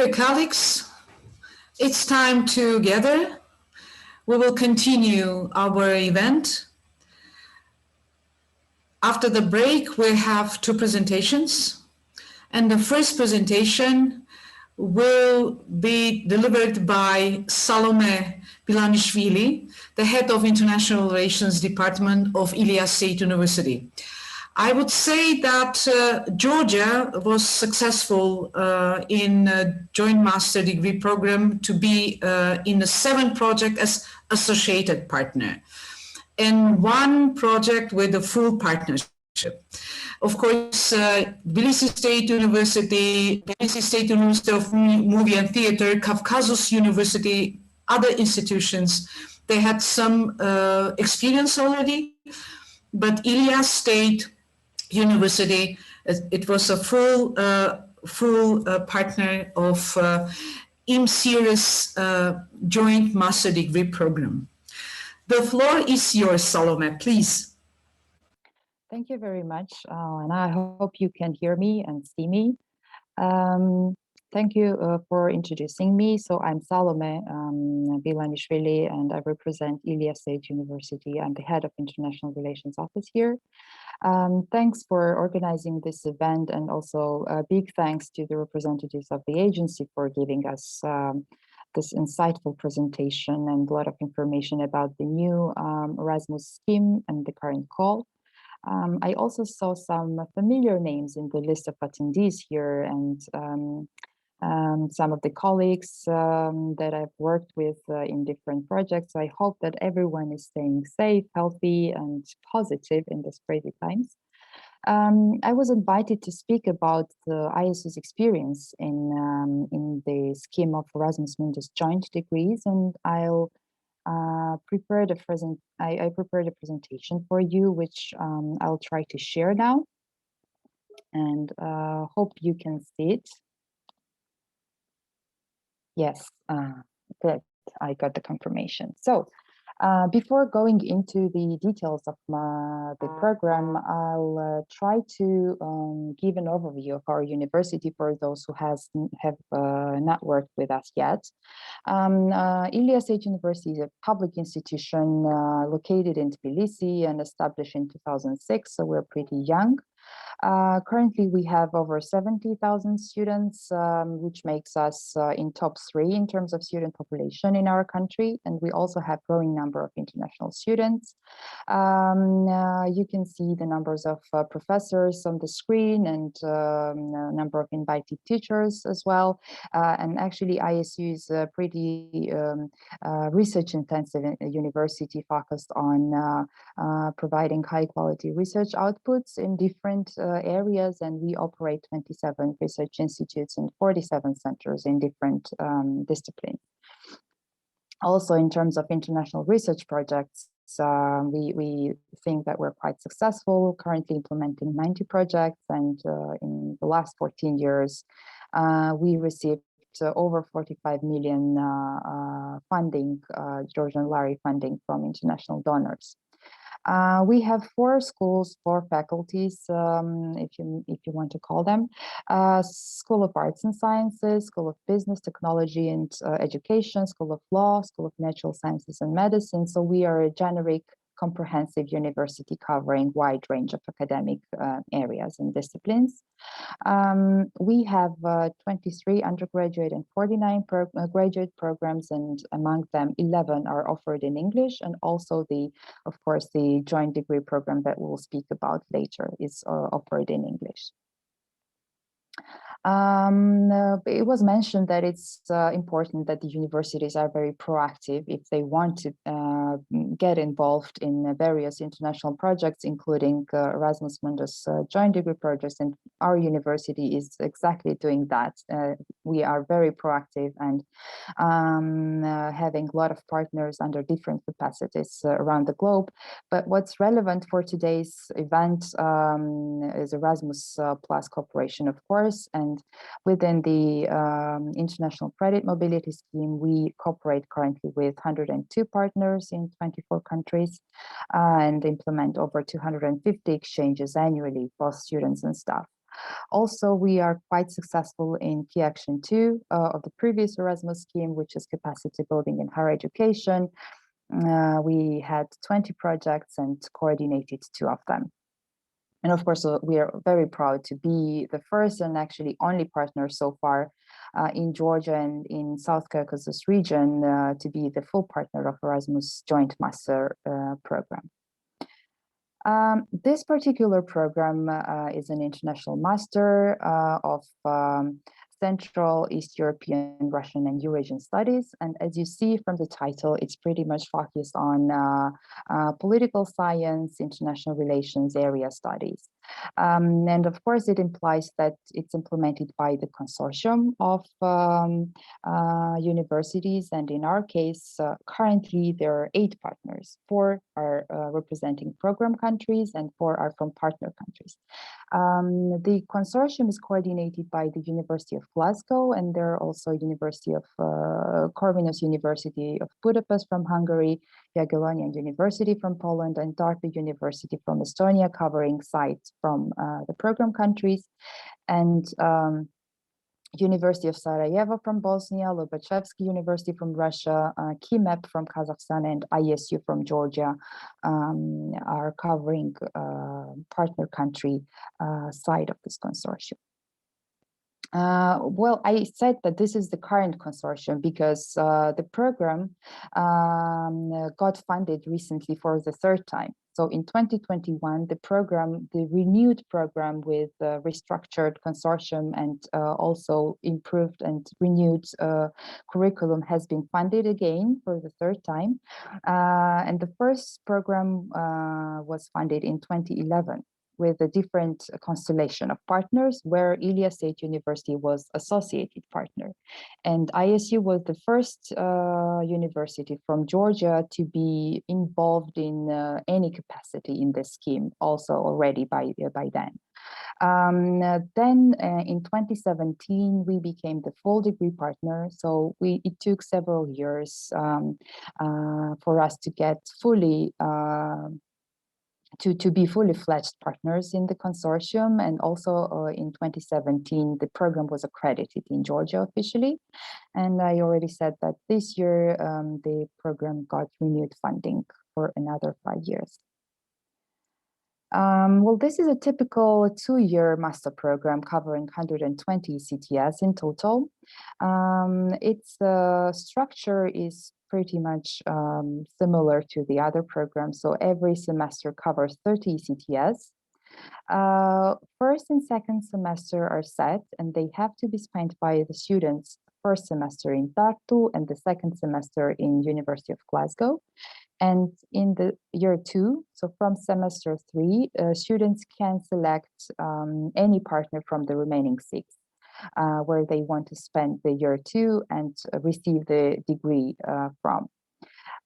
Dear colleagues, it's time to gather. We will continue our event. After the break, we have two presentations. And the first presentation will be delivered by Salome Bilanishvili, the head of International Relations Department of Ilia State University. I would say that Georgia was successful in a joint master degree program to be in the 7th project as associated partner, and 1 project with a full partnership. Of course, Tbilisi State University, Tbilisi State University of Movie and Theater, Caucasus University, other institutions, they had some experience already, but Ilia State University, it was a full partner of IM-Series joint master degree program. The floor is yours, Salome, please. Thank you very much, and I hope you can hear me and see me. Thank you for introducing me. So I'm Salome Bilanishvili, and I represent Ilia State University. I'm the head of International Relations Office here. Thanks for organizing this event, and also a big thanks to the representatives of the agency for giving us this insightful presentation and a lot of information about the new Erasmus scheme and the current call. I also saw some familiar names in the list of attendees here, and some of the colleagues that I've worked with in different projects. I hope that everyone is staying safe, healthy, and positive in these crazy times. I was invited to speak about the ISU's experience in the scheme of Erasmus Mundus joint degrees, and I'll prepared a presentation for you, which I'll try to share now, and hope you can see it. Yes, good. I got the confirmation. So before going into the details of the program, I'll try to give an overview of our university for those who have not worked with us yet. Ilia State University is a public institution located in Tbilisi and established in 2006, so we're pretty young. Currently, we have over 70,000 students, which makes us in top 3 in terms of student population in our country. And we also have growing number of international students. You can see the numbers of professors on the screen, and number of invited teachers as well. And actually, ISU is a pretty research-intensive university focused on providing high-quality research outputs in different areas, and we operate 27 research institutes and 47 centers in different disciplines. Also, in terms of international research projects, we think that we're quite successful, currently implementing 90 projects, and in the last 14 years, we received over 45 million funding, Georgian lari funding from international donors. We have 4 schools, 4 faculties, if you want to call them. School of Arts and Sciences, School of Business, Technology and Education, School of Law, School of Natural Sciences and Medicine. So we are a generic, comprehensive university covering wide range of academic areas and disciplines. We have 23 undergraduate and 49 graduate programs, and among them 11 are offered in English, and also of course, the joint degree program that we'll speak about later is offered in English. It was mentioned that it's important that the universities are very proactive if they want to get involved in various international projects, including Erasmus Mundus joint degree projects, and our university is exactly doing that. We are very proactive and having a lot of partners under different capacities around the globe. But what's relevant for today's event is Erasmus Plus cooperation, of course, and within the International Credit Mobility Scheme, we cooperate currently with 102 partners in 24 countries and implement over 250 exchanges annually for students and staff. Also, we are quite successful in key action 2 of the previous Erasmus scheme, which is capacity building in higher education. We had 20 projects and coordinated 2 of them. And of course, we are very proud to be the first and actually only partner so far in Georgia and in South Caucasus region to be the full partner of Erasmus Joint Master Program. This particular program is an international master of Central, East European, Russian, and Eurasian studies. And as you see from the title, it's pretty much focused on political science, international relations, area studies. And of course, it implies that it's implemented by the consortium of universities. And in our case, currently there are 8 partners. 4 are representing program countries and 4 are from partner countries. The consortium is coordinated by the University of Glasgow, and there are also University of Corvinus University of Budapest from Hungary, Jagiellonian University from Poland, and Tartu University from Estonia, covering sites from the program countries, and University of Sarajevo from Bosnia, Lobachevsky University from Russia, KIMEP from Kazakhstan, and ISU from Georgia are covering partner country side of this consortium. Well, I said that this is the current consortium because the program got funded recently for the 3rd time. So in 2021, the renewed program with restructured consortium and also improved and renewed curriculum has been funded again for the 3rd time. And the first program was funded in 2011. With a different constellation of partners, where Ilia State University was associated partner. And ISU was the first university from Georgia to be involved in any capacity in this scheme, also already by then. Then in 2017, we became the full degree partner. So it took several years for us to get fully to be fully fledged partners in the consortium. And also in 2017, the program was accredited in Georgia officially. And I already said that this year, the program got renewed funding for another 5 years. Well, this is a typical 2-year master program covering 120 CTS in total. Its structure is pretty much similar to the other programs. So every semester covers 30 CTS. First and second semester are set, and they have to be spent by the students first semester in Tartu and the second semester in University of Glasgow. And in the year 2, so from semester 3, students can select any partner from the remaining 6. Where they want to spend the year 2 and receive the degree from.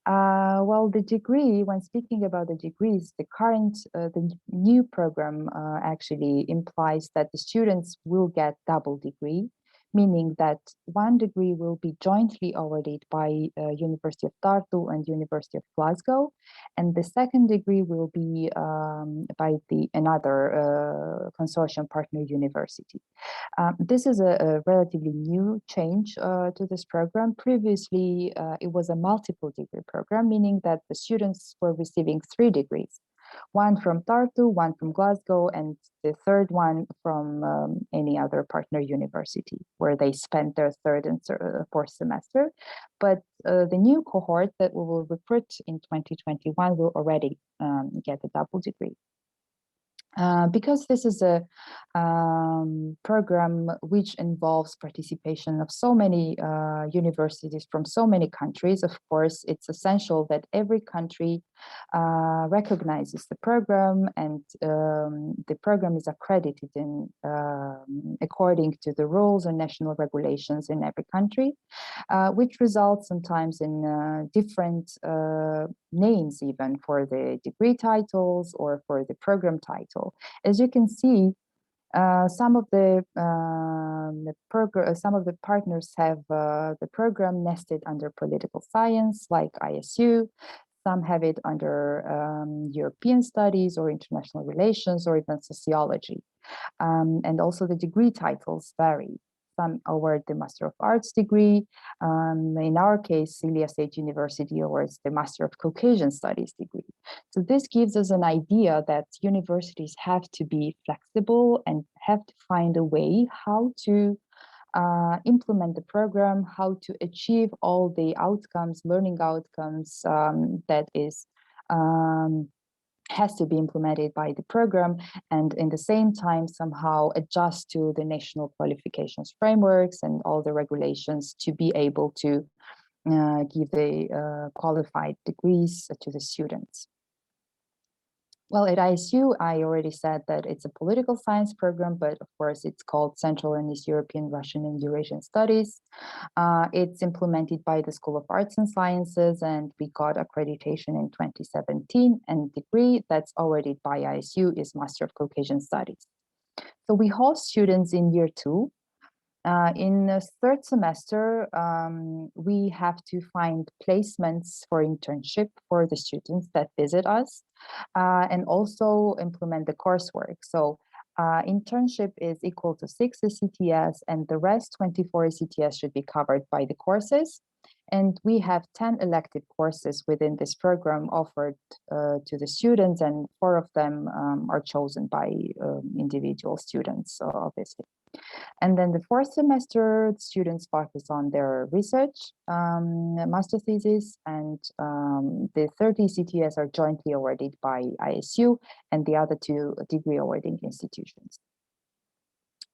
Well, the degree, when speaking about the degrees, the new program actually implies that the students will get double degree, meaning that one degree will be jointly awarded by University of Tartu and University of Glasgow, and the second degree will be by another consortium partner university. This is a relatively new change to this program. Previously, it was a multiple degree program, meaning that the students were receiving 3 degrees. One from Tartu, one from Glasgow, and the third one from any other partner university, where they spent their 3rd and 4th semester. But the new cohort that we will recruit in 2021 will already get a double degree. Because this is a program which involves participation of so many universities from so many countries, of course, it's essential that every country recognizes the program, and the program is accredited in according to the rules and national regulations in every country, which results sometimes in different names even for the degree titles or for the program title. As you can see, some of the partners have the program nested under political science, like ISU. Some have it under European studies or international relations or even sociology. And also the degree titles vary. Some award the Master of Arts degree. In our case, Celia State University awards the Master of Caucasian Studies degree. So this gives us an idea that universities have to be flexible and have to find a way how to implement the program, how to achieve all the outcomes, learning outcomes that is has to be implemented by the program, and in the same time somehow adjust to the national qualifications frameworks and all the regulations to be able to give the qualified degrees to the students. Well, at ISU, I already said that it's a political science program, but of course it's called Central and East European, Russian and Eurasian Studies. It's implemented by the School of Arts and Sciences, and we got accreditation in 2017, and degree that's awarded by ISU is Master of Caucasian Studies. So we host students in year 2. In the third semester, we have to find placements for internship for the students that visit us, and also implement the coursework. So internship is equal to 6 ECTS, and the rest 24 ECTS should be covered by the courses. And we have 10 elective courses within this program offered to the students, and 4 of them are chosen by individual students, obviously. And then the fourth semester, students focus on their research, master thesis, and the 30 CTS are jointly awarded by ISU and the other 2 degree awarding institutions.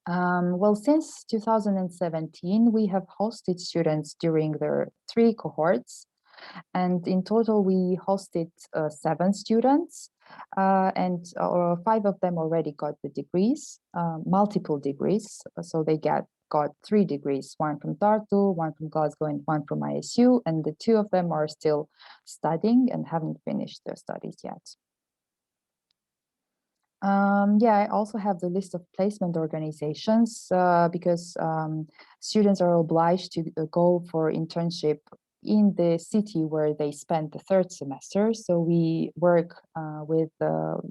Well, since 2017, we have hosted students during their 3 cohorts. And in total, we hosted 7 students, and 5 of them already got the degrees, multiple degrees. So they got 3 degrees, 1 from Tartu, 1 from Glasgow, and 1 from ISU. And the 2 of them are still studying and haven't finished their studies yet. Yeah, I also have the list of placement organizations because students are obliged to go for internship in the city where they spent the 3rd semester. So we work with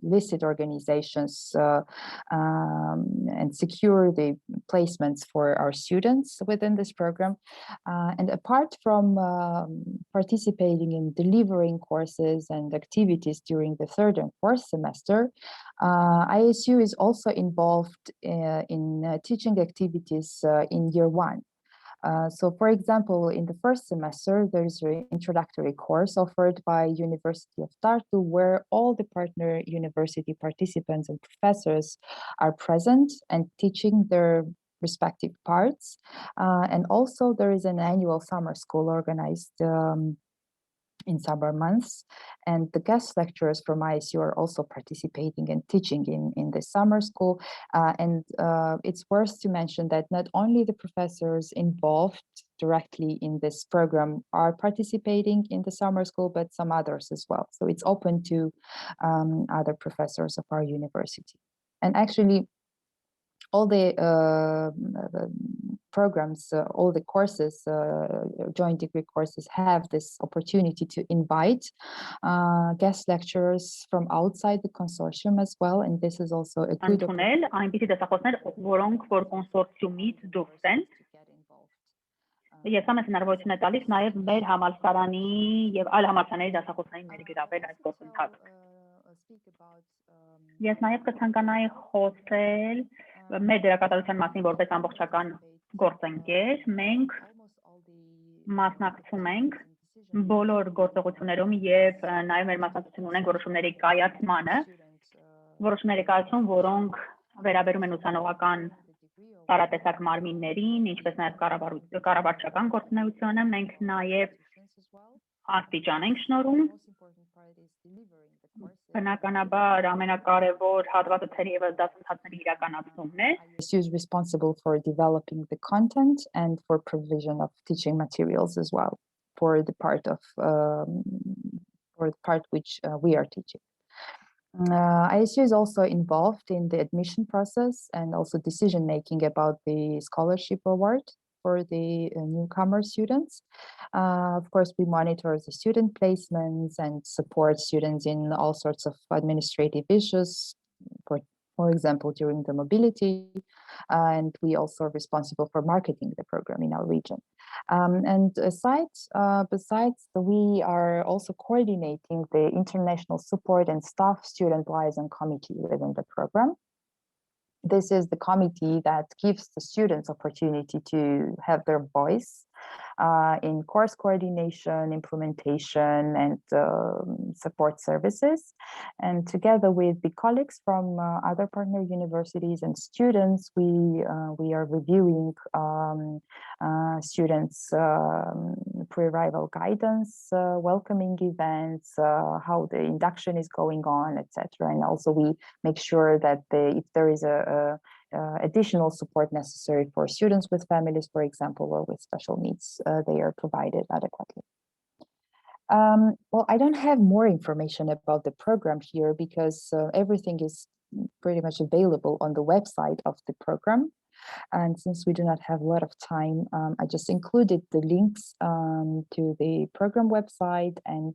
listed organizations and secure the placements for our students within this program. And apart from participating in delivering courses and activities during the 3rd and 4th semester, ISU is also involved in teaching activities in year 1. So, for example, in the 1st semester, there's an introductory course offered by University of Tartu, where all the partner university participants and professors are present and teaching their respective parts. And also there is an annual summer school organized in summer months, and the guest lecturers from ISU are also participating and teaching in the summer school. And it's worth to mention that not only the professors involved directly in this program are participating in the summer school, but some others as well. So it's open to other professors of our university. And actually, all the programs, all the courses, joint degree courses have this opportunity to invite guest lecturers from outside the consortium as well, and this is also a good Ես ամեն հնարավորություն է տալիս նաև մեր համալսարանի եւ այլ համալսարանների դասախոսներին մեր գրավել այս գործընթացը։ Ես նաև կցանկանայի խոսել մեր դերակատարության մասին որպես ամբողջական գործընկեր։ Մենք մասնակցում ենք բոլոր գործողություններում եւ նաև մեր մասնակցություն ունենք որոշումների կայացմանը, որոնք վերաբերում են ուսանողական տարատեսակ մարմիններին, ինչպես նաև կառավարչական գործունեությանը, մենք նաև աստիճան ենք շնորհում։ Բնականաբար ամենակարևոր հատվածը թերևս դասընթացների իրականացումն է։ Is responsible for developing the content and for provision of teaching materials as well for the part which we are teaching. ISU is also involved in the admission process and also decision-making about the scholarship award for the newcomer students. Of course, we monitor the student placements and support students in all sorts of administrative issues, for for example, during the mobility, and we also are responsible for marketing the program in our region. Besides, we are also coordinating the international support and staff student liaison committee within the program. This is the committee that gives the students opportunity to have their voice in course coordination, implementation, and support services. And together with the colleagues from other partner universities and students, we are reviewing students' pre-arrival guidance, welcoming events, how the induction is going on, etc. And also we make sure that if there is additional support necessary for students with families, for example, or with special needs, they are provided adequately. Well, I don't have more information about the program here because everything is pretty much available on the website of the program. And since we do not have a lot of time, I just included the links to the program website and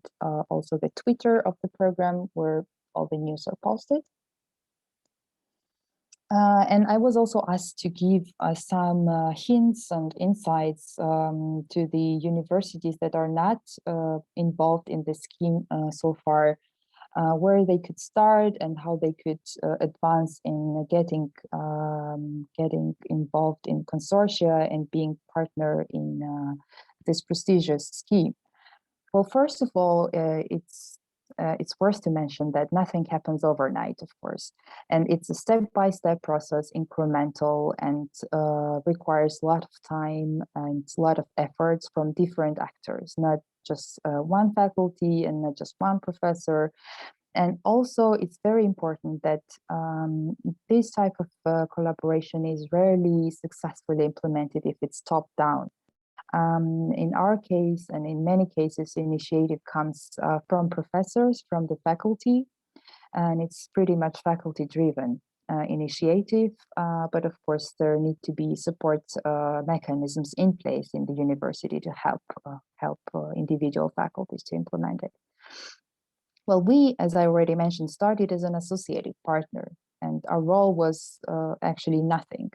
also the Twitter of the program where all the news are posted. And I was also asked to give some hints and insights to the universities that are not involved in the scheme so far, where they could start and how they could advance in getting involved in consortia and being partner in this prestigious scheme. Well, first of all, it's worth to mention that nothing happens overnight, of course, and it's a step-by-step process, incremental, and requires a lot of time and a lot of efforts from different actors, not just one faculty and not just one professor. And also, it's very important that this type of collaboration is rarely successfully implemented if it's top-down. In our case, and in many cases, initiative comes from professors, from the faculty, and it's pretty much faculty-driven initiative. But of course, there need to be support mechanisms in place in the university to help individual faculties to implement it. Well, we, as I already mentioned, started as an associated partner, and our role was actually nothing.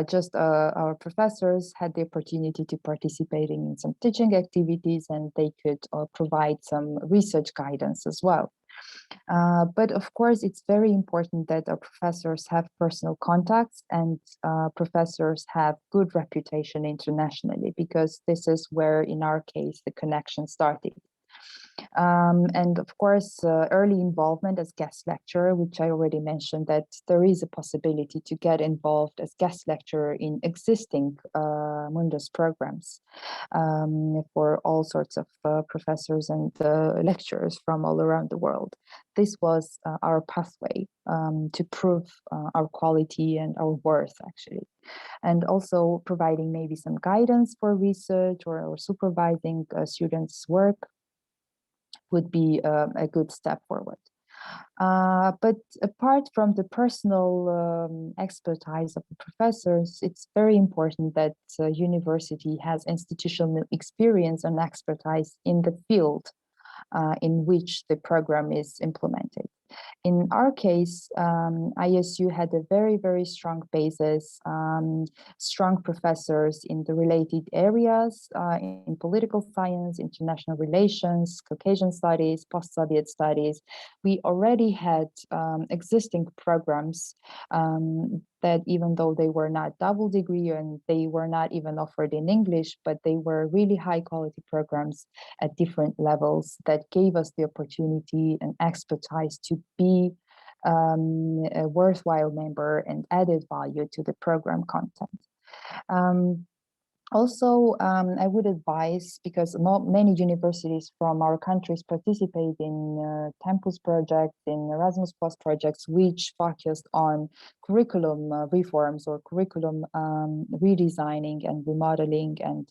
Just our professors had the opportunity to participate in some teaching activities, and they could provide some research guidance as well. But of course, it's very important that our professors have personal contacts and professors have good reputation internationally, because this is where, in our case, the connection started. And of course, early involvement as guest lecturer, which I already mentioned, that there is a possibility to get involved as guest lecturer in existing Mundus programs for all sorts of professors and lecturers from all around the world. This was our pathway to prove our quality and our worth, actually. And also providing maybe some guidance for research or supervising students' work would be a good step forward. But apart from the personal expertise of the professors, it's very important that university has institutional experience and expertise in the field in which the program is implemented. In our case, ISU had a very, very strong basis, strong professors in the related areas, in political science, international relations, Caucasian studies, post-Soviet studies. We already had existing programs that, even though they were not double degree and they were not even offered in English, but they were really high quality programs at different levels that gave us the opportunity and expertise to be a worthwhile member and added value to the program content. Also, I would advise, because many universities from our countries participate in campus projects, in Erasmus Plus projects, which focused on curriculum reforms or curriculum redesigning and remodeling. And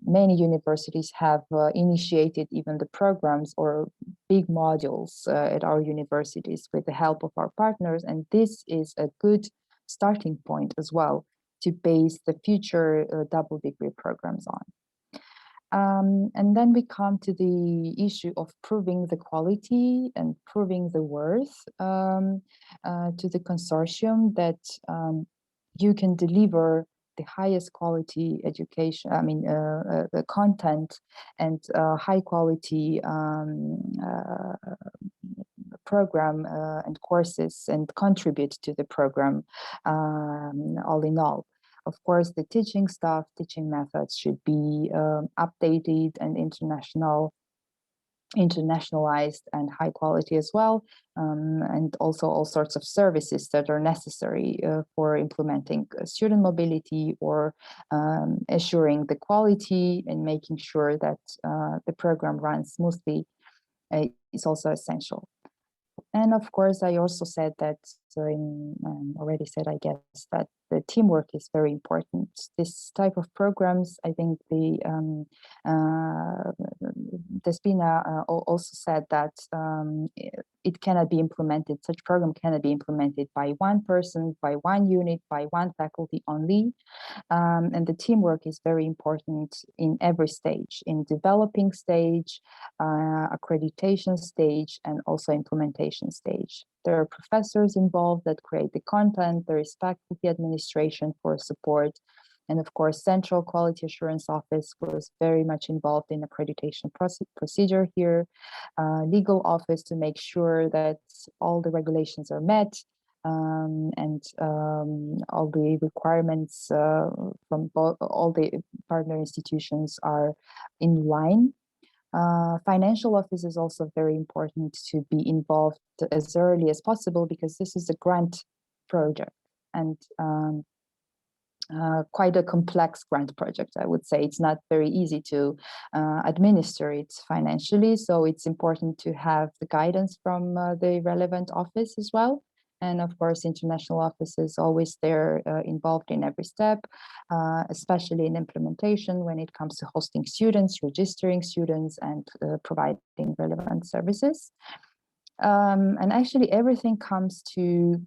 many universities have initiated even the programs or big modules at our universities with the help of our partners. And this is a good starting point as well to base the future double degree programs on. And then we come to the issue of proving the quality and proving the worth to the consortium that you can deliver the highest quality education, the content and high quality program and courses and contribute to the program all in all. Of course, the teaching staff, teaching methods should be updated and internationalized and high quality as well, and also all sorts of services that are necessary for implementing student mobility or assuring the quality and making sure that the program runs smoothly is also essential. And of course, I also said that, already said, I guess, that the teamwork is very important. This type of programs, I think Despina also said that it cannot be implemented, such program cannot be implemented by one person, by one unit, by one faculty only. And the teamwork is very important in every stage, in developing stage, accreditation stage, and also implementation stage. There are professors involved that create the content, there is faculty administration for support, and of course, Central Quality Assurance Office was very much involved in accreditation procedure here, legal office to make sure that all the regulations are met, and all the requirements from all the partner institutions are in line. Financial office is also very important to be involved as early as possible because this is a grant project and quite a complex grant project, I would say. It's not very easy to administer it financially, so it's important to have the guidance from the relevant office as well. And of course, international office is always there involved in every step, especially in implementation when it comes to hosting students, registering students, and providing relevant services. And actually, everything comes to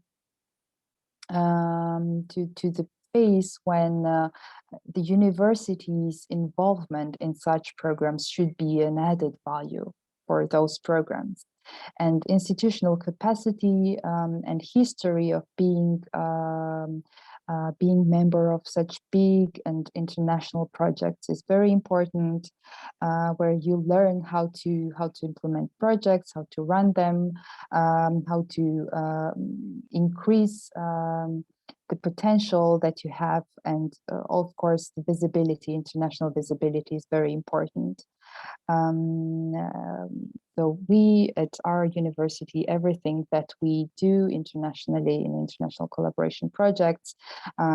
the phase when the university's involvement in such programs should be an added value for those programs. And institutional capacity and history of being member of such big and international projects is very important, where you learn how to implement projects, how to run them, how to increase the potential that you have, and of course the visibility, international visibility is very important. So we at our university, everything that we do internationally in international collaboration projects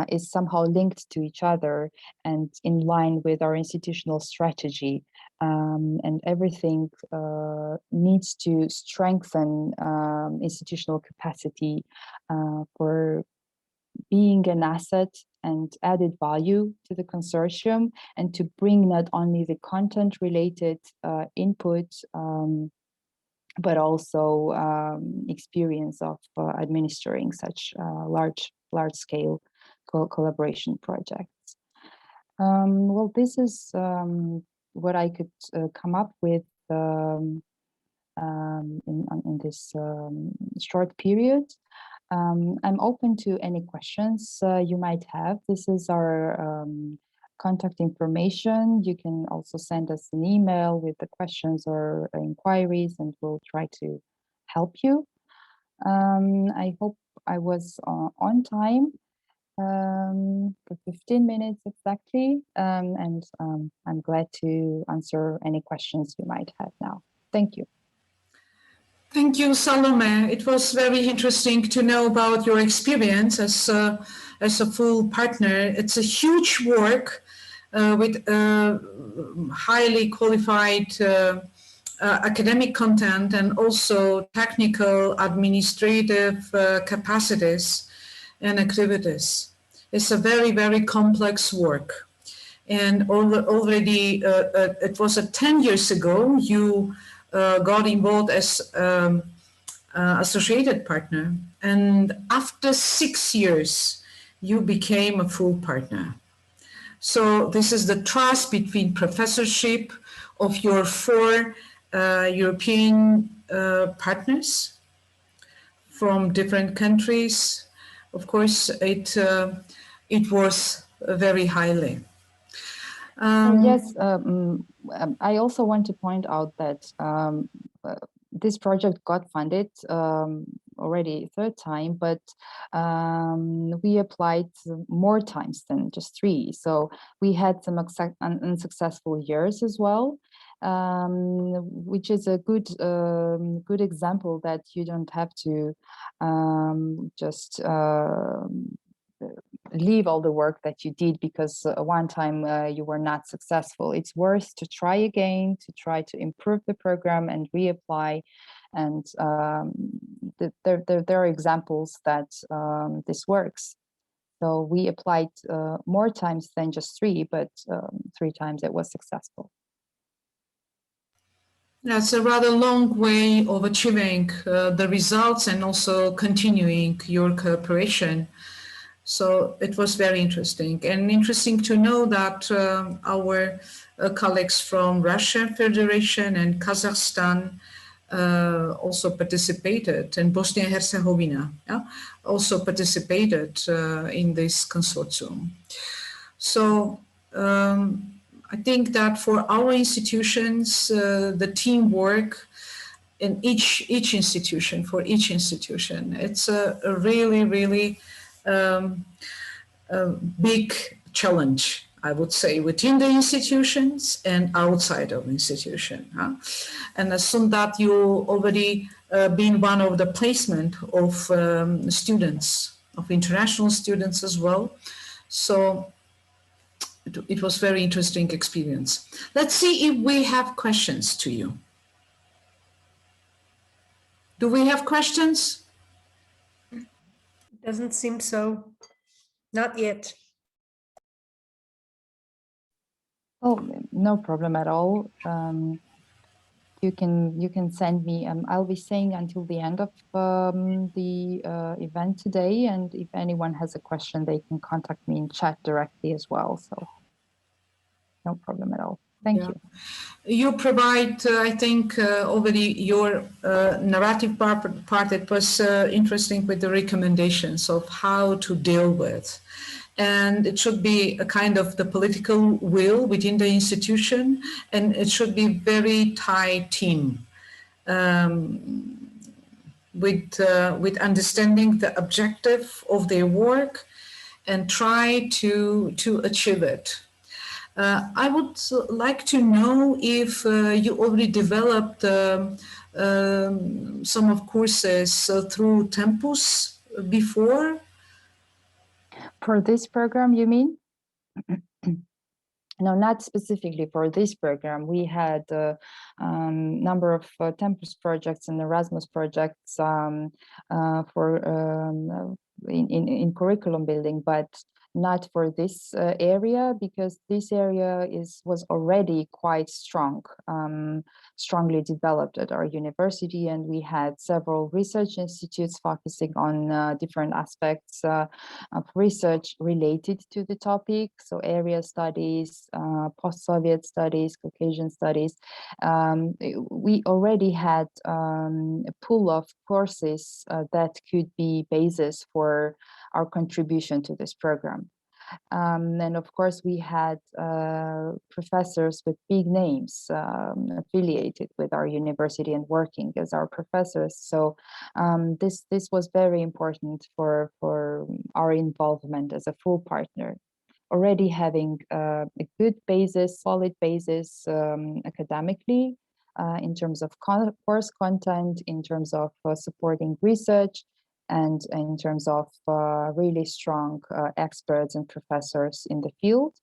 is somehow linked to each other and in line with our institutional strategy. And everything needs to strengthen institutional capacity for being an asset and added value to the consortium, and to bring not only the content related input, but also experience of administering such large scale collaboration projects. Well, this is what I could come up with in this short period. I'm open to any questions you might have. This is our contact information. You can also send us an email with the questions or inquiries, and we'll try to help you. I hope I was on time for 15 minutes exactly, and I'm glad to answer any questions you might have now. Thank you. Thank you, Salome. It was very interesting to know about your experience as a full partner. It's a huge work with highly qualified academic content and also technical administrative capacities and activities. It's a very, very complex work. And already, it was 10 years ago, you got involved as associated partner, and after 6 years you became a full partner. So this is the trust between professorship of your four European partners from different countries. Of course, it was very highly. Yes, I also want to point out that this project got funded already third time, but we applied more times than just 3. So we had some unsuccessful years as well, which is a good example that you don't have to just leave all the work that you did because one time you were not successful. It's worth to try again, to try to improve the program and reapply. And there are examples that this works. So we applied more times than just 3, but 3 times it was successful. That's a rather long way of achieving the results and also continuing your cooperation. So it was very interesting, and interesting to know that our colleagues from Russian Federation and Kazakhstan also participated, and Bosnia and Herzegovina also participated in this consortium. So I think that for our institutions, the teamwork in each institution, for each institution, it's a really a big challenge, I would say, within the institutions and outside of the institution. And assume that you already been one of the placement of students, of international students as well. So it was very interesting experience. Let's see if we have questions to you. Do we have questions? Doesn't seem so. Not yet. Oh, no problem at all. You can send me. I'll be staying until the end of the event today, and if anyone has a question, they can contact me in chat directly as well. So no problem at all. Thank you. You provide, I think, already your narrative part that was interesting with the recommendations of how to deal with. And it should be a kind of the political will within the institution, and it should be very tight team with understanding the objective of their work and try to achieve it. I would like to know if you already developed some of courses through Tempus before. For this program, you mean? No, not specifically for this program. We had a number of Tempus projects and Erasmus projects in curriculum building, but not for this area, because this area was already quite strongly developed at our university, and we had several research institutes focusing on different aspects of research related to the topic. So area studies, post-Soviet studies, Caucasian studies. We already had a pool of courses that could be basis for our contribution to this program. And of course, we had professors with big names affiliated with our university and working as our professors. So this was very important for our involvement as a full partner. Already having a good basis, solid basis academically in terms of course content, in terms of supporting research, and in terms of really strong experts and professors in the field.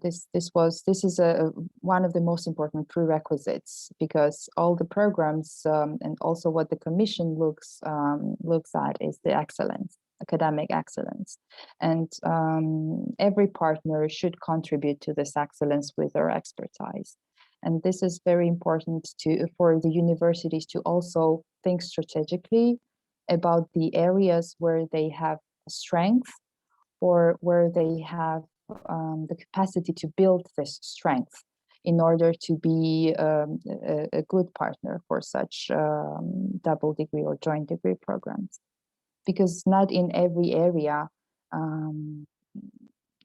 This is one of the most important prerequisites, because all the programs and also what the Commission looks at is the excellence, academic excellence, and every partner should contribute to this excellence with their expertise. And this is very important for the universities to also think strategically about the areas where they have strength or where they have the capacity to build this strength in order to be a good partner for such double degree or joint degree programs. Because not in every area,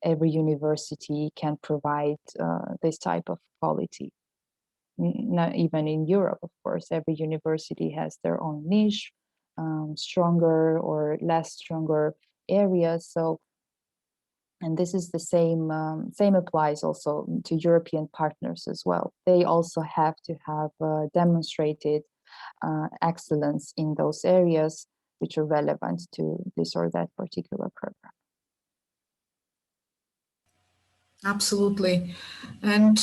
every university can provide this type of quality. Not even in Europe, of course, every university has their own niche, stronger or less stronger areas. So, and this is the same applies also to European partners as well. They also have to have demonstrated excellence in those areas which are relevant to this or that particular program. Absolutely. And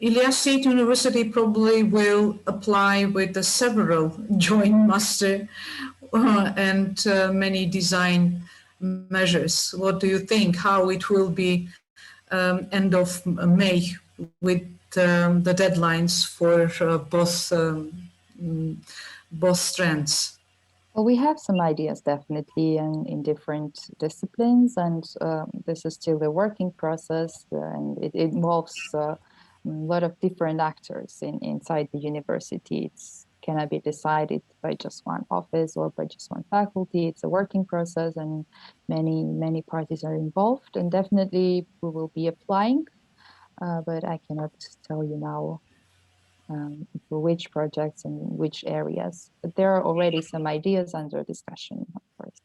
Ilyas State University probably will apply with the several joint master and many design measures. What do you think? How it will be end of May with the deadlines for both strands? Well, we have some ideas definitely in different disciplines, and this is still a working process, and it involves a lot of different actors inside the university. It cannot be decided by just one office or by just one faculty. It's a working process, and many parties are involved, and definitely we will be applying, but I cannot tell you now for which projects and which areas, but there are already some ideas under discussion, of course.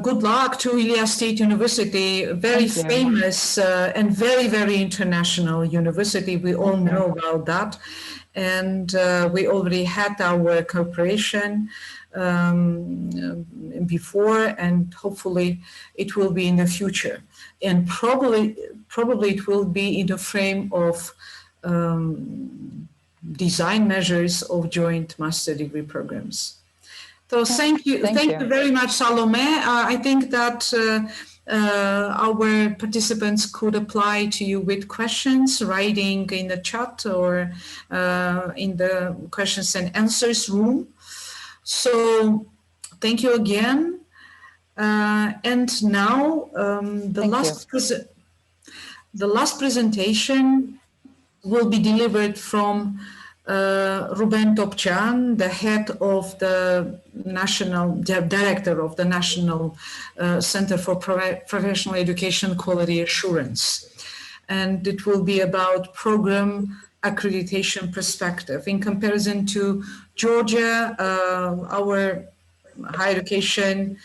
Good luck to Ilyas State University, very famous and very international university. We all know about that. And we already had our cooperation before, and hopefully it will be in the future. And probably it will be in the frame of design measures of joint master degree programs. So thank you very much, Salome. I think that our participants could apply to you with questions, writing in the chat or in the questions and answers room. So thank you again. And now the last presentation will be delivered from Ruben Topcan, the head of the director of the National Center for Professional Education Quality Assurance. And it will be about program accreditation perspective. In comparison to Georgia, our higher education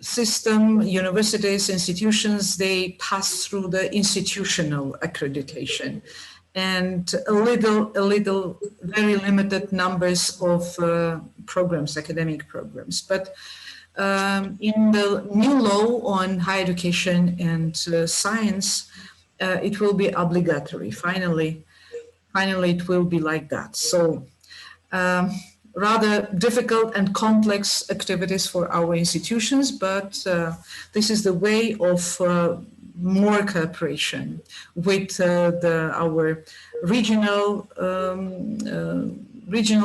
system, universities, institutions, they pass through the institutional accreditation. And a little, very limited numbers of programs, academic programs. But in the new law on higher education and science, it will be obligatory. Finally, it will be like that. So rather difficult and complex activities for our institutions, but this is the way of more cooperation with our regional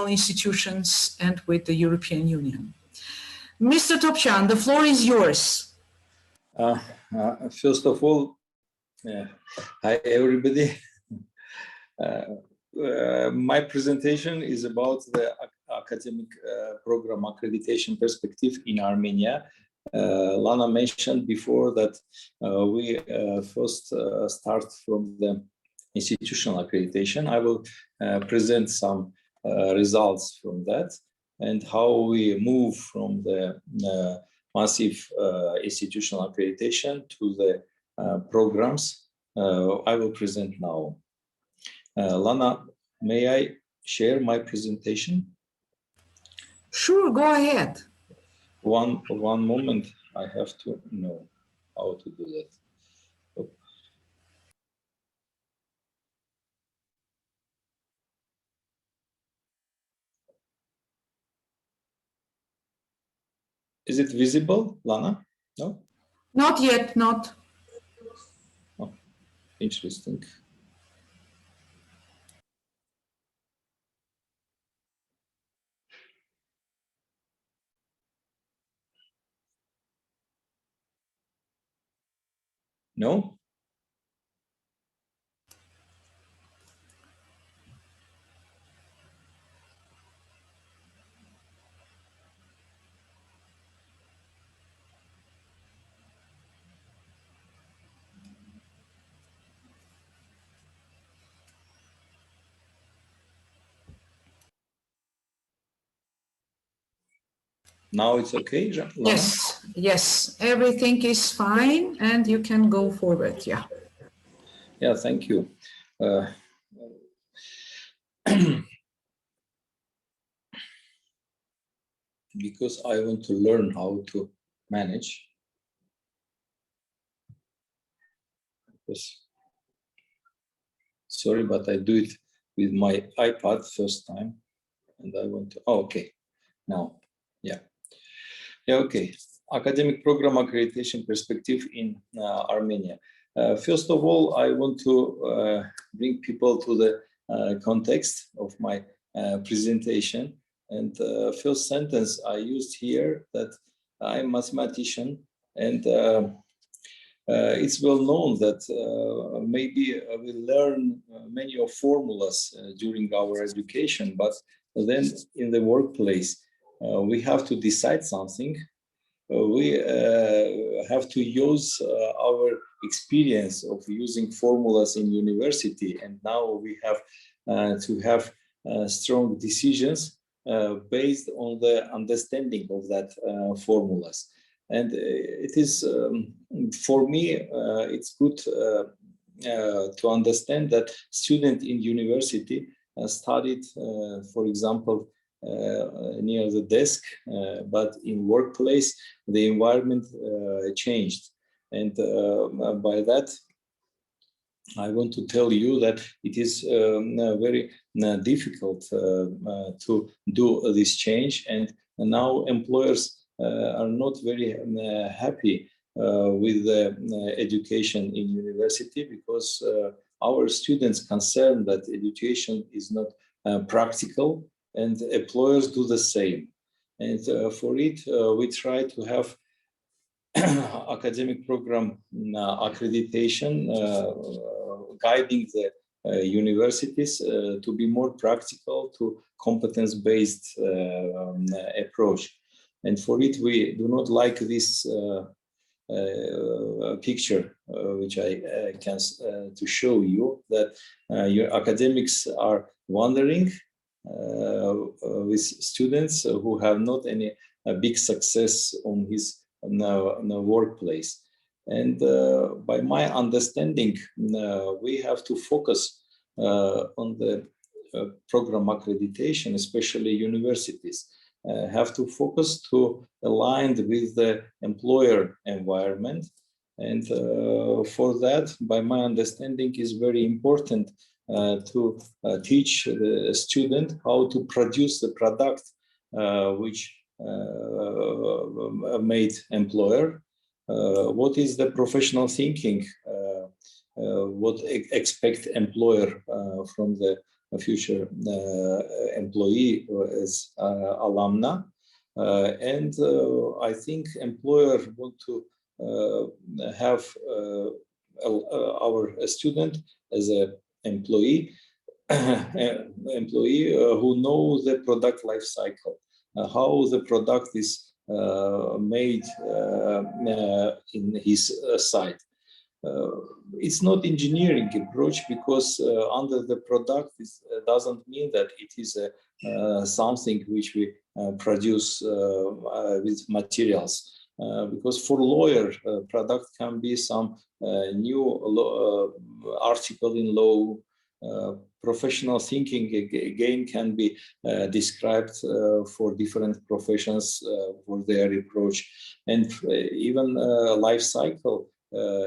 institutions and with the European Union. Mr. Topcan, the floor is yours. First of all, hi everybody. My presentation is about the academic program accreditation perspective in Armenia. Lana mentioned before that we first start from the institutional accreditation. I will present some results from that and how we move from the massive institutional accreditation to the programs. I will present now. Lana, may I share my presentation? Sure, go ahead. One moment, I have to know how to do that. Oh. Is it visible, Lana? No? Not yet, not. Oh, interesting. No? Now it's okay, Lana? Yes, yes, everything is fine and you can go forward, yeah. Yeah, thank you. Because I want to learn how to manage. Because, sorry, but I do it with my iPad first time, and I want to. Oh, okay, now, yeah, okay. Academic program accreditation perspective in Armenia. First of all, I want to bring people to the context of my presentation. And first sentence I used here that I'm a mathematician, and it's well known that maybe we learn many of formulas during our education, but then in the workplace we have to decide something. We have to use our experience of using formulas in university, and now we have to have strong decisions based on the understanding of that formulas. And it is, for me, it's good to understand that students in university studied, for example, near the desk, but in workplace, the environment changed. And by that, I want to tell you that it is very difficult to do this change. And now employers are not very happy with the education in university, because our students concerned that education is not practical, and employers do the same. And for it, we try to have academic program accreditation guiding the universities to be more practical, to competence-based approach. And for it, we do not like this picture, which I can to show you, that your academics are wandering with students who have not any big success on his workplace. And by my understanding, we have to focus on the program accreditation, especially universities, have to focus to align with the employer environment. And for that, by my understanding, is very important to teach the student how to produce the product which made employer, what is the professional thinking, what expect employer from the future employee as alumna, and I think employer want to have our student as a employee who knows the product life cycle, how the product is made in his site. It's not engineering approach, because under the product doesn't mean that it is something which we produce with materials. Because for lawyer, product can be some new article in law. Professional thinking again can be described for different professions for their approach, and even life cycle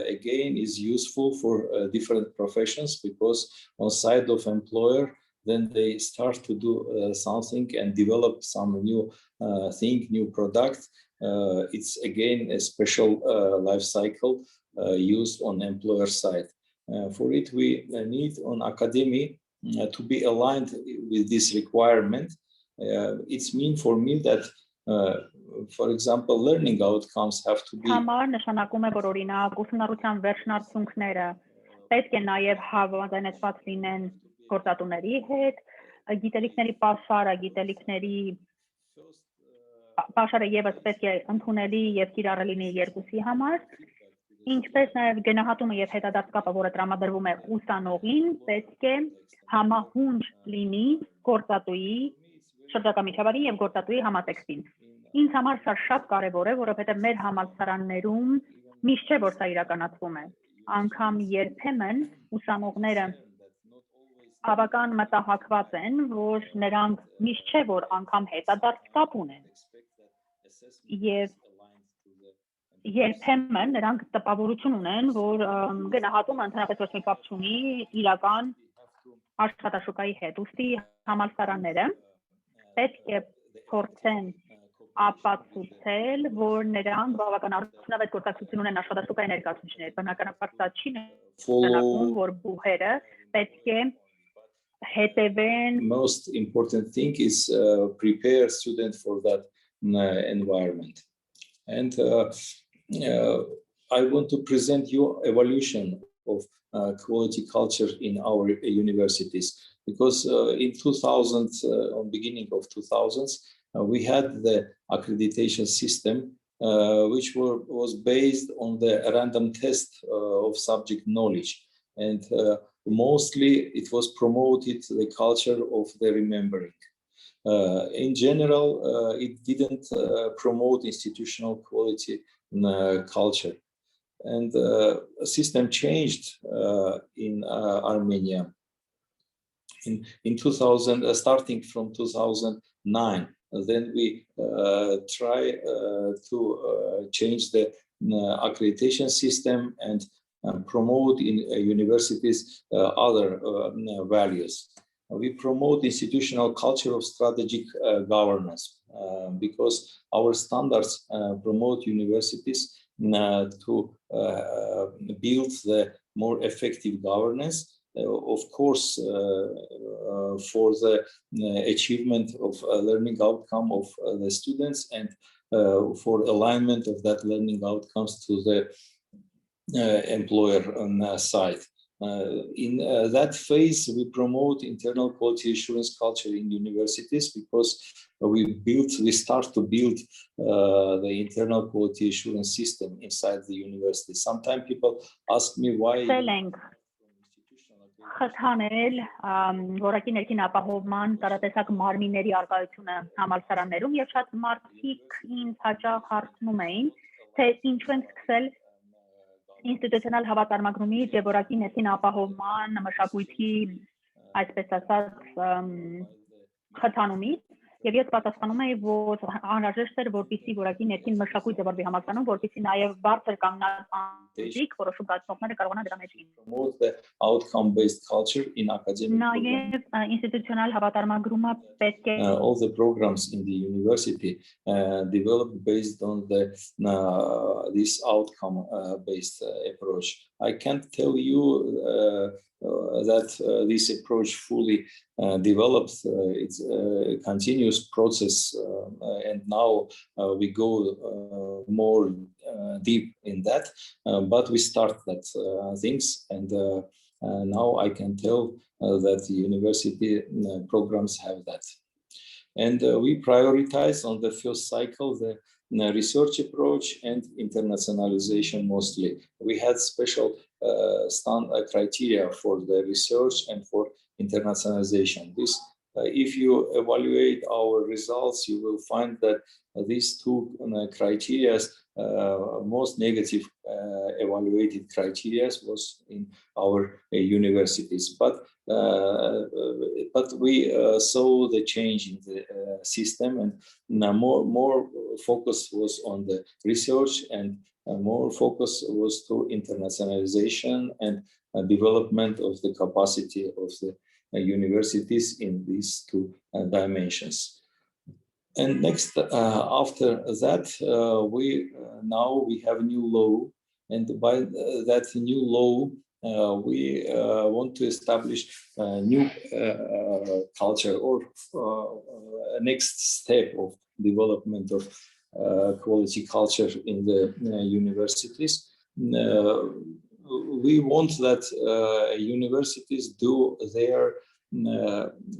again is useful for different professions, because on side of employer, then they start to do something and develop some new thing, new product. It's again a special life cycle used on employer side. For it, we need on academy to be aligned with this requirement. It's mean for me that For example, learning outcomes have to be Համար նշանակում է, որ օրինակ ուսումնառության վերջնարդյունքները պետք է նաև հավանականեցված լինեն գործատուների հետ, գիտելիքների պաշարը եւս պետք է ընդունելի եւ կիրառելի լինի երկուսի համար, ինչպես նաև գնահատումը եւ հետադարձ կապը, որը տրամադրվում է ուսանողին, պետք է համահունչ լինի գործատուի շրջակա միջավայրին եւ գործատուի համատեքստին։ Ինձ համար սա շատ կարեւոր է, որովհետեւ մեր համալսարաններում միշտ չէ, որ սա իրականացվում է։ Անգամ երբեմն ուսանողները բավական մտահոգված են, որ նրանք միշտ չէ, որ անգամ հետադարձ կապ ունեն։ Եվ երբեմն նրանք տպավորություն ունեն, որ գնահատումը ընդհանրապես ոչ մի կապ չունի իրական աշխատաշուկայի հետ։ Ուստի համալսարանները պետք է փորձեն ապացուցել, որ նրանք բավական արդյունավետ գործակցություն ունեն աշխատաշուկայի ներկայացուցիչների հետ։ Բնականաբար սա չի նշանակում, որ բուհերը պետք է հետևեն։ Most important thing is prepare student for that environment. And I want to present you evolution of quality culture in our universities, because in 2000, on beginning of 2000s, we had the accreditation system, which was based on the random test of subject knowledge, and mostly it was promoted the culture of the remembering. In general, it didn't promote institutional quality culture. And the system changed in Armenia in 2000, starting from 2009. Then we try to change the accreditation system and promote in universities other values. We promote institutional culture of strategic governance because our standards promote universities to build the more effective governance, of course, for the achievement of a learning outcome of the students and for alignment of that learning outcomes to the employer side. In that phase, we promote internal quality assurance culture in universities because we start to build the internal quality assurance system inside the university. Sometimes people ask me why. Խթանել որակի ներքին ապահովման տարատեսակ մարմինների արկայությունը համալսարաններում եւ շատ մարդիկ ինձ հաճախ հարցնում էին, թե ինչու են սկսել ինստիտուցիոնալ հավատարմագրումից եւ որակի ներքին ապահովման մշակույթի, այսպես ասած, խթանումից եւ ես պատասխանում եմ, որ անհրաժեշտ էր, որպեսզի որակի ներքին մշակույթ ձևավորվի համալսարանում, որպեսզի նաեւ բարձր կանգնած անձիկ որոշում կազմողները կարողանան դրա մեջ լինել։ Promote the outcome-based culture in academic Նաեւ ինստիտուցիոնալ հավատարմագրումը պետք է all the programs in the university developed based on the this outcome-based approach. I can't tell you that this approach fully develops. It's a continuous process, and now we go more deep in that, but we start that things, and now I can tell that the university programs have that. And we prioritize on the first cycle the research approach and internationalization mostly. We had special standard criteria for the research and for internationalization. This, if you evaluate our results, you will find that these two criteria, most negative evaluated criteria was in our universities. But we saw the change in the system, and more focus was on the research, and more focus was to internationalization and development of the capacity of the universities in these two dimensions. And next, after that, we have a new law, and by that new law, we want to establish a new culture or next step of development of quality culture in the universities. We want that universities do their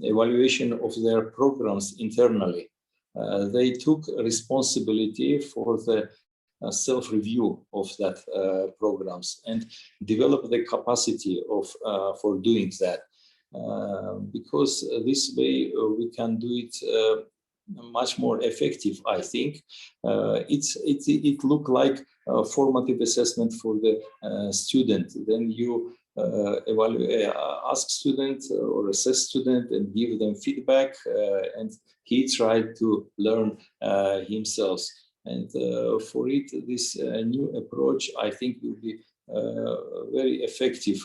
evaluation of their programs internally. They took responsibility for the self-review of that programs and develop the capacity of for doing that, because this way we can do it much more effective. I think it look like a formative assessment for the student. Then you ask student or assess student and give them feedback, and he tried to learn himself. And for it, this new approach, I think, will be very effective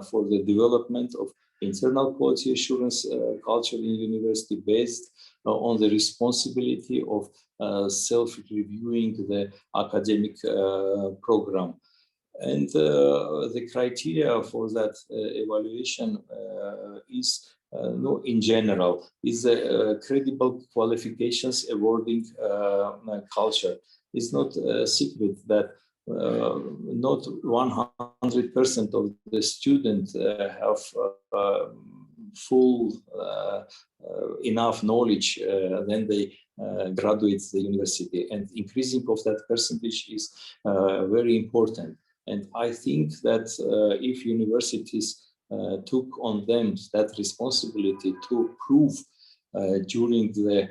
for the development of internal quality assurance culture in university, based on the responsibility of self-reviewing the academic program. And the criteria for that evaluation is in general is a credible qualifications awarding culture. It's not a secret that not 100% of the students have full enough knowledge then they graduate the university, and increasing of that percentage is very important. And I think that if universities took on them that responsibility to prove during the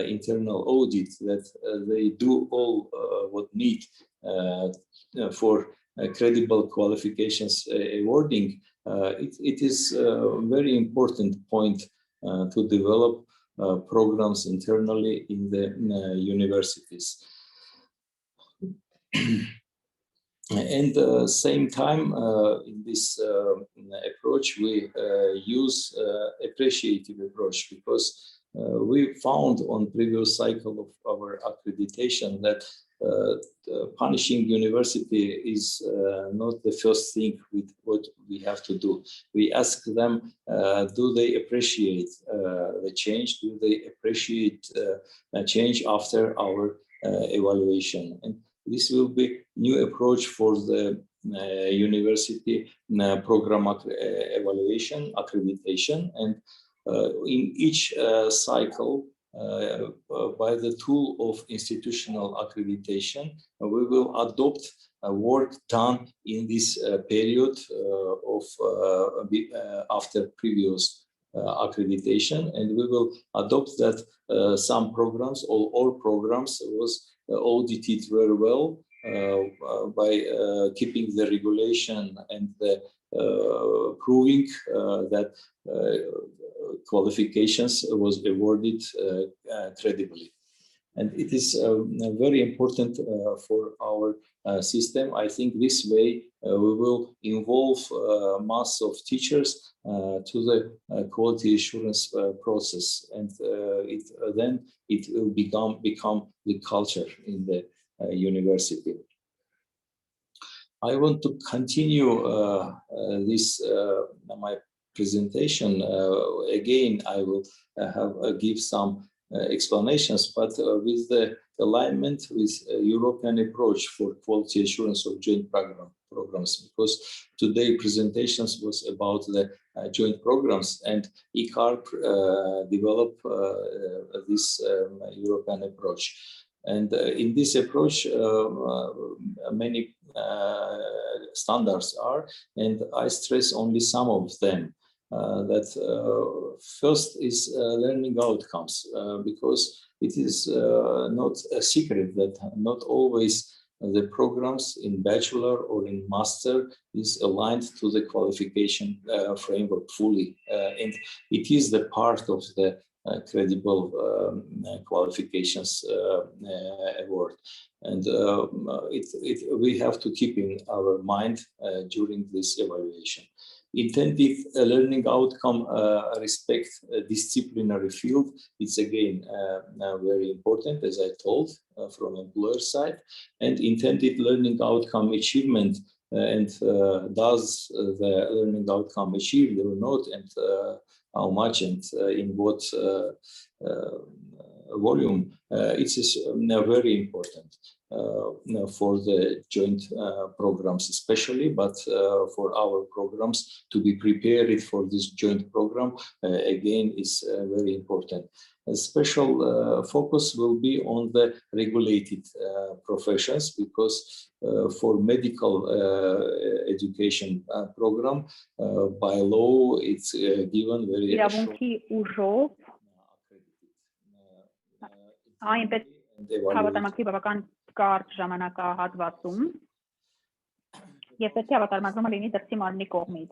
internal audit that they do all what need for credible qualifications awarding, it is a very important point to develop programs internally in the universities. And same time, in this approach, we use appreciative approach, because we found on previous cycle of our accreditation that punishing university is not the first thing with what we have to do. We ask them, do they appreciate the change? Do they appreciate a change after our evaluation? And this will be new approach for the university program evaluation, accreditation, and in each cycle, by the tool of institutional accreditation, we will adopt work done in this period of after previous accreditation, and we will adopt that some programs or all programs was audited very well by keeping the regulation and the proving that qualifications was awarded credibly. And it is very important for our system. I think this way we will involve mass of teachers to the quality assurance process, and then it will become the culture in the university. I want to continue this my presentation. Again, I will give some explanations, but with the alignment with European approach for quality assurance of joint programs, because today presentations was about the joint programs, and ECARP developed this European approach. And in this approach, many standards are, and I stress only some of them. That first is learning outcomes, because it is not a secret that not always the programs in bachelor or in master is aligned to the qualification framework fully, and it is the part of the credible qualifications award, and we have to keep in our mind during this evaluation. Intended learning outcome respect disciplinary field. It's again very important, as I told, from employer side, and intended learning outcome achievement, and does the learning outcome achieved or not, and how much and in what volume, it is very important for the joint programs especially, but for our programs to be prepared for this joint program again is very important. A special focus will be on the regulated professions, because for medical education program by law it's given very Հավատարմակի բավական կարճ ժամանակահատվածում եւ պետք է հավատարմակումը լինի դրսի մարմնի կողմից։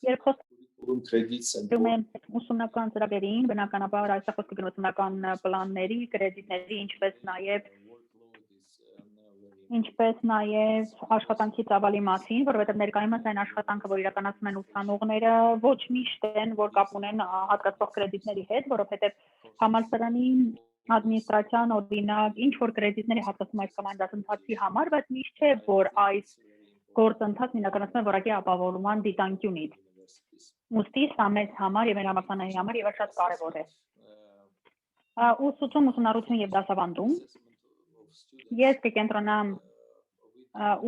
Երբ խոսում ենք ուսումնական ծրագրերին, բնականաբար այս խոսքը գնում ուսումնական պլանների, կրեդիտների, ինչպես նաև աշխատանքի ծավալի մասին, որովհետև ներկայումս այն աշխատանքը, որ իրականացնում են ուսանողները, ոչ միշտ են, որ կապ ունեն հատկացվող կրեդիտների հետ, որովհետև համալսարանի Administration օրինակ ինչ որ կրեդիտների հատկացում այս կամ այն դասընթացի համար, բայց միշտ չէ, որ այս գործընթացն իրականացվում է որակի ապահովման դիտանկյունից։ Ուստի սա մեզ համար եւ մեր համալսարանների համար եւ շատ կարեւոր է։ Ուսուցում, ուսումնառություն եւ դասավանդում։ Ես կկենտրոնամ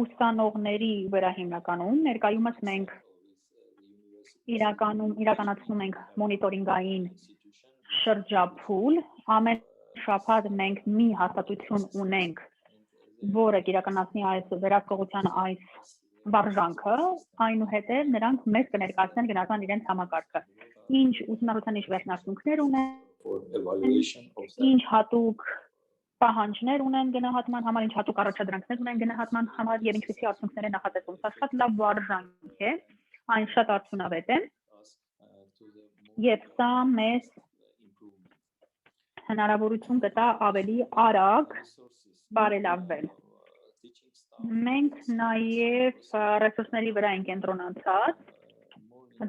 ուսանողների վրա հիմնականում, ներկայումս մենք իրականացնում ենք մոնիտորինգային շրջափուլ, ամեն շաբաթ մենք մի հաստատություն ունենք, որը կիրականացնի այս վերահսկողության այս վարժանքը, այնուհետև նրանք մեզ կներկայացնեն գնահատման իրենց համակարգը, ինչ ուսումնառության ինչ վերջնարդյունքներ ունեն, ինչ հատուկ պահանջներ ունեն գնահատման համար, ինչ հատուկ առաջադրանքներ ունեն գնահատման համար եւ ինչպիսի արդյունքներ են նախատեսվում։ Սա շատ լավ վարժանք է, այն շատ արդյունավետ է եւ սա մեզ հնարավորություն կտա ավելի արագ բարելավվել։ Մենք նաև ռեսուրսների վրա ենք կենտրոնացած,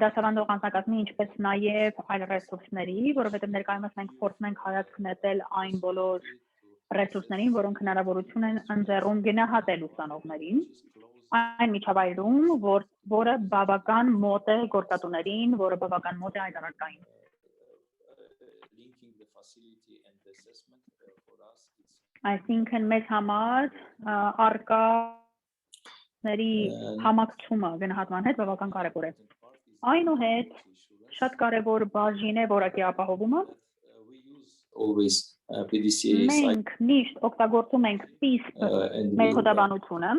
դասավանդող անձնակազմի, ինչպես նաև այլ ռեսուրսների, որովհետև ներկայումս մենք փորձում ենք հայացք նետել այն բոլոր ռեսուրսներին, որոնք հնարավորություն են ընձեռում գնահատել ուսանողներին, այն միջավայրում, որը բավական մոտ է գործատուներին, որը բավական մոտ է այդ առարկային։ Այսինքն մեզ համար արկաների համակցումը գնահատման հետ բավական կարևոր է։ Այնուհետ շատ կարևոր բաժին է որակի ապահովումը։ Մենք միշտ օգտագործում ենք PISP մեթոդաբանությունը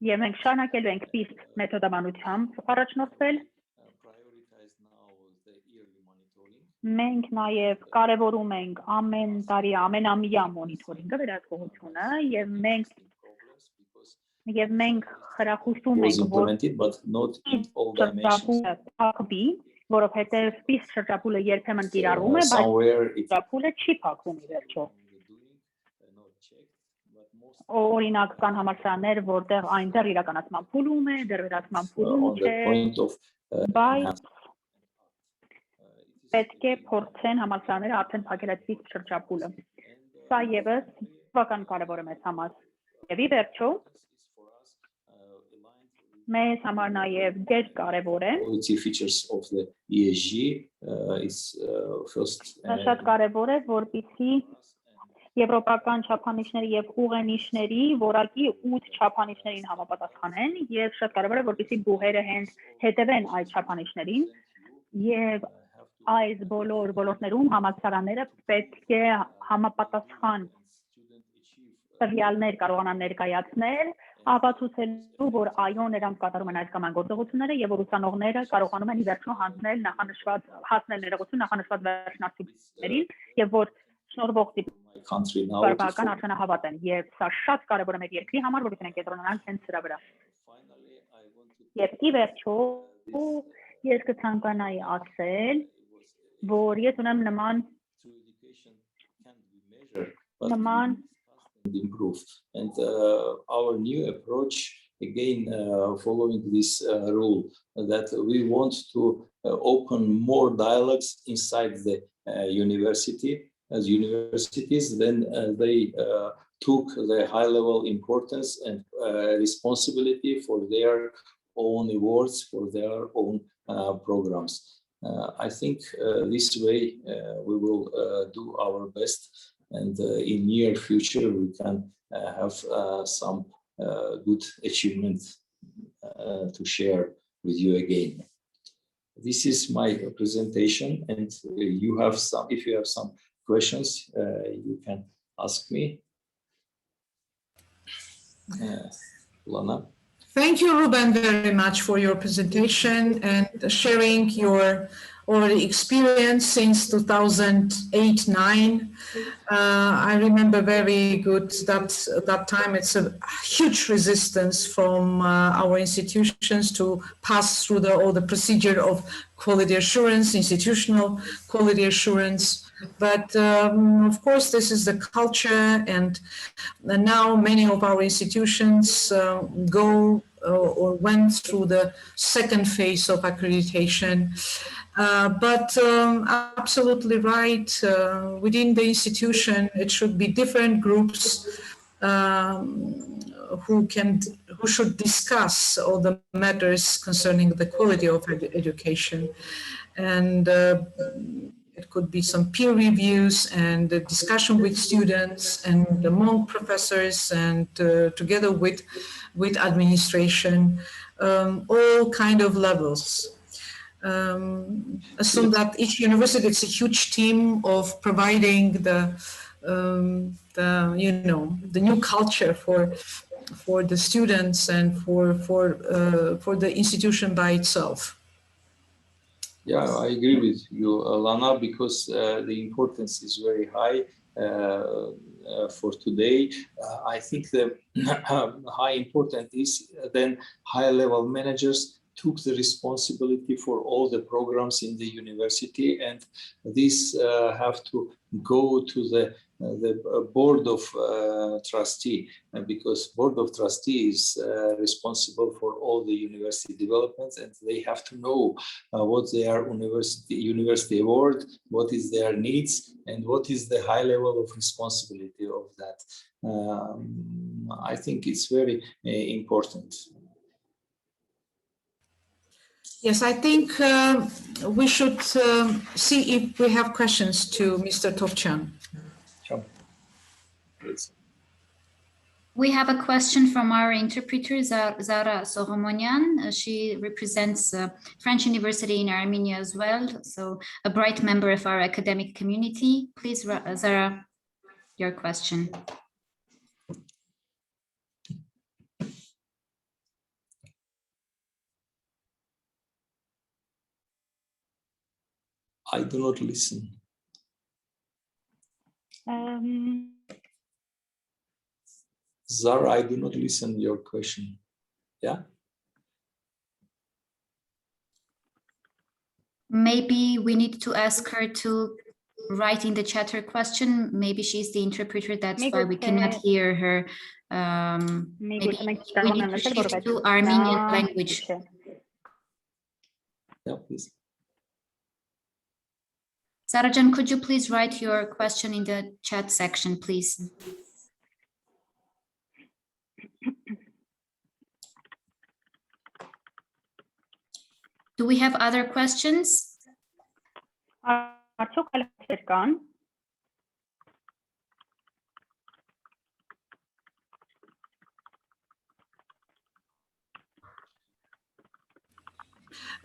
եւ մենք շարունակելու ենք PISP մեթոդաբանությամբ առաջնորդվել։ Մենք նաև կարևորում ենք ամեն տարի ամենամյա մոնիթորինգը վերահսկողությունը եւ մենք խրախուսում ենք, որ շրջափուլը, որովհետեւ PISP շրջափուլը երբեմն կիրառվում է, բայց շրջափուլը չի փակվում ի վերջո։ Օրինակ կան համալսարաններ, որտեղ այնտեղ իրականացման փուլում է, դեռ վերացման փուլում չէ, բայց պետք է փորձեն համալսարանները արդեն փակել այդ PISP շրջափուլը։ Սա եւս բավական կարևոր է մեզ համար։ Եվ ի վերջո մեզ համար նաև դեր կարևոր է։ Շատ կարևոր է, որպեսզի եվրոպական չափանիշների եւ ուղենիշների որակի 8 չափանիշներին համապատասխանեն եւ շատ կարևոր է, որպեսզի բուհերը հենց հետևեն այդ չափանիշներին եւ այս բոլոր ոլորտներում համալսարանները պետք է համապատասխան տվյալներ կարողանան ներկայացնել, ապացուցելու, որ այո, նրանք կատարում են այս կամ այն գործողությունները եւ որ ուսանողները կարողանում են ի վերջո հասնել ներողություն նախանշված վերջնարդյունքներին եւ որ շնորհվող դիպլոմական արժանահավատ են եւ սա շատ կարեւոր է մեր երկրի համար, որովհետեւ մենք կենտրոնանանք հենց սրա վրա։ Եվ ի վերջո ես կցանկանայի ասել, որ ես ունեմ նման improve and our new approach again following this rule that we want to open more dialogues inside the university as universities, then they took the high level importance and responsibility for their own awards, for their own programs. I think this way we will do our best, and in near future we can have some good achievement to share with you again. This is my presentation, and you have some. If you have some questions, you can ask me. Lana. Thank you, Ruben, very much for your presentation and sharing your already experience since 2008-9. I remember very good that time. It's a huge resistance from our institutions to pass through all the procedure of quality assurance, institutional quality assurance. But of course, this is the culture, and now many of our institutions go or went through the second phase of accreditation. But absolutely right, within the institution, it should be different groups who should discuss all the matters concerning the quality of education. And it could be some peer reviews and a discussion with students and among professors and together with administration, all kind of levels. Assume that each university, it's a huge team of providing the new culture for the students and for the institution by itself. Yeah, I agree with you, Lana, because the importance is very high for today. I think the high important is then high-level managers took the responsibility for all the programs in the university, and these have to go to the board of trustee, because board of trustee is responsible for all the university developments, and they have to know what their university award, what is their needs, and what is the high level of responsibility of that. I think it's very important. Yes, I think we should see if we have questions to Mr. Tovchan. Sure. Please. We have a question from our interpreter, Zara Soghomonian. She represents French University in Armenia as well, so a bright member of our academic community. Please, Zara, your question. I do not listen. Zara, I do not listen to your question. Yeah? Maybe we need to ask her to write in the chat her question. Maybe she's the interpreter, that's why we cannot hear her. Maybe we need to shift to Armenian language. Yeah, please. Sarajan, could you please write your question in the chat section, please? Do we have other questions?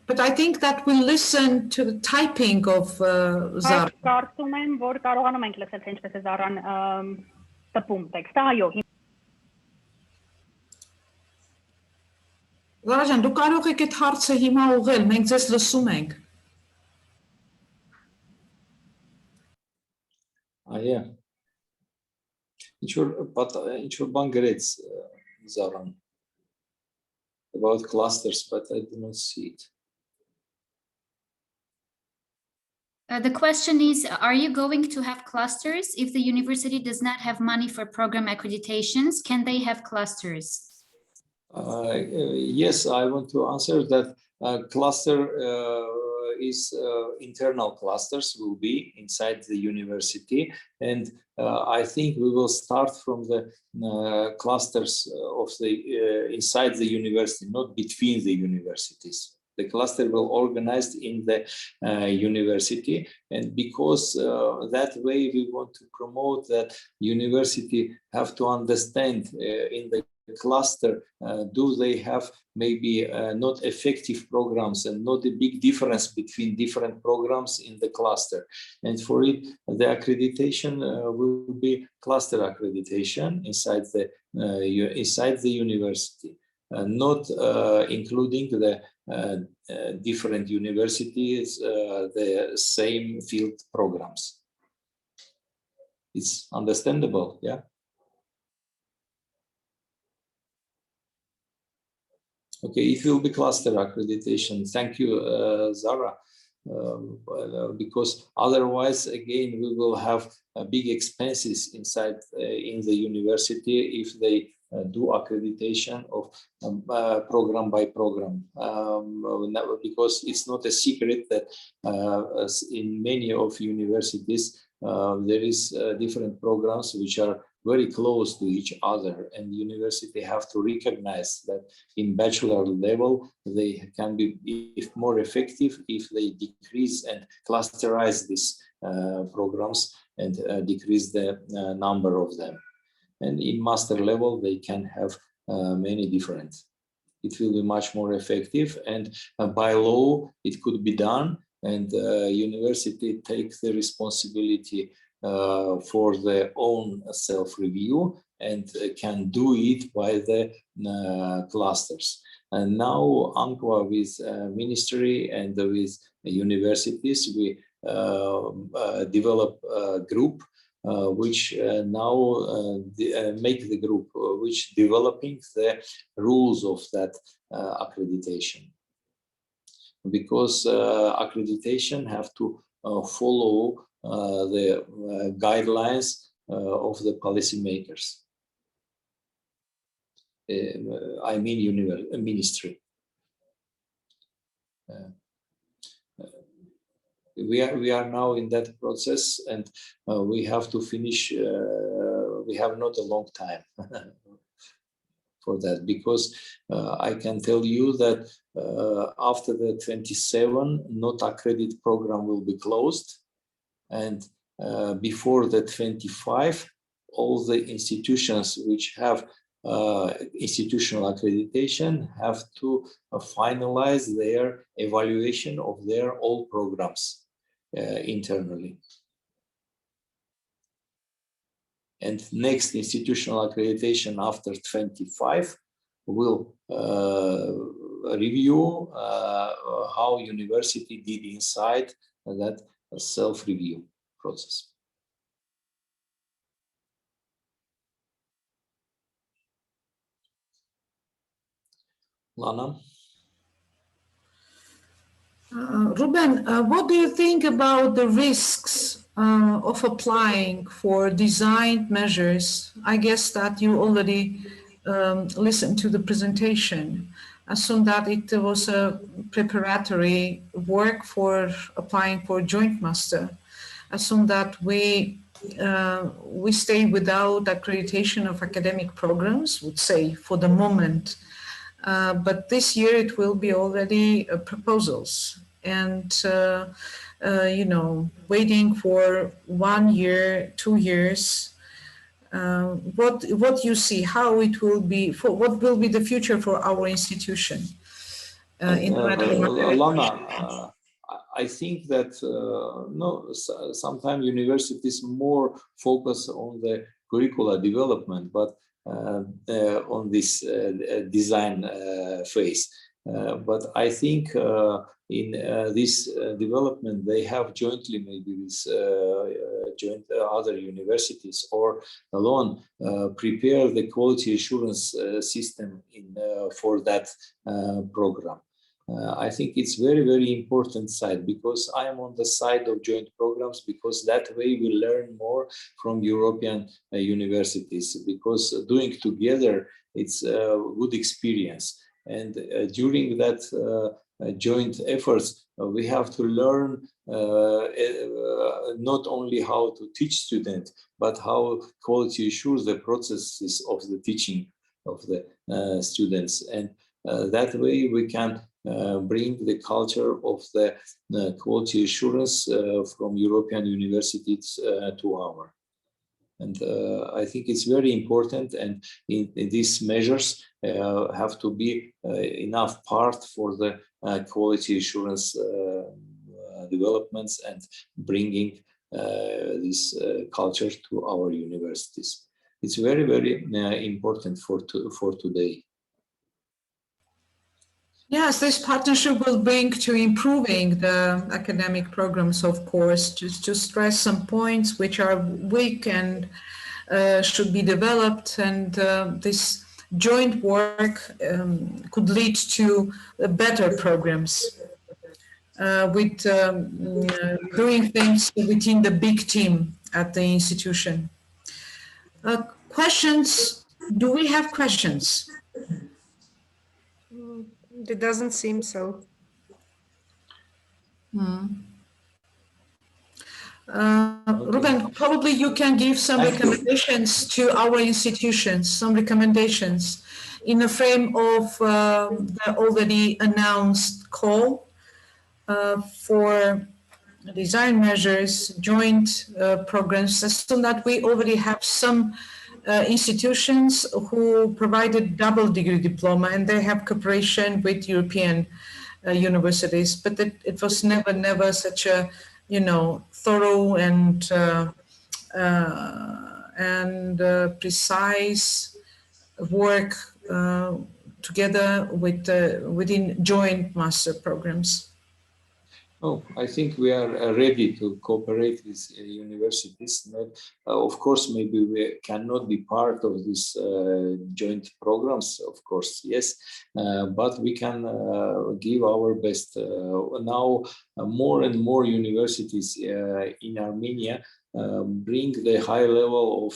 But I think that we listen to the typing of Zara. Զարաջան, դու կարող եք այդ հարցը հիմա ուղղել, մենք ձեզ լսում ենք։ Yeah. Ինչ-որ բան գրեց Զարան about clusters, but I do not see it. The question is, are you going to have clusters? If the university does not have money for program accreditations, can they have clusters? Yes, I want to answer that. Cluster is internal clusters will be inside the university, and I think we will start from the clusters of the inside the university, not between the universities. The cluster will organize in the university, and because that way we want to promote that university have to understand in the cluster, do they have maybe not effective programs and not a big difference between different programs in the cluster. And for it, the accreditation will be cluster accreditation inside the university, not including the different universities, the same field programs. It's understandable, yeah? Okay, it will be cluster accreditation. Thank you, Zara, because otherwise, again, we will have big expenses inside in the university if they do accreditation of program by program, because it's not a secret that in many of universities there is different programs which are very close to each other, and the university have to recognize that in bachelor level they can be more effective if they decrease and clusterize these programs and decrease the number of them. And in master level they can have many different. It will be much more effective, and by law it could be done, and university takes the responsibility for their own self-review and can do it by the clusters. And now UNCWA with ministry and with universities, we develop a group which now make the group which developing the rules of that accreditation. Because accreditation have to follow the guidelines of the policymakers. I mean, ministry. We are now in that process, and we have to finish. We have not a long time for that, because I can tell you that after the 27, not accredited program will be closed. And before the 25, all the institutions which have institutional accreditation have to finalize their evaluation of their all programs internally. And next institutional accreditation after 25 will review how university did inside that self-review process. Lana? Ruben, what do you think about the risks of applying for designed measures? I guess that you already listened to the presentation. Assume that it was a preparatory work for applying for joint master. Assume that we stay without accreditation of academic programs, would say, for the moment. But this year it will be already proposals, and you know, waiting for 1 year, 2 years. What you see, how it will be, what will be the future for our institution? Lana, I think that no, sometimes universities more focus on the curricula development, but on this design phase. But I think in this development, they have jointly maybe with joint other universities or alone prepare the quality assurance system for that program. I think it's very, very important side, because I am on the side of joint programs, because that way we learn more from European universities, because doing together, it's a good experience. And during that joint efforts, we have to learn not only how to teach students, but how quality assures the processes of the teaching of the students. And that way we can bring the culture of the quality assurance from European universities to our. And I think it's very important, and in these measures have to be enough part for the quality assurance developments and bringing this culture to our universities. It's very, very important for today. Yes, this partnership will bring to improving the academic programs, of course, just to stress some points which are weak and should be developed. And this joint work could lead to better programs with doing things within the big team at the institution. Questions? Do we have questions? It doesn't seem so. Ruben, probably you can give some recommendations to our institutions, some recommendations in the frame of the already announced call for design measures, joint programs, so that we already have some institutions who provided double degree diploma and they have cooperation with European universities, but it was never such a, thorough and precise work together with within joint master programs. Oh, I think we are ready to cooperate with universities. Of course, maybe we cannot be part of these joint programs, of course, yes, but we can give our best. Now, more and more universities in Armenia bring the high level of,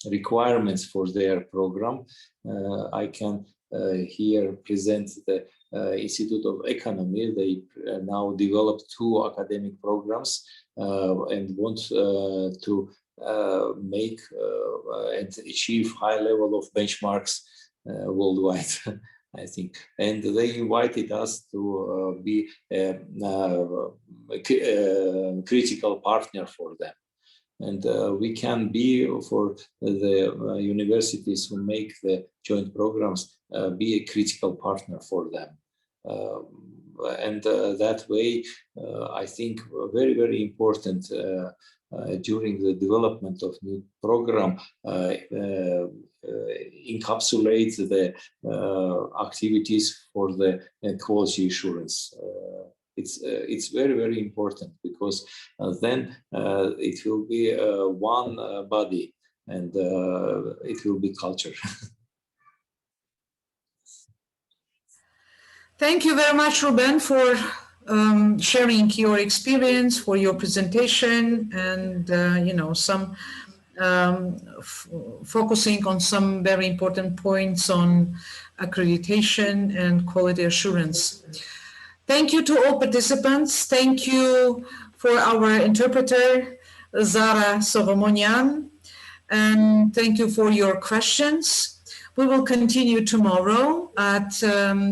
requirements for their program. I can here present the Institute of Economy. They now developed 2 academic programs and want to make and achieve high level of benchmarks worldwide, I think. And they invited us to be a critical partner for them. And we can be, for the universities who make the joint programs, be a critical partner for them. And that way, I think very, very important during the development of new program, encapsulate the activities for the quality assurance. It's very, very important, because then it will be one body, and it will be culture. Thank you very much, Ruben, for sharing your experience, for your presentation, and some focusing on some very important points on accreditation and quality assurance. Thank you to all participants. Thank you for our interpreter, Zara Sovomonian, and thank you for your questions. We will continue tomorrow at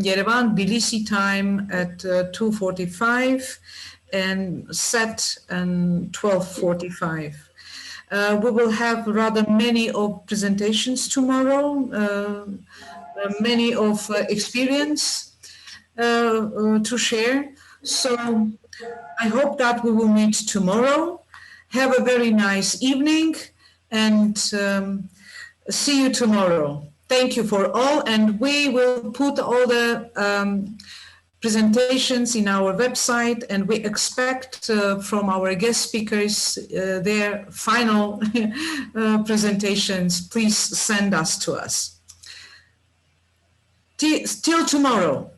Yerevan, Tbilisi time at 2:45 and set and 12:45. We will have rather many of presentations tomorrow, many of experience to share. So I hope that we will meet tomorrow. Have a very nice evening and see you tomorrow. Thank you for all, and we will put all the presentations in our website, and we expect from our guest speakers their final presentations. Please send us to us. Till tomorrow.